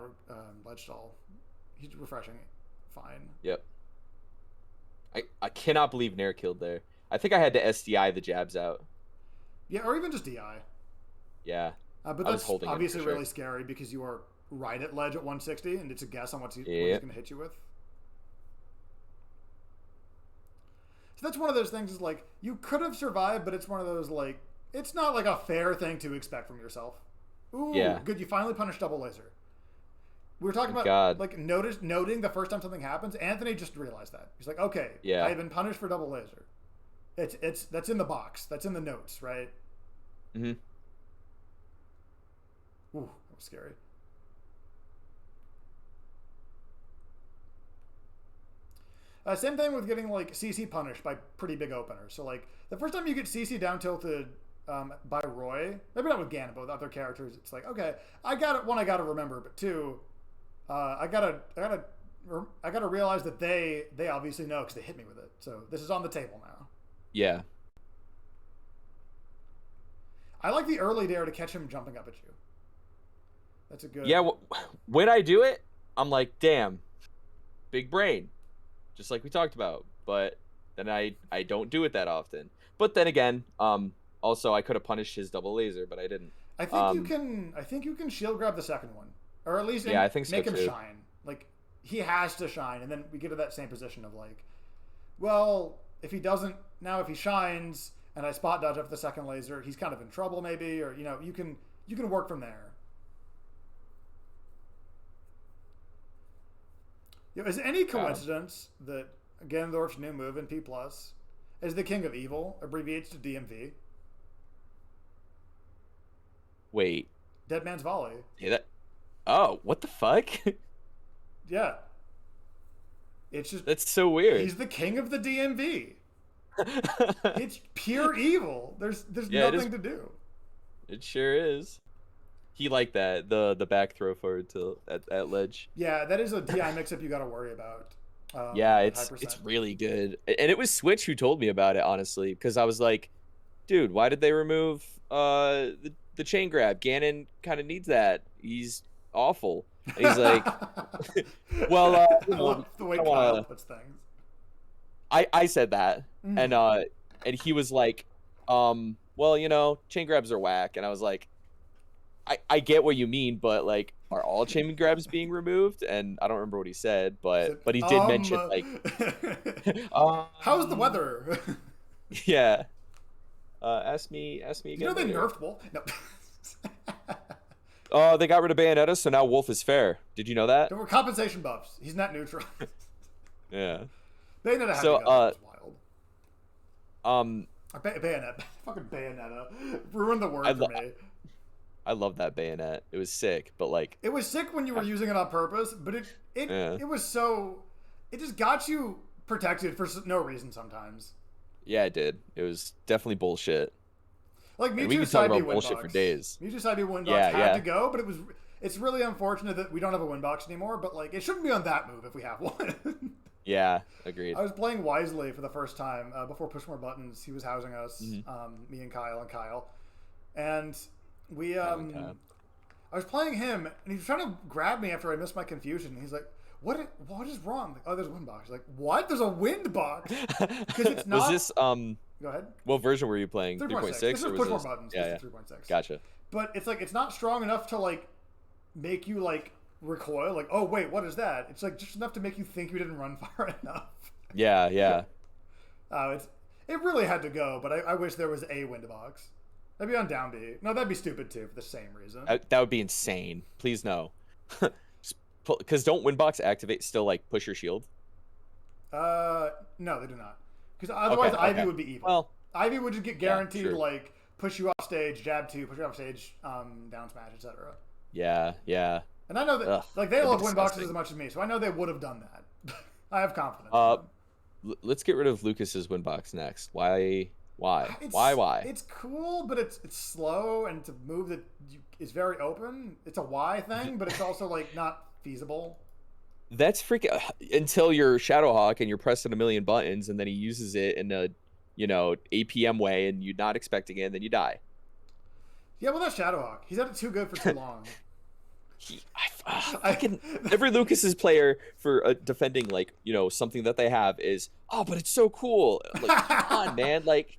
ledge stall. He's refreshing fine. Yep. I cannot believe Nair killed there. I think I had to SDI the jabs out. Yeah, or even just DI. Yeah. But that's obviously really scary because you are right at ledge at 160, and it's a guess on what he's going to hit you with. So that's one of those things is like, you could have survived, but it's one of those like, it's not like a fair thing to expect from yourself. Ooh, good. You finally punished double laser. We were talking about like noting the first time something happens. Anthony just realized that. He's like, okay, I have been punished for double laser. That's in the box. That's in the notes, right? Mm-hmm. Ooh, that was scary. Same thing with getting like CC punished by pretty big openers. So like the first time you get CC down tilted by Roy, maybe not with Ganon, but with other characters, it's like, okay, I got it. One, I got to remember, but two, I gotta realize that they obviously know because they hit me with it. So this is on the table now. Yeah. I like the early dare to catch him jumping up at you. That's a good. Yeah, when I do it, I'm like, damn, big brain, just like we talked about. But then I don't do it that often. But then again, also I could have punished his double laser, but I didn't. I think you can shield grab the second one, or at least I think so make him too. shine. Like he has to shine, and then we get to that same position of like, well, if he doesn't now, if he shines and I spot dodge up the second laser, he's kind of in trouble maybe, or you can work from there. Is it any coincidence that Ganondorf's new move in P+, is the King of Evil, abbreviates to DMV? Wait. Dead Man's Volley. Yeah, that. Oh, what the fuck? Yeah. It's just. That's so weird. He's the king of the DMV. It's pure evil. There's nothing to do. It sure is. He liked that the back throw forward to at ledge. Yeah, that is a DI mix-up you got to worry about. Yeah, it's really good, and it was Switch who told me about it honestly, because I was like, dude, why did they remove the chain grab? Ganon kind of needs that. He's awful. And he's like, well, I love the way Kyle puts things. I said that, and he was like, well, chain grabs are whack, and I was like, I get what you mean, but like, are all chain grabs being removed? And I don't remember what he said, but he did mention like, how's the weather? Yeah. Ask me again. They nerfed Wolf. No. Oh, they got rid of Bayonetta, so now Wolf is fair. Did you know that? There were compensation buffs. He's net neutral. Yeah. Bayonetta had to go. That's wild. Bayonetta. Fucking Bayonetta. Ruined the word for me. I love that bayonet. It was sick, but like, it was sick when you were using it on purpose, but it was so, it just got you protected for no reason sometimes. Yeah, it did. It was definitely bullshit. Like we could talk about bullshit for days. Mewtwo side B Windbox had to go, but it's really unfortunate that we don't have a Windbox anymore. But like, it shouldn't be on that move if we have one. Yeah, agreed. I was playing Wisely for the first time before Push More Buttons. He was housing us, me and Kyle, and we I was playing him, and he was trying to grab me after I missed my confusion. He's like, "What is wrong?" Like, oh, there's a Windbox. He's like, "What? There's a Windbox?" Because it's not. Was this Go ahead. What version were you playing? 3.6. This is Push More Buttons. Yeah, 3.6. Gotcha. But it's like, it's not strong enough to like make you like recoil. Like, oh wait, what is that? It's like just enough to make you think you didn't run far enough. Yeah. It really had to go, but I wish there was a Windbox. That'd be on down B. No, that'd be stupid too for the same reason. That would be insane. Please no. Because don't Windbox activate still like push your shield? No, they do not. Because otherwise Ivy would be evil. Well, Ivy would just get guaranteed like push you off stage, jab 2, push you off stage, down smash, etc. Yeah. And I know that like they love Windboxes as much as me, so I know they would have done that. I have confidence. Let's get rid of Lucas's Windbox next. Why? Why? It's cool, but it's slow, and it's a move that is very open. It's a why thing, but it's also like not feasible. That's freaking until you're Shadowhawk and you're pressing a million buttons, and then he uses it in a, APM way, and you're not expecting it, and then you die. Yeah, well, that's Shadowhawk. He's had it too good for too long. Fucking every Lucas's player for defending something that they have is, oh, but it's so cool. Like, come on, man. Like,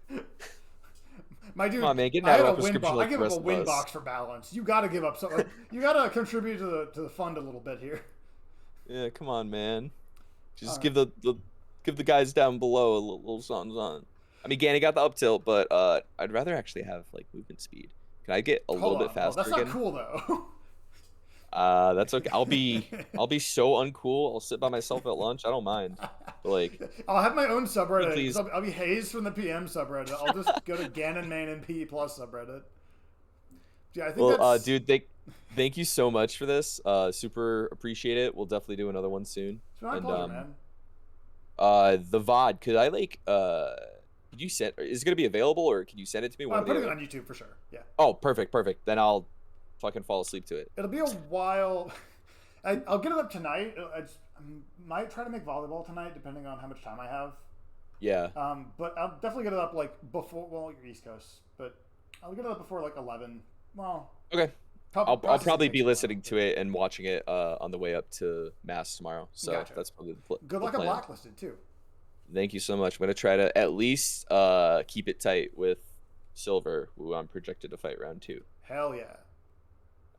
my dude, come on, man. Get an I had Adderall a win prescription box. like I the give up a rest of win us. box for balance. You got to give up something. You got to contribute to the fund a little bit here. Yeah, come on, man. Just give the give the guys down below a little something, something. I mean, Ganny got the up tilt, but I'd rather actually have like movement speed. Can I get a little bit faster That's not again? cool though. That's okay. I'll be so uncool. I'll sit by myself at lunch. I don't mind. But like, I'll have my own subreddit. please. I'll be Hayes from the PM subreddit. I'll just go to Ganon Main and PE Plus subreddit. Yeah, I think that's... dude, thank you so much for this. Super appreciate it. We'll definitely do another one soon. It's my pleasure, man. The VOD, could I could you send? Is it gonna be available, or can you send it to me? I'm putting it on YouTube for sure. Yeah. Oh, perfect. Then I'll fucking fall asleep to it. It'll be a while. I'll get it up tonight. I might try to make volleyball tonight, depending on how much time I have. Yeah. But I'll definitely get it up like before. Well, you're East Coast, but I'll get it up before like 11. Well. Okay. I'll probably be listening to it and watching it on the way up to Mass tomorrow. So gotcha. That's probably good luck at Blacklisted too. Thank you so much. I'm gonna try to at least keep it tight with Silver, who I'm projected to fight round 2. Hell yeah.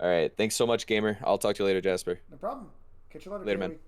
All right. Thanks so much, gamer. I'll talk to you later, Jasper. No problem. Catch you later, man.